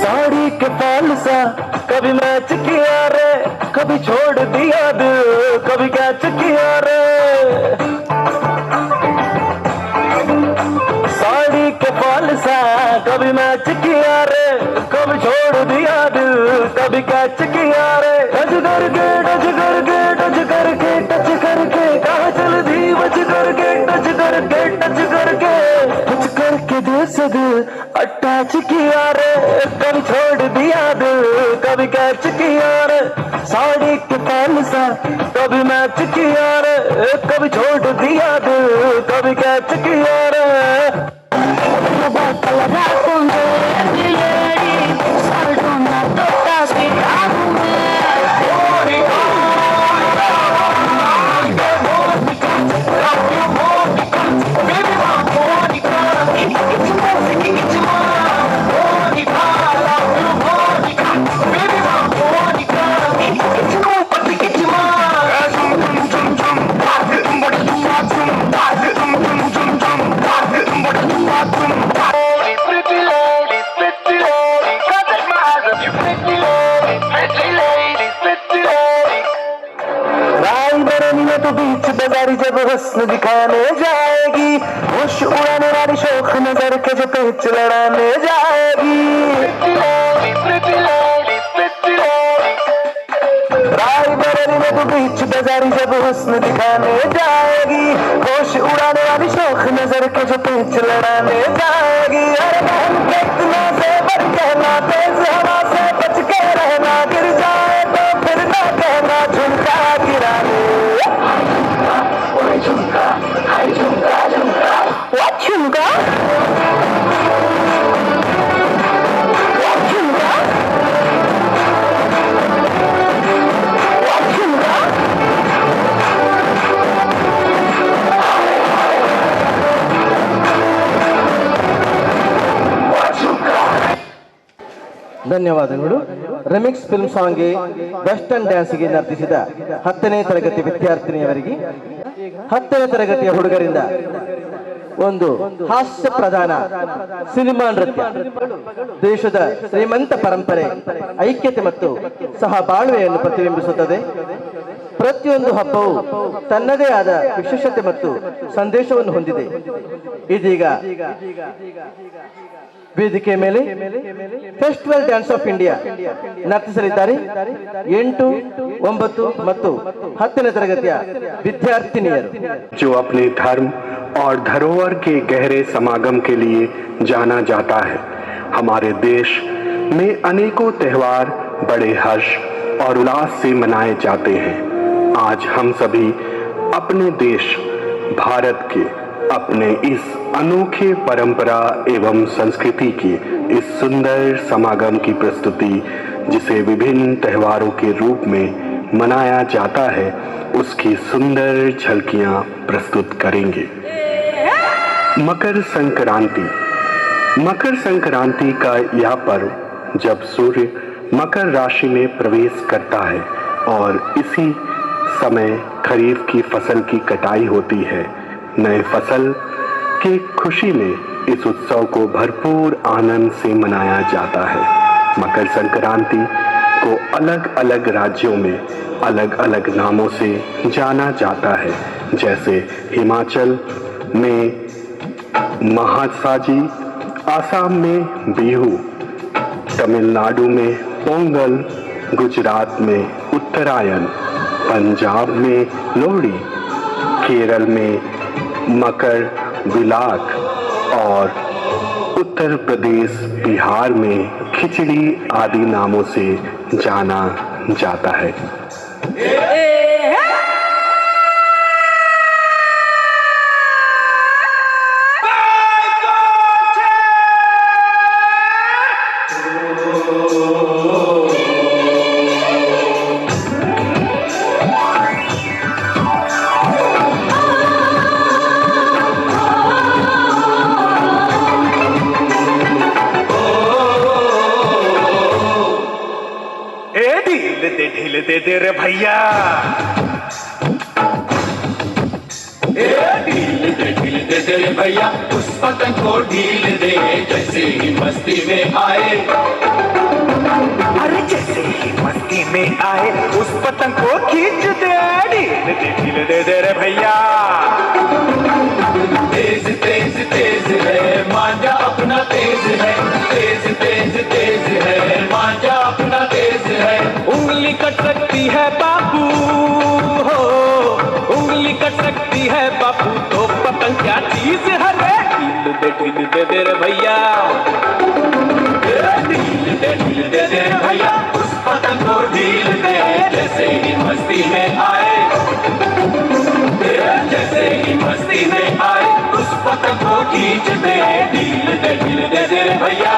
साड़ी के पाल सा कभी मैच किया रे, कभी छोड़ दिया दिल, कभी कैच किया रे। साड़ी के पाल सा कभी मैच किया रे, कभी छोड़ दिया दिल, कभी कैच किया रे। टच करके टच करके टच करके टच करके कहाँ चल दी बच करके टच करके टच करके टच करके दिल से दिल अटैच किया रे, कभी छोड़ दिया दिल, कभी कैच किया रे। साड़ी के पाल सा कभी मैच किया रे, कभी छोड़ दिया दिल, कभी कैच किया रे। में तो बीच बाजारी जब हुस्न दिखाने जाएगी, होश उड़ाने वाली शौक नजर के जो पेच लड़ाने जाएगी। रायबरेली में तो बीच बाजारी जब हुस्न दिखाने जाएगी, होश उड़ाने वाली शौक नजर के जो पेच लड़ाने जाएगी। अरे बहन के इतना से बढ़ कहना, तेज हवा से बच के रहना, गिर जाए तो फिर ना कहना झुमका गिराने। झुमका झुमका झुमका what झुमका ಧನ್ಯವಾದಗಳು. ರೆಮಿಕ್ಸ್ ಫಿಲ್ಮ್ ಸಾಂಗ್ಗೆ ವೆಸ್ಟರ್ನ್ ಡ್ಯಾನ್ಸ್ಗೆ ನರ್ತಿಸಿದ 10ನೇ ತರಗತಿ ವಿದ್ಯಾರ್ಥಿನಿಯವರಿಗೆ 10ನೇ ತರಗತಿಯ ಹುಡುಗರಿಂದ ಒಂದು ಹಾಸ್ಯ ಪ್ರಧಾನ ಸಿನಿಮಾ ನೃತ್ಯ ದೇಶದ ಶ್ರೀಮಂತ ಪರಂಪರೆ, ಐಕ್ಯತೆ ಮತ್ತು ಸಹಬಾಳ್ವೆಯನ್ನು ಪ್ರತಿಬಿಂಬಿಸುತ್ತದೆ. ಪ್ರತಿಯೊಂದು ಹಬ್ಬವು ತನ್ನದೇ ಆದ ವಿಶೇಷತೆ ಮತ್ತು ಸಂದೇಶವನ್ನು ಹೊಂದಿದೆ. ಇದೀಗ ವೇದಿಕೆ ಮೇಲೆ ಫೆಸ್ಟಿವಲ್ ಡ್ಯಾನ್ಸ್ ಆಫ್ ಇಂಡಿಯಾ ನರ್ತಿಸಲಿದ್ದಾರೆ 8, 9 ಮತ್ತು 10ನೇ ತರಗತಿಯ ವಿದ್ಯಾರ್ಥಿನಿಯರು. जो अपने धर्म और धरोहर के गहरे समागम के लिए जाना जाता है। हमारे देश में अनेकों त्योहार बड़े हर्ष और उल्लास से मनाए जाते हैं। आज हम सभी अपने देश भारत के अपने इस अनोखे परंपरा एवं संस्कृति के इस सुंदर समागम की प्रस्तुति, जिसे विभिन्न त्योहारों के रूप में मनाया जाता है, उसकी सुंदर झलकियां प्रस्तुत करेंगे। मकर संक्रांति। मकर संक्रांति का यह पर्व जब सूर्य मकर राशि में प्रवेश करता है और इसी समय खरीफ की फसल की कटाई होती है। नए फसल की खुशी में इस उत्सव को भरपूर आनंद से मनाया जाता है। मकर संक्रांति को अलग अलग राज्यों में अलग अलग नामों से जाना जाता है, जैसे हिमाचल में महासाजी, आसाम में बिहू, तमिलनाडु में पोंगल, गुजरात में उत्तरायण, पंजाब में लोहड़ी, केरल में मकर विलाक और उत्तर प्रदेश बिहार में खिचड़ी आदि नामों से जाना जाता है। ढील दे दे रे भैया, ढील दे दे रे भैया, उस पतंग को ढील दे जैसे ही मस्ती में आए। अरे जैसे ही मस्ती में आए उस पतंग को खींच दे। ढील दे दे रे भैया, तेज तेज तेज है मांझा अपना तेज है, तेज तेज तेज है मांझा अपना तेज है। उंगली कट सकती है बापू हो, उंगली कट सकती है बापू, तो पतंग क्या चीज है रे। ढील दे दे रे भैया, ढील दे दे रे भैया, उस पतंग को ढील दे जैसे ही मस्ती में आए, जैसे ही मस्ती में आए उस पतंग को खींच दे। ढील दे रे भैया,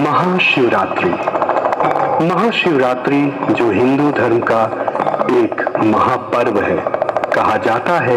महाशिवरात्रि। महाशिवरात्रि जो हिंदू धर्म का एक महापर्व है। कहा जाता है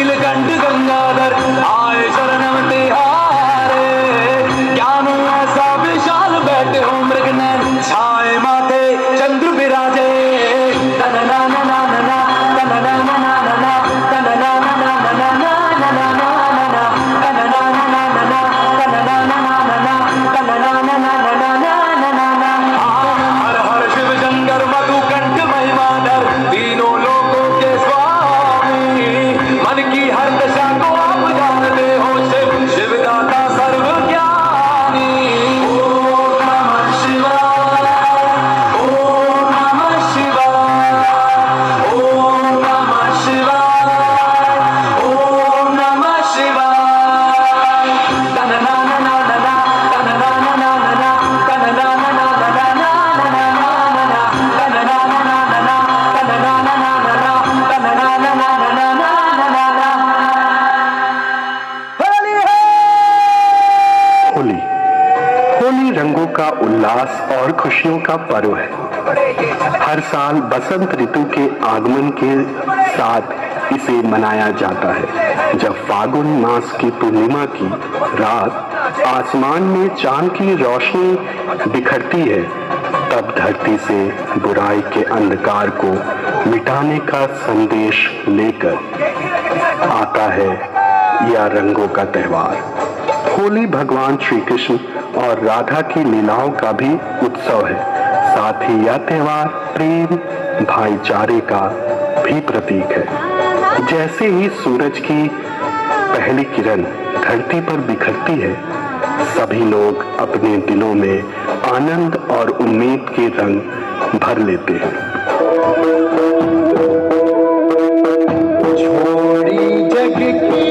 नीलकंठ गंगाधर आए शरणम तिहारे। ज्ञान ऐसा विशाल बैठे हो मृगनयन छाए माथे चंद्र विराजे। उल्लास और खुशियों का पर्व है। हर साल बसंत ऋतु के आगमन के साथ इसे मनाया जाता है। जब फागुन मास की पूर्णिमा की रात आसमान में चांद की रोशनी बिखरती है, तब धरती से बुराई के अंधकार को मिटाने का संदेश लेकर आता है यह रंगों का त्योहार। होली भगवान श्री कृष्ण और राधा की लीलाओं का भी उत्सव है। साथ ही यह त्योहार प्रेम भाईचारे का भी प्रतीक है। जैसे ही सूरज की पहली किरण धरती पर बिखरती है, सभी लोग अपने दिलों में आनंद और उम्मीद के रंग भर लेते हैं। छोड़ी जग की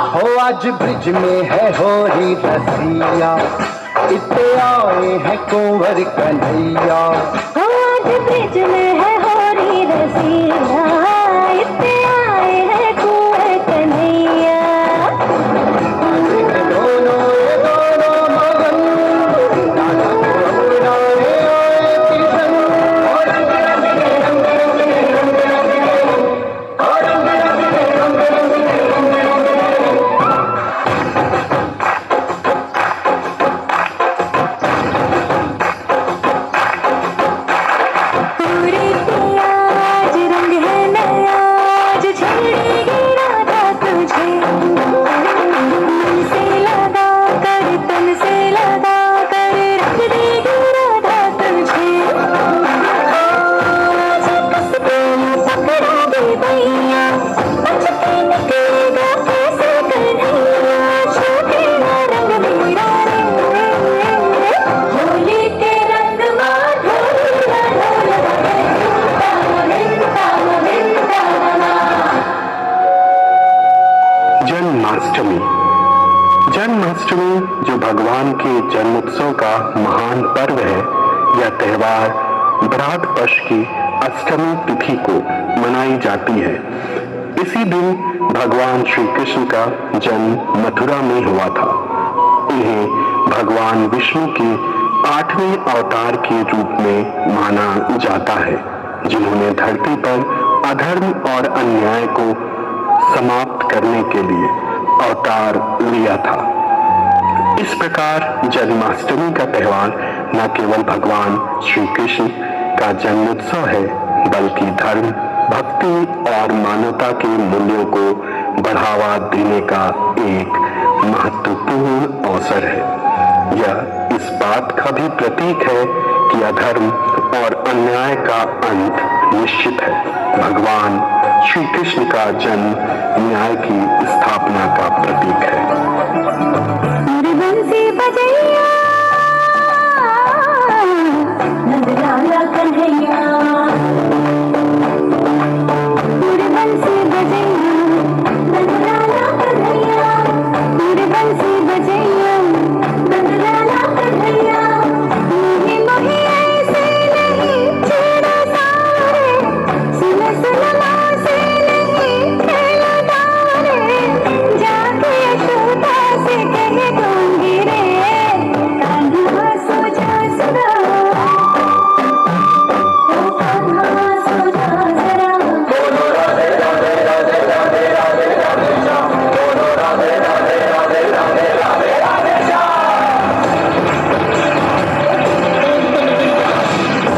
हो आज ब्रिज में है होरी रसिया, इतने आए हैं कुंवर कन्हैया। हो आज ब्रिज में है होरी रसिया, इतने आए हैं कुंवर कन्हैया। दोनों मगन राधा को अपनाने आए किशन। जन्माष्टमी जो भगवान के जन्मोत्सव का महान पर्व है, यह त्योहार भ्रात पक्ष की अष्टमी तिथि को मनाई जाती है। इसी दिन भगवान श्री कृष्ण का जन्म मथुरा में हुआ था। इन्हें भगवान विष्णु के 8वें अवतार के रूप में माना जाता है, जिन्होंने धरती पर अधर्म और अन्याय को समाप्त करने के लिए अवतार लिया था। इस प्रकार जन्माष्टमी का त्योहार न केवल भगवान श्री कृष्ण का जन्मोत्सव है, बल्कि धर्म, भक्ति और मानवता के मूल्यों को बढ़ावा देने का एक महत्वपूर्ण अवसर है। यह इस बात का भी प्रतीक है कि अधर्म और अन्याय का अंत निश्चित है। भगवान श्री कृष्ण का जन्म न्याय की स्थापना का प्रतीक है। बंसी बजैया नंदलाला कन्हैया, बंसी बजैया नंदलाला कन्हैया, बंसी बजैया नंदलाला कन्हैया। मोही मोही ऐसे नहीं छेड़ा सारे, सुन सुन से नहीं खेला तारे, जाके यशोदा से कह दूंगी रे, कान्हा सो जा सदा, ओ कान्हा सो जा जरा। बोलो राधे राधे राधे राधे राधे राधे श्याम, बोलो राधे राधे राधे राधे राधे राधे श्याम।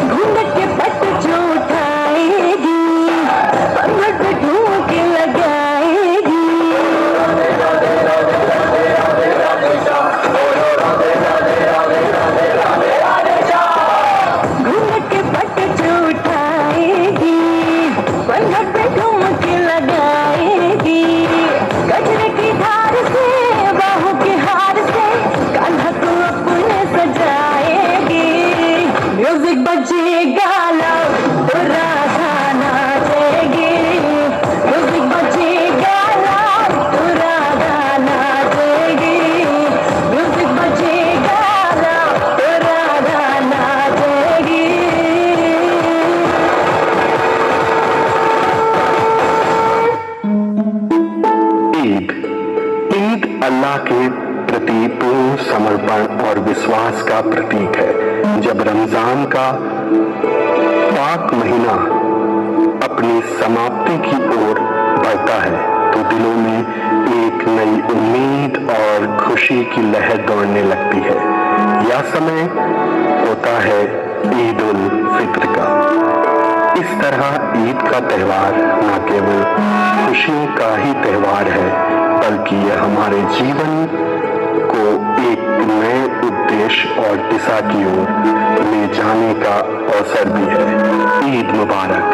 घूंघट के पट जो उठाएगी, पंगट पे ढूंढ के लगाएगी, राधे राधे राधे राधे राधे राधे श्याम, बोलो राधे राधे राधे राधे राधे राधे श्याम। घूंघट के पट जो उठाएगी, पंगट पे ढूंढ के लगाएगी, गजरे की धार से, बाहों के हार से, कान्हा को अपने सजाएगी। म्यूजिक बजेगा लाउड तो राधा नाचेगी, म्यूजिक बजेगा लाउड तो राधा नाचेगी, म्यूजिक बजेगा लाउड तो राधा नाचेगी। ईद ईद अल्लाह के प्रति पूर्ण समर्पण और विश्वास का प्रतीक है। जब रमजान का पाक महीना अपनी समाप्ति की ओर बढ़ता है तो दिलों में एक नई उम्मीद और खुशी की लहर दौड़ने लगती है। यह समय होता है ईद उल फित्र का। इस तरह ईद का त्योहार न केवल खुशियों का ही त्योहार है, बल्कि यह हमारे जीवन को एक नए उद्देश्य और दिशा की ओर ले जाने का अवसर भी है। ईद मुबारक।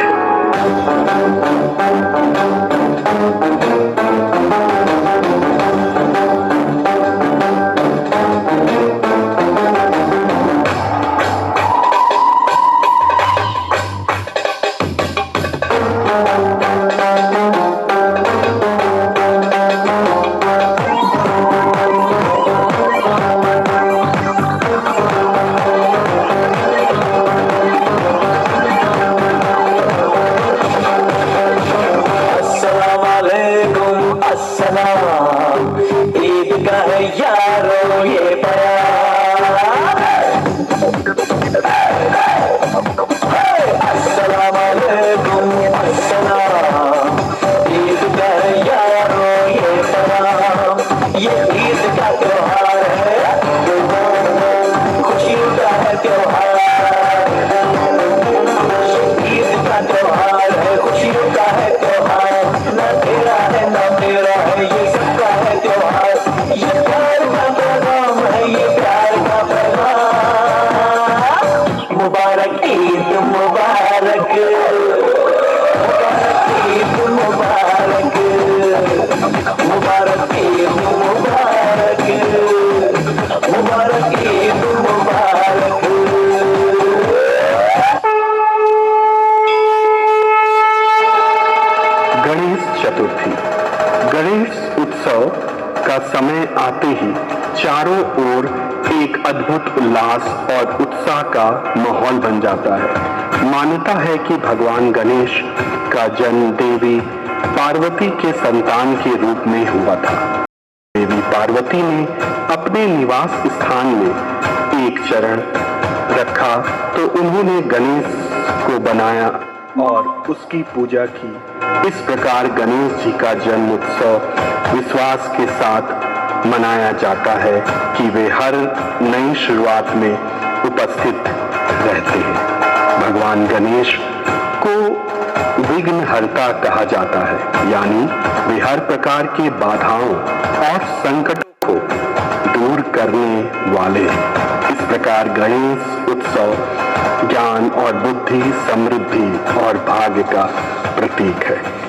समय आते ही चारों ओर एक अद्भुत उल्लास और उत्साह का माहौल बन जाता है। मान्यता है कि भगवान गणेश का जन्म देवी पार्वती के संतान के रूप में हुआ था। देवी पार्वती ने अपने निवास स्थान में एक चरण रखा तो उन्होंने गणेश को बनाया और उसकी पूजा की। इस प्रकार गणेश जी का जन्म उत्सव विश्वास के साथ मनाया जाता है कि वे हर नई शुरुआत में उपस्थित रहते हैं। भगवान गणेश को विघ्नहर्ता कहा जाता है, यानी वे हर प्रकार की बाधाओं और संकटों को दूर करने वाले हैं। इस प्रकार गणेश उत्सव ज्ञान और बुद्धि, समृद्धि और भाग्य का प्रतीक है।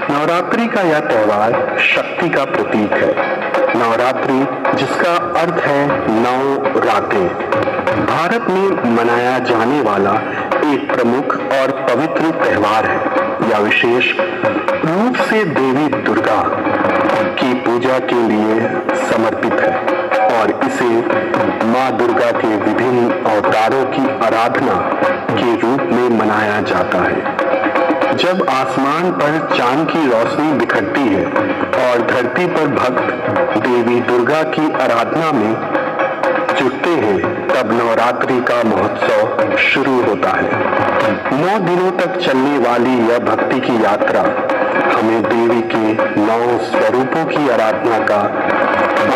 नवरात्रि का यह त्योहार शक्ति का प्रतीक है। नवरात्रि, जिसका अर्थ है 9 रातें, भारत में मनाया जाने वाला एक प्रमुख और पवित्र त्योहार है। यह विशेष रूप से देवी दुर्गा की पूजा के लिए समर्पित है और इसे मां दुर्गा के विभिन्न अवतारों की आराधना के रूप में मनाया जाता है। जब आसमान पर चांद की रोशनी बिखरती है और धरती पर भक्त देवी दुर्गा की आराधना में जुटते हैं, तब नवरात्रि का महोत्सव शुरू होता है। 9 दिनों तक चलने वाली यह भक्ति की यात्रा हमें देवी के 9 स्वरूपों की आराधना का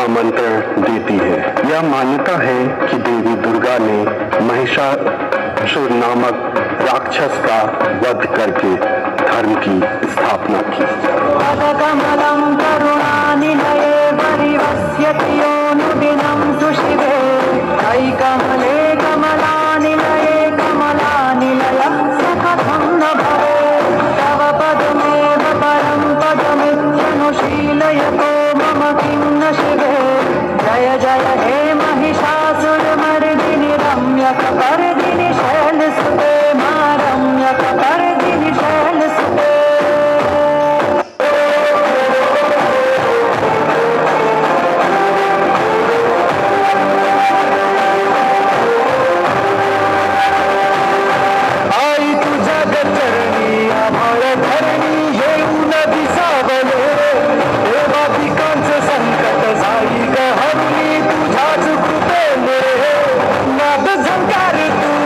आमंत्रण देती है। यह मान्यता है कि देवी दुर्गा ने महिषासुर नामक राक्षस का वध करके धर्म की स्थापना की। जय जय हे महिषासुर मर्दिनि रम्य कपर्दिनि शैलसुते मां रम्य कपर्दिनि शैलसुते। आई तू जगत चरणी अभय धरणी येऊ नदी सावले देवा पिकांच संकट जाई गहरली तुझ्याच कृपेने नाद झंकार तू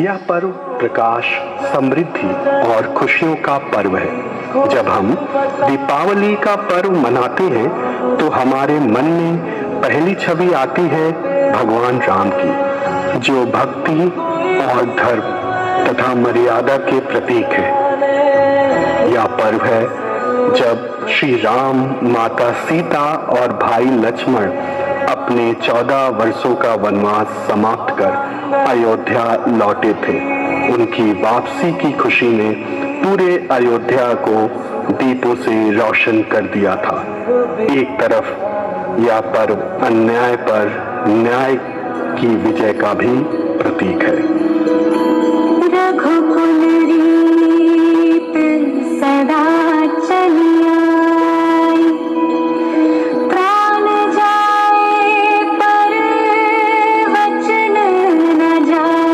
यह पर्व प्रकाश, समृद्धि और खुशियों का पर्व है। जब हम दीपावली का पर्व मनाते हैं तो हमारे मन में पहली छवि आती है भगवान राम की, जो भक्ति और धर्म तथा मर्यादा के प्रतीक है। यह पर्व है जब श्री राम, माता सीता और भाई लक्ष्मण अपने 14 वर्षों का वनवास समाप्त कर अयोध्या लौटे थे। उनकी वापसी की खुशी ने पूरे अयोध्या को दीपों से रोशन कर दिया था। एक तरफ यह पर्व अन्याय पर न्याय की विजय का भी प्रतीक है। रघुकुल रीत सदा चली आई, प्राण जाए पर वचन न जाए।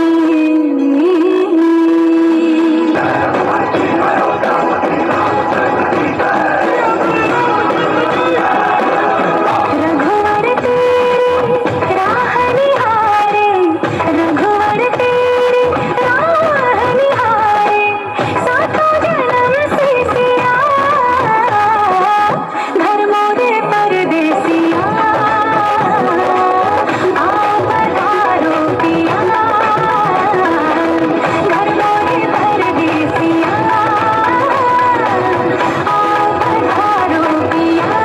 रघुवर तेरी राह निहारे, रघुवर तेरी राह निहारे, सातों जन्म से सिया, घर मोरे परदेसिया, आओ पधारो पिया, घर मोरे परदेसिया, आओ पधारो पिया।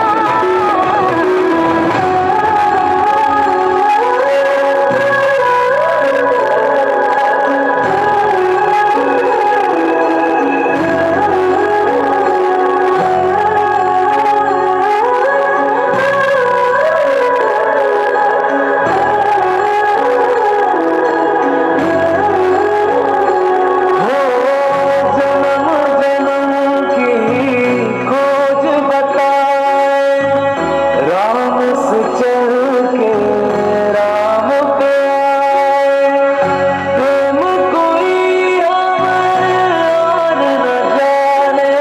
खोज बताए राम से चल के राम पे आए, प्रेम कोई और न जाने,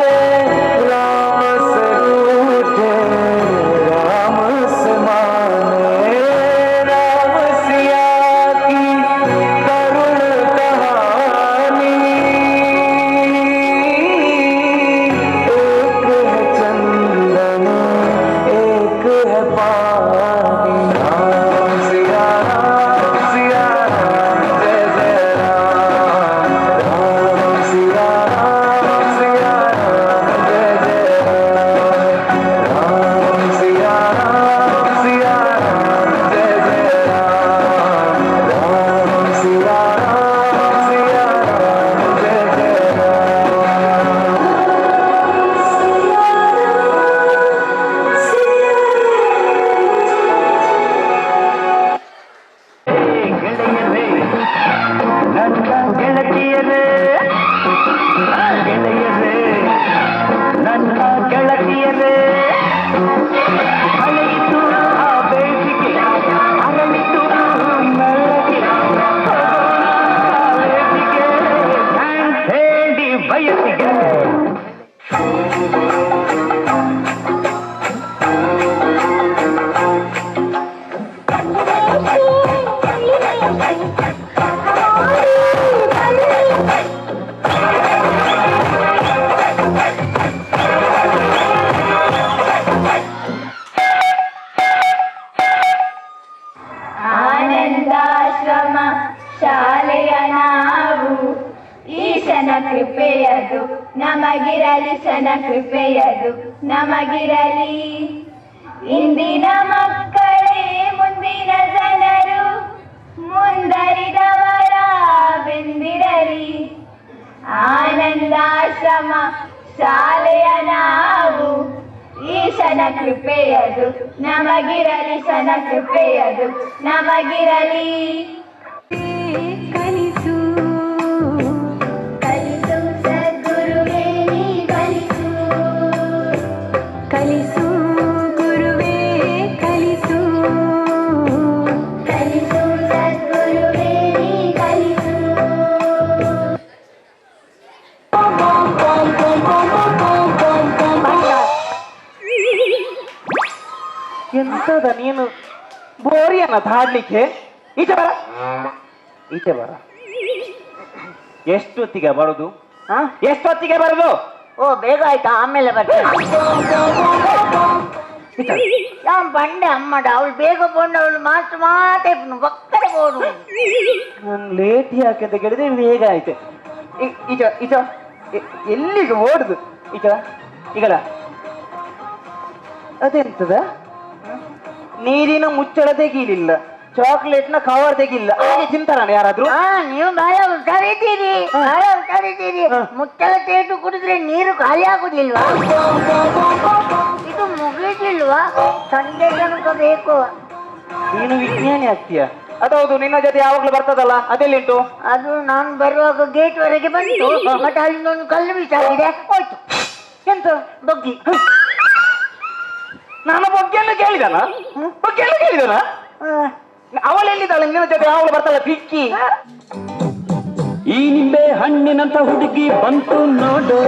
राम से रूठे राम से माने, राम सिया की करुण कहानी। एक है चंदन एक है पानी, राम सिया राम जय जय राम, राम सिया राम जय जय राम, राम सिया राम जय जय राम, राम सिया राम जय जय ಗೆಳತಿಯರೇ, ಗೆಳೆಯರೇ, ನನ್ನ ಗೆಳತಿಯರೇ, ಹಳೆಯಿತು ಆ ಬೇಸಿಗೆ, ಅರಳಿತು ಮೆಲ್ಲಗೆ, ಕಾಲೇಜಿಗೆ, ಥ್ಯಾಂಕ್ಸ್ ಹೇಳಿ ವಯಸ್ಸಿಗೆ. ಆನಂದಾಶ್ರಮ ಶಾಲೆಯ ನಾವು, ಈಶನ ಕೃಪೆಯದು ನಮಗಿರಲಿ, ಶನ ಕೃಪೆಯದು ನಮಗಿರಲಿ. ಇಂದಿನ ಮಕ್ಕಳೇ ಮುಂದಿನ ಜನರು, ಮುಂದರಿದವರ ಬೆಂದಿರಲಿ. ಆನಂದಾಶ್ರಮ ಶಾಲೆಯ ನಾವು, ಈಶನ ಕೃಪೆಯದು ನಮಗಿರಲಿ, ಶನ ಕೃಪೆಯದು ನಮಗಿರಲಿ. ಕಲಿಸು ಕಲಿಸು ಸದ್ಗುರುವೇ ನೀ ಕಲಿಸು, ಕಲಿಸು ಗುರುವೇ ಕಲಿಸು, ಕಲಿಸು ಸದ್ಗುರುವೇ ನೀ ಕಲಿಸು. ಎಂತದ ನೀನು ಬೋರಿಯನ್ನ ಹಾಡ್ಲಿಕ್ಕೆ? ಈಚೆ ಬರ, ಈಚೆ ಬರ. ಎಷ್ಟೊತ್ತಿಗೆ ಬರುದು? ಎಷ್ಟೊತ್ತಿಗೆ ಬರುದು? ಓ ಬೇಗ ಆಯ್ತಾ, ಆಮೇಲೆ ಬರ್ತೇನೆ. ಬಂಡೆ ಅಮ್ಮಡ ಅವಳು ಬೇಗ ಬಂಡ ಅವಳು ಮಾತೇ ಒಕ್ಕಡೆ ಬೋಡು. ನಾನು ಲೇಟ್ ಯಾಕೆ ಅಂತ ಕೇಳಿದ್ರೆ ಬೇಗ ಆಯ್ತು. ಈಚ ಈಚ ಎಲ್ಲಿಗೆ ಓಡುದು? ಈಚ ಈಗಲ ಅದೆಂತದ? ನೀರಿನ ಮುಚ್ಚಳ ತೆಗೀಲಿಲ್ಲ, ಚಾಕ್ಲೇಟ್ ನ ಕವರ್ ತೆಗಿಲ್ಲ, ಹಾಗೆ ತಿಂತಾರ ಯಾರಾದ್ರೂ? ನೀವು ಬಹಳ ಹುಷಾರಿದ್ದೀರಿ, ಬಹಳ ಹುಷಾರಿದ್ದೀರಿ. ಮುಚ್ಚಳ ತೇಟು ಕುಡಿದ್ರೆ ನೀರು ಖಾಲಿ ಆಗುದಿಲ್ವಾ? ಇದು ಮುಗಿದಿಲ್ವಾ? ಸಂಜೆ ತನಕ ಬೇಕು. ನೀನು ವಿಜ್ಞಾನಿ ಆಗ್ತೀಯ? ಅದೌದು, ನಿನ್ನ ಜೊತೆ ಯಾವಾಗ್ಲೂ ಬರ್ತದಲ್ಲ, ಅದೆಲ್ಲಿಂಟು? ಅದು ನಾನು ಬರುವಾಗ ಗೇಟ್ ವರೆಗೆ ಬಂತು, ಮತ್ತೆ ಅಲ್ಲಿಂದೊಂದು ಕಲ್ಲು ಬಿಸಾಗಿದೆ, ಹೋಯ್ತು. ಎಂತ ಬಗ್ಗಿ? ನಾನು ಬಗ್ಗೆಯನ್ನು ಕೇಳಿದನ? ಬಗ್ಗೆಯನ್ನು ಕೇಳಿದನ? ಅವಳೆಲ್ಲಿದ್ದಾಳೆ ನಿನ್ನ ಜೊತೆ ಯಾವಾಗಲೂ ಬರ್ತಾಳೆ ಪಿಕ್ಕಿ? ಈ ನಿಂಬೆ ಹಣ್ಣಿನಂತ ಹುಡುಗಿ ಬಂತು ನೋಡು,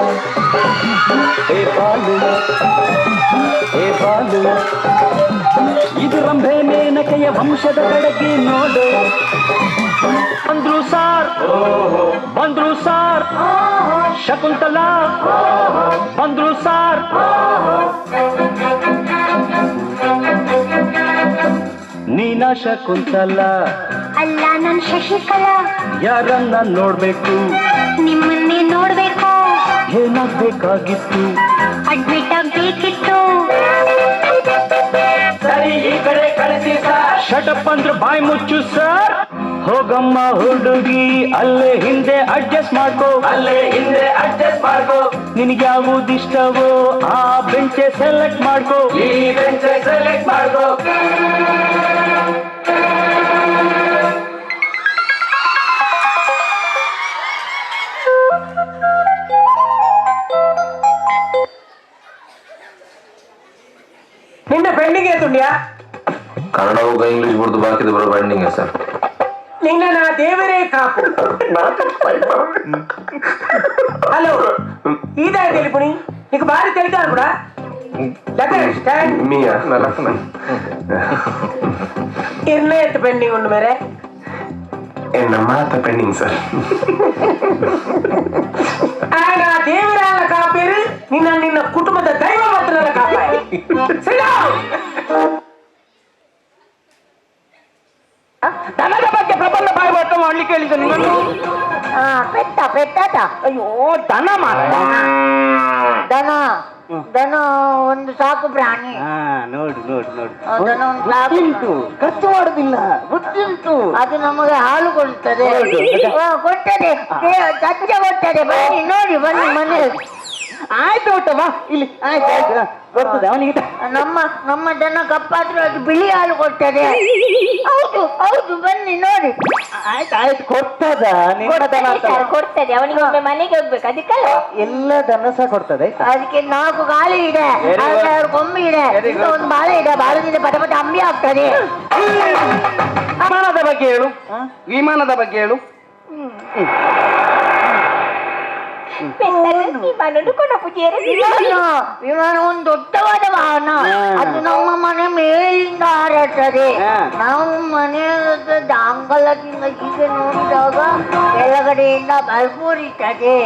ಏ ಬಾಲು ಏ ಬಾಲು, ಇದು ರಂಭೆ ಮೇನಕೆಯ ವಂಶದ ಕಡೆಗೆ ನೋಡು. ಬಂದ್ರು ಸಾರ್ ಬಂದ್ರು ಸಾರ್, ಶಕುಂತಲಾ ಬಂದ್ರು ಸಾರ್. ನೀನಾ ಶಕುಂತಲಾ? ಅಲ್ಲ, ನಾನು ಶಶಿಕಲಾ. ಯಾರನ್ನ ನೋಡ್ಬೇಕು? ನಿಮ್ಮನ್ನೇ ನೋಡ್ಬೇಕು. ಏನಾಗ್ಬೇಕಾಗಿತ್ತು? ಅಡ್ಮಿಟ್ ಆಗ್ಬೇಕಿತ್ತು. ಸರಿ, ಈ ಕಡೆ ಕಳಿಸಿ ಸರ್. ಶಟಪ್ ಅಂದ್ರೆ ಬಾಯಿ ಮುಚ್ಚು ಸರ್. ಹೋಗಮ್ಮ ಹುಡುಗಿ, ಅಲ್ಲೇ ಹಿಂದೆ ಅಡ್ಜಸ್ಟ್ ಮಾಡ್ಕೋ, ಅಲ್ಲೇ ಹಿಂದೆ ಅಡ್ಜಸ್ಟ್ ಮಾಡ್ಕೋ. ನಿನಗೆ ಯಾವುದಿಷ್ಟವೋ ಆ ಬೆಂಚೆ ಸೆಲೆಕ್ಟ್ ಮಾಡ್ಕೋ, ಈ ಬೆಂಚೆ ಸೆಲೆಕ್ಟ್ ಮಾಡ್ಕೋ. ನಿನ್ನ ಪೆಂಡಿಂಗ್ ಏತುಂಡ್ಯಾ? ಕನ್ನಡ ಹೋಗ ಇಂಗ್ಲಿಷ್ ಬರ್ದು ಬಾಕಿದು ಬರೋ ಪೆಂಡಿಂಗ್ ಸರ್. ನಿನ್ನ ನಾ ದೇವರೇ ಕಾಪು. ಹಲೋ, ಇದೇ ಟೆಲಿಫೋನಿ ಈಗ ಬಾರಿ ತೆಲಿಕಾರ ಕೂಡ ಇರ್ನೇಟ್ ಪೆಂಡಿಂಗ್ ಉಂಡು ಮೇರೆ. ನಮ್ಮತ್ತ ಪೆಂಡಿಂಗ್ ಸರ್. ನಾ ದೇವರ ಕಾಪೇರು, ನಿನ್ನ ಕುಟುಂಬದ ದೈವ ಮಾತ್ರ ಕಾಪಾಯ. ದನದ ಬಗ್ಗೆ ಪ್ರಬಂಧ ಬಾಯ್ಬಾಟ ಮಾಡ್ಲಿಕ್ಕೆ ಹೇಳಿದ ನಿಮ್ಮನ್ನು. ಪೆಟ್ಟಾಟ. ಅಯ್ಯೋ, ದನ ಮಾರ. ದನ ಒಂದು ಸಾಕು ಪ್ರಾಣಿ. ನೋಡು ನೋಡು ನೋಡು, ದನ ಒಂದು ಸಾಕು ಉಂಟು, ಖರ್ಚು ಮಾಡುದಿಲ್ಲ, ಗೊತ್ತುಂಟು. ಅದು ನಮಗೆ ಹಾಲು ಕೊಡ್ತದೆ, ಕೊಡ್ತದೆ, ಸತ್ಯ ಕೊಡ್ತದೆ. ಬನ್ನಿ ನೋಡಿ, ಬನ್ನಿ ಮನೆ. ಆಯ್ತು ಊಟಮ್ಮ, ಇಲ್ಲಿ ಆಯ್ತು ಆಯ್ತು, ಬರ್ತದೆ ಅವನಿಗೆ. ನಮ್ಮ ದನ ಕಪ್ಪಾದ್ರೂ ಅದು ಬಿಳಿ ಹಾಲು ಕೊಡ್ತದೆ. ಹೌದು ಹೌದು, ಬನ್ನಿ ನೋಡಿ. ಆಯ್ತು ಆಯ್ತು, ಕೊಡ್ತದ ಕೊಡ್ತದೆ. ಅವನಿಗೆ ಒಮ್ಮೆ ಮನೆಗೆ ಹೋಗ್ಬೇಕು, ಅದಕ್ಕಲ್ಲ. ಎಲ್ಲ ದನ ಸಹ ಕೊಡ್ತದೆ. ಅದಕ್ಕೆ 4 ಗಾಳಿ ಇದೆ, 6 ಕೊಂಬಿ ಇದೆ, ಒಂದು ಬಾಳೆ ಇದೆ. ಬಾಳದಿಂದ ಪಟ ಪಟ ಅಂಬಿ ಆಗ್ತದೆ. ವಿಮಾನದ ಬಗ್ಗೆ ಹೇಳು, ವಿಮಾನದ ಬಗ್ಗೆ ಹೇಳು. ವಿಮಾನ ಒಂದು ದೊಡ್ಡವಾದ ವಾಹನ, ಅದು ನಮ್ಮ ಮನೆ ಮೇಲಿಂದ ಹಾರಾಡ್ತದೆ. ನಾವು ಮನೆ ಅಂಗಳದಿಂದ ಹೀಗೆ ನೋಡಿದಾಗ ಕೆಳಗಡೆಯಿಂದ ಭರ್ಪೂರಿರ್ತದೆ.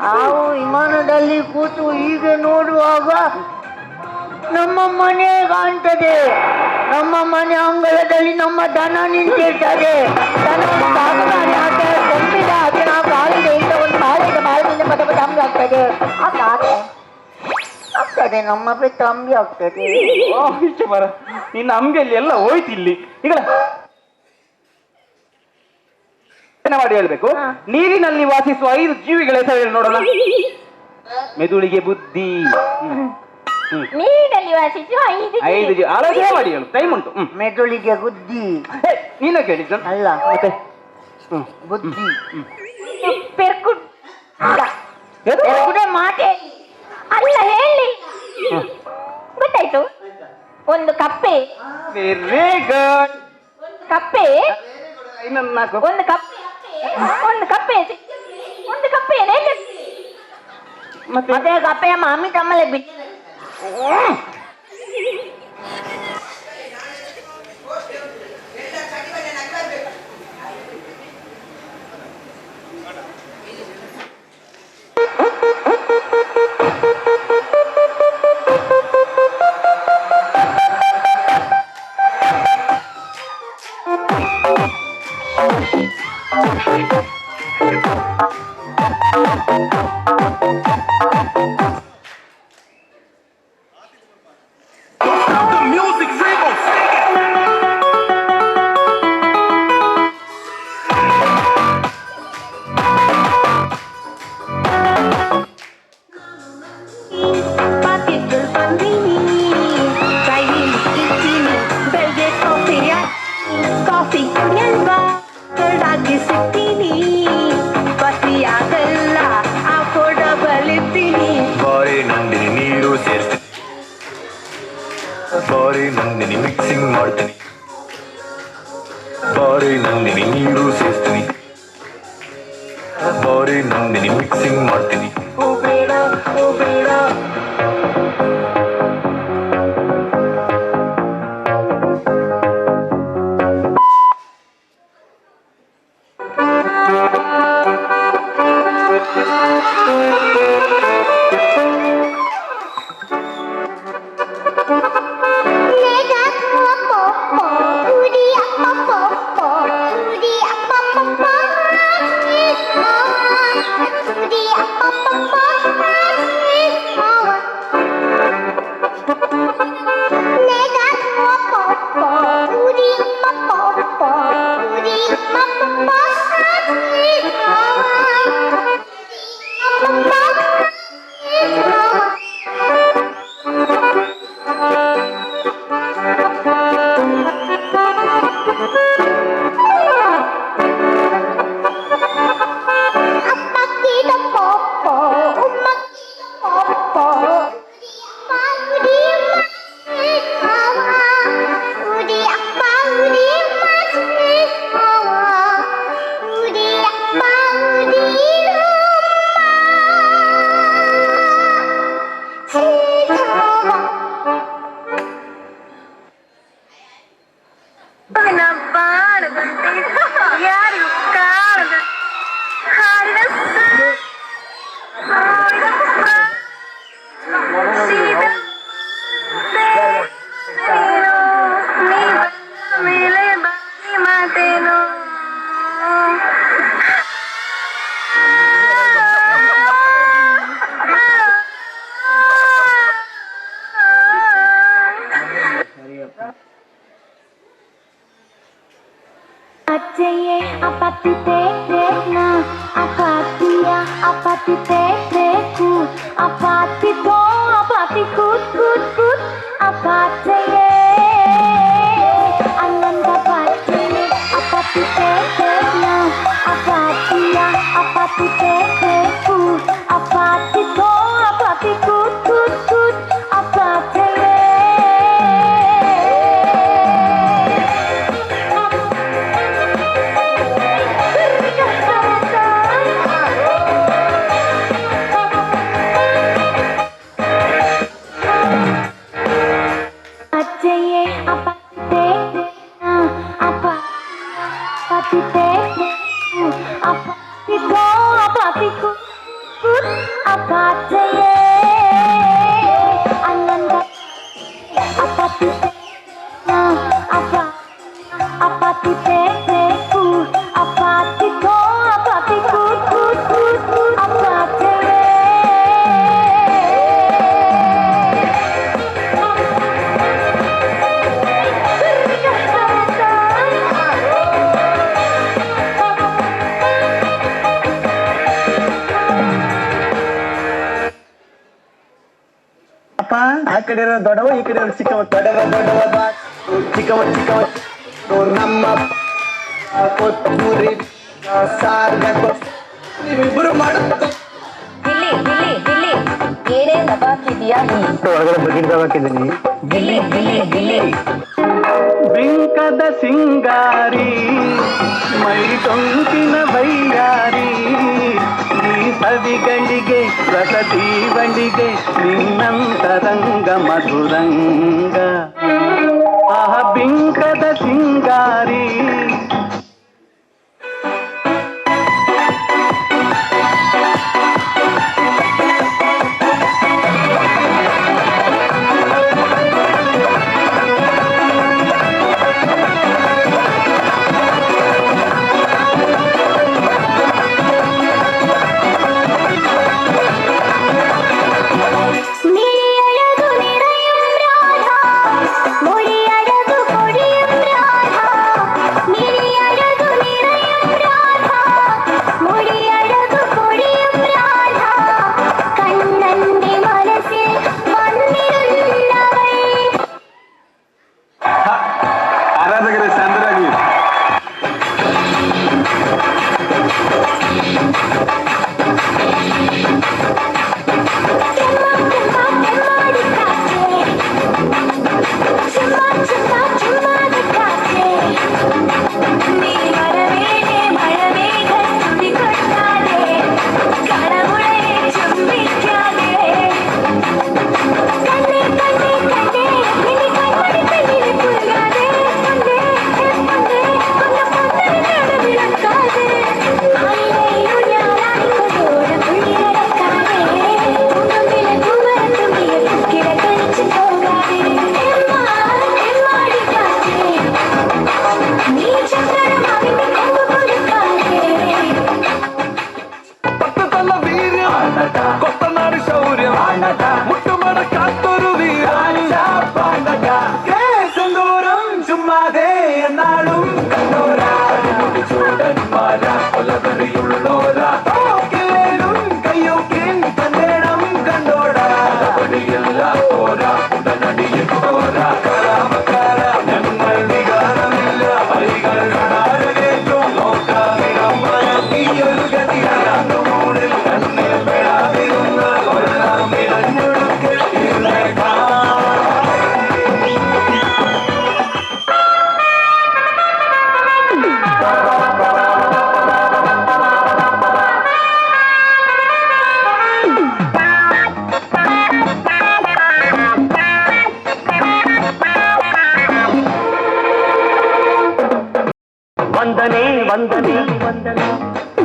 ನಾವು ವಿಮಾನದಲ್ಲಿ ಕೂತು ಹೀಗೆ ನೋಡುವಾಗ ನಮ್ಮ ಮನೆ ಕಾಣ್ತದೆ. ನಮ್ಮ ಮನೆ ಅಂಗಳದಲ್ಲಿ ನಮ್ಮ ದನ ನಿಂತಿರ್ತದೆ. ದನ ಸಾಗುವಾನಿ ಕೊಂಬಿದ, ಅದು ನಾವು ಬಾಳಿದೆ, ಈಗ ಒಂದು ಬಾಳಿದೆ, ಬಾಳದಿಂದ ಪದ ಪದ ಅಂಬಿ ಆಗ್ತದೆ. ಆಗ್ತದೆ, ನಮ್ಮ ಬೆತ್ತ ಅಂಬಿ ಆಗ್ತದೆ. ಮರ, ನಿನ್ನ ಅಂಬಿಯಲ್ಲಿ ಎಲ್ಲ ಹೋಯ್ತು ಇಲ್ಲಿ. ಈಗ ಮಾಡಿ ಹೇಳ್ಬೇಕು, ನೀರಿನಲ್ಲಿ ವಾಸಿಸುವ 5 ಜೀವಿಗಳ ಹೆಸರು ಹೇಳಿ ನೋಡೋಣ. ಮೆದುಳಿಗೆ ಬುದ್ಧಿ. ನೀರಿನಲ್ಲಿ ವಾಸಿಸುವ 5 ಜೀವಿ. ಆಲೋಚನೆ ಮಾಡಿ ಹೇಳು, ಟೈಮ್ ಉಂಟು. ಮೆದುಳಿಗೆ ಬುದ್ಧಿ. ನೀನ ಕೇಳಿದ್ದ ಅಲ್ಲ, ಮತ್ತೆ ಬುದ್ಧಿ. ಪೆರ್ಕುಡೆ ಮಾತೆ ಅಲ್ಲ, ಹೇಳಿ ಗೊತ್ತಾಯ್ತು. ಒಂದು ಕಪ್ಪೆ. Very good. ಕಪ್ಪೆ, ಒಂದು ಕಪ್ಪೆ, ಒಂದು ಕಪ್ಪೆ, ಒಂದು ಕಪ್ಪೆ. ಮತ್ತೆ ಕಪ್ಪೆಯ ಮಾಮಿ ತಮ್ಮಲೆ ಬಿಟ್ಟು ಸೇರಿಸ್ತೀನಿ. ಬಾರಿ ನಂದಿನಿ ಮಿಕ್ಸಿಂಗ್ ಮಾಡ್ತೀನಿ, ಬಾರಿ ನಂದಿನಿ ನೀರು ಸೇರಿಸ್ತೀನಿ, ಬಾರಿ ನಂದಿನಿ ಮಿಕ್ಸಿಂಗ್ ಮಾಡ್ತೀನಿ. ಓ ಬೇಡ ಓ ಬೇಡ ಆ ಕಡೆ ದೊಡ್ಡವ ಈ ಕಡೆ ಚಿಕ್ಕವ ದೊಡ್ಡವ ಚಿಕ್ಕವ ನಮ್ಮ ಕೊತ್ತೂರಿ ನೀವಿಬ್ಬರು ಮಾಡುತ್ತ ಒಳಗಡೆ ಬಗಿಟ್ ಹಾಕಿದ್ದೀನಿ ಬಿಂಕದ ಸಿಂಗಾರಿ ಮೈ ಟೊಂಕಿನ ಬೈಯಾರಿ ನೀ ಸವಿಗಳಿಗೆ ರಸದೀವಳಿಗೆ ನಿನ್ನಂತರಂಗ ಮಧುರಂಗ ಆಹ ಬಿಂಕದ ಸಿಂಗಾರಿ நீ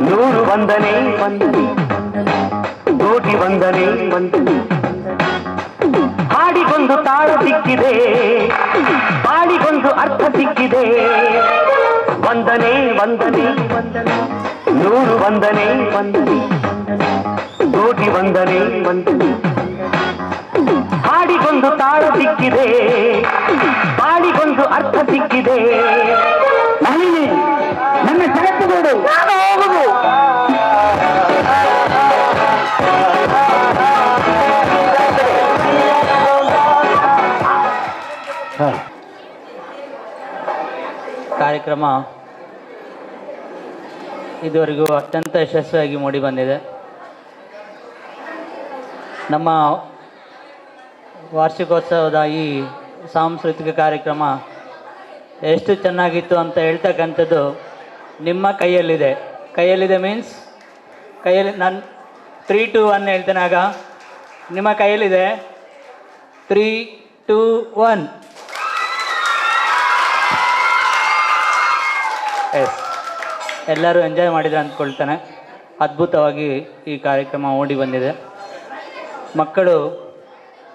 ನೂರು ವಂದನೆ ಕೋಟಿ ವಂದನೆ ಹಾಡಿಗೊಂದು ತಾಳ ಸಿಕ್ಕಿದೆ, ಬಾಳಿಗೊಂದು ಅರ್ಥ ಸಿಕ್ಕಿದೆ. ವಂದನೆ ನೂರು ವಂದನೆ ಕೋಟಿ ವಂದನೆ ಹಾಡಿಗೊಂದು ತಾಳ ಸಿಕ್ಕಿದೆ, ಬಾಳಿಗೊಂದು ಅರ್ಥ ಸಿಕ್ಕಿದೆ. ನನ್ನ ಷರತ್ತುಗಳು ನಾನು ಹೋಗುದು. ಕಾರ್ಯಕ್ರಮ ಇದುವರೆಗೂ ಅತ್ಯಂತ ಯಶಸ್ವಿಯಾಗಿ ಮೂಡಿ ಬಂದಿದೆ. ನಮ್ಮ ವಾರ್ಷಿಕೋತ್ಸವದ ಈ ಸಾಂಸ್ಕೃತಿಕ ಕಾರ್ಯಕ್ರಮ ಎಷ್ಟು ಚೆನ್ನಾಗಿತ್ತು ಅಂತ ಹೇಳ್ತಕ್ಕಂಥದ್ದು ನಿಮ್ಮ ಕೈಯಲ್ಲಿದೆ ಮೀನ್ಸ್ ಕೈಯಲ್ಲಿ ನಾನು 3, 2, 1 ಹೇಳ್ತೇನೆ. ಆಗ ನಿಮ್ಮ ಕೈಯಲ್ಲಿದೆ. 3, 2, 1. ಎಸ್, ಎಲ್ಲರೂ ಎಂಜಾಯ್ ಮಾಡಿದ್ರೆ ಅಂದ್ಕೊಳ್ತಾನೆ. ಅದ್ಭುತವಾಗಿ ಈ ಕಾರ್ಯಕ್ರಮ ಓಡಿ ಬಂದಿದೆ. ಮಕ್ಕಳು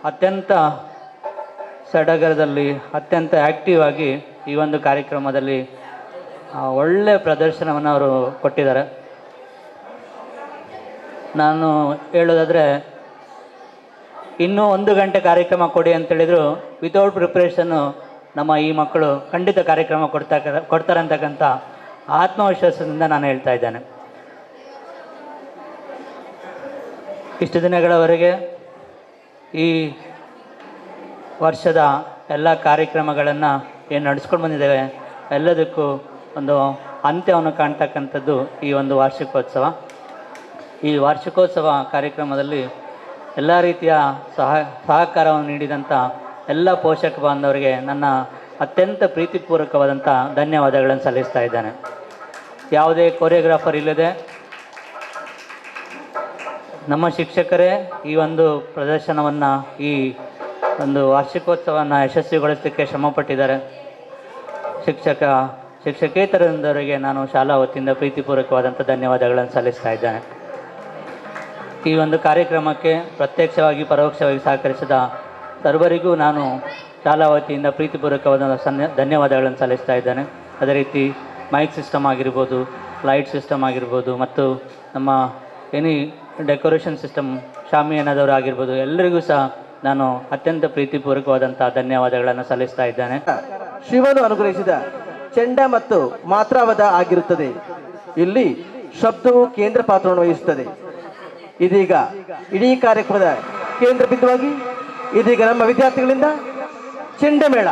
ಅತ್ಯಂತ ಸಡಗರದಲ್ಲಿ ಅತ್ಯಂತ ಆ್ಯಕ್ಟಿವ್ ಆಗಿ ಈ ಒಂದು ಕಾರ್ಯಕ್ರಮದಲ್ಲಿ ಒಳ್ಳೆಯ ಪ್ರದರ್ಶನವನ್ನು ಅವರು ಕೊಟ್ಟಿದ್ದಾರೆ. ನಾನು ಹೇಳೋದಾದರೆ ಇನ್ನೂ 1 ಗಂಟೆ ಕಾರ್ಯಕ್ರಮ ಕೊಡಿ ಅಂತೇಳಿದ್ರು ವಿತೌಟ್ ಪ್ರಿಪ್ರೇಷನ್ನು ನಮ್ಮ ಈ ಮಕ್ಕಳು ಖಂಡಿತ ಕಾರ್ಯಕ್ರಮ ಕೊಡ್ತಾರೆ ಅಂತಕ್ಕಂಥ ಆತ್ಮವಿಶ್ವಾಸದಿಂದ ನಾನು ಹೇಳ್ತಾ ಇದ್ದೇನೆ. ಇಷ್ಟು ದಿನಗಳವರೆಗೆ ಈ ವರ್ಷದ ಎಲ್ಲ ಕಾರ್ಯಕ್ರಮಗಳನ್ನು ಏನು ನಡೆಸ್ಕೊಂಡು ಬಂದಿದ್ದೇವೆ ಎಲ್ಲದಕ್ಕೂ ಒಂದು ಅಂತ್ಯವನ್ನು ಕಾಣ್ತಕ್ಕಂಥದ್ದು ಈ ಒಂದು ವಾರ್ಷಿಕೋತ್ಸವ. ಈ ವಾರ್ಷಿಕೋತ್ಸವ ಕಾರ್ಯಕ್ರಮದಲ್ಲಿ ಎಲ್ಲ ರೀತಿಯ ಸಹಕಾರವನ್ನು ನೀಡಿದಂಥ ಎಲ್ಲ ಪೋಷಕ ಬಾಂಧವರಿಗೆ ನನ್ನ ಅತ್ಯಂತ ಪ್ರೀತಿಪೂರ್ವಕವಾದಂಥ ಧನ್ಯವಾದಗಳನ್ನು ಸಲ್ಲಿಸ್ತಾ ಇದ್ದೇನೆ. ಯಾವುದೇ ಕೊರಿಯೋಗ್ರಾಫರ್ ಇಲ್ಲದೆ ನಮ್ಮ ಶಿಕ್ಷಕರೇ ಈ ಒಂದು ಪ್ರದರ್ಶನವನ್ನು ಈ ಒಂದು ವಾರ್ಷಿಕೋತ್ಸವವನ್ನು ಯಶಸ್ವಿಗೊಳಿಸಲಿಕ್ಕೆ ಶ್ರಮಪಟ್ಟಿದ್ದಾರೆ. ಶಿಕ್ಷಕೇತರರಿಗೆ ನಾನು ಶಾಲಾ ವತಿಯಿಂದ ಪ್ರೀತಿಪೂರ್ವಕವಾದಂಥ ಧನ್ಯವಾದಗಳನ್ನು ಸಲ್ಲಿಸ್ತಾ ಇದ್ದೇನೆ. ಈ ಒಂದು ಕಾರ್ಯಕ್ರಮಕ್ಕೆ ಪ್ರತ್ಯಕ್ಷವಾಗಿ ಪರೋಕ್ಷವಾಗಿ ಸಹಕರಿಸಿದ ಸರ್ವರಿಗೂ ನಾನು ಶಾಲಾ ವತಿಯಿಂದ ಪ್ರೀತಿಪೂರ್ವಕವಾದ ಧನ್ಯವಾದಗಳನ್ನು ಸಲ್ಲಿಸ್ತಾ ಇದ್ದೇನೆ. ಅದೇ ರೀತಿ ಮೈಕ್ ಸಿಸ್ಟಮ್ ಆಗಿರ್ಬೋದು, ಲೈಟ್ ಸಿಸ್ಟಮ್ ಆಗಿರ್ಬೋದು ಮತ್ತು ನಮ್ಮ ಎನಿ ಡೆಕೋರೇಷನ್ ಸಿಸ್ಟಮ್ ಶಾಮಿಯಾನದವರು ಆಗಿರ್ಬೋದು, ಎಲ್ಲರಿಗೂ ಸಹ ನಾನು ಅತ್ಯಂತ ಪ್ರೀತಿಪೂರ್ವಕವಾದಂಥ ಧನ್ಯವಾದಗಳನ್ನು ಸಲ್ಲಿಸ್ತಾ ಇದ್ದೇನೆ. ಶಿವನು ಅನುಗ್ರಹಿಸಿದ ಚೆಂಡ ಮತ್ತು ಮಾತ್ರಾವಧ ಆಗಿರುತ್ತದೆ. ಇಲ್ಲಿ ಶಬ್ದವು ಕೇಂದ್ರ ಪಾತ್ರವನ್ನು ವಹಿಸುತ್ತದೆ. ಇದೀಗ ಇಡೀ ಕಾರ್ಯಕ್ರಮದ ಕೇಂದ್ರ ಬಿಂದುವಾಗಿ ಇದೀಗ ನಮ್ಮ ವಿದ್ಯಾರ್ಥಿಗಳಿಂದ ಚೆಂಡಮೇಳ.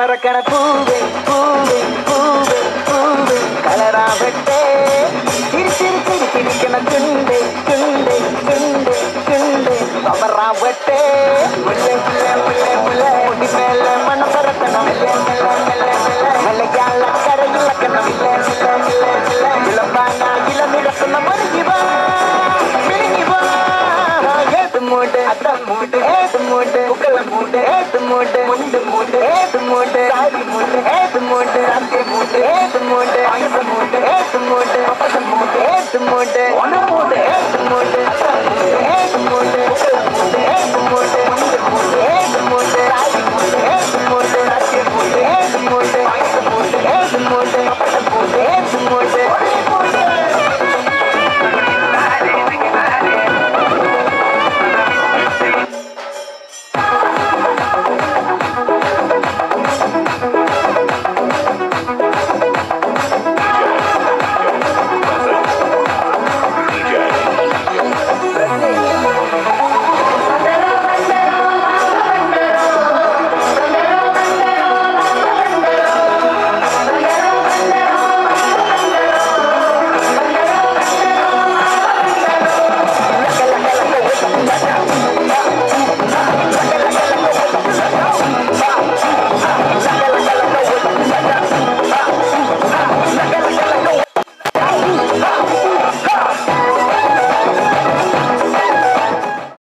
பறக்கண பூவே பூவே பூவே பூவே கலராவட்டே சிரி சிரி சிரி சிரிக்கண துண்டே துண்டே துண்டே துண்டே பவராவட்டே முல்லை முல்லை முல்லை முல்லை முடி மேல மண பறக்கணும் மெல்ல மெல்ல மெல்ல மெல்ல மெல்லையால கரையில் லக்கணம் இல்ல இல்ல இல்ல இல்ல இளம்பானா இளமிழக்கணும் மருகிவா மிருகிவா ஏது மூடு அத்தம் மூடு ஏது மூடு புகழ மூடு ஏது மூடு முண்டு மூடு ஏது மூடு சாரி மூடு ஏது மூடு ராத்திரி மூடு ஏது மூடு ஆயுத மூடு ஏது மூடு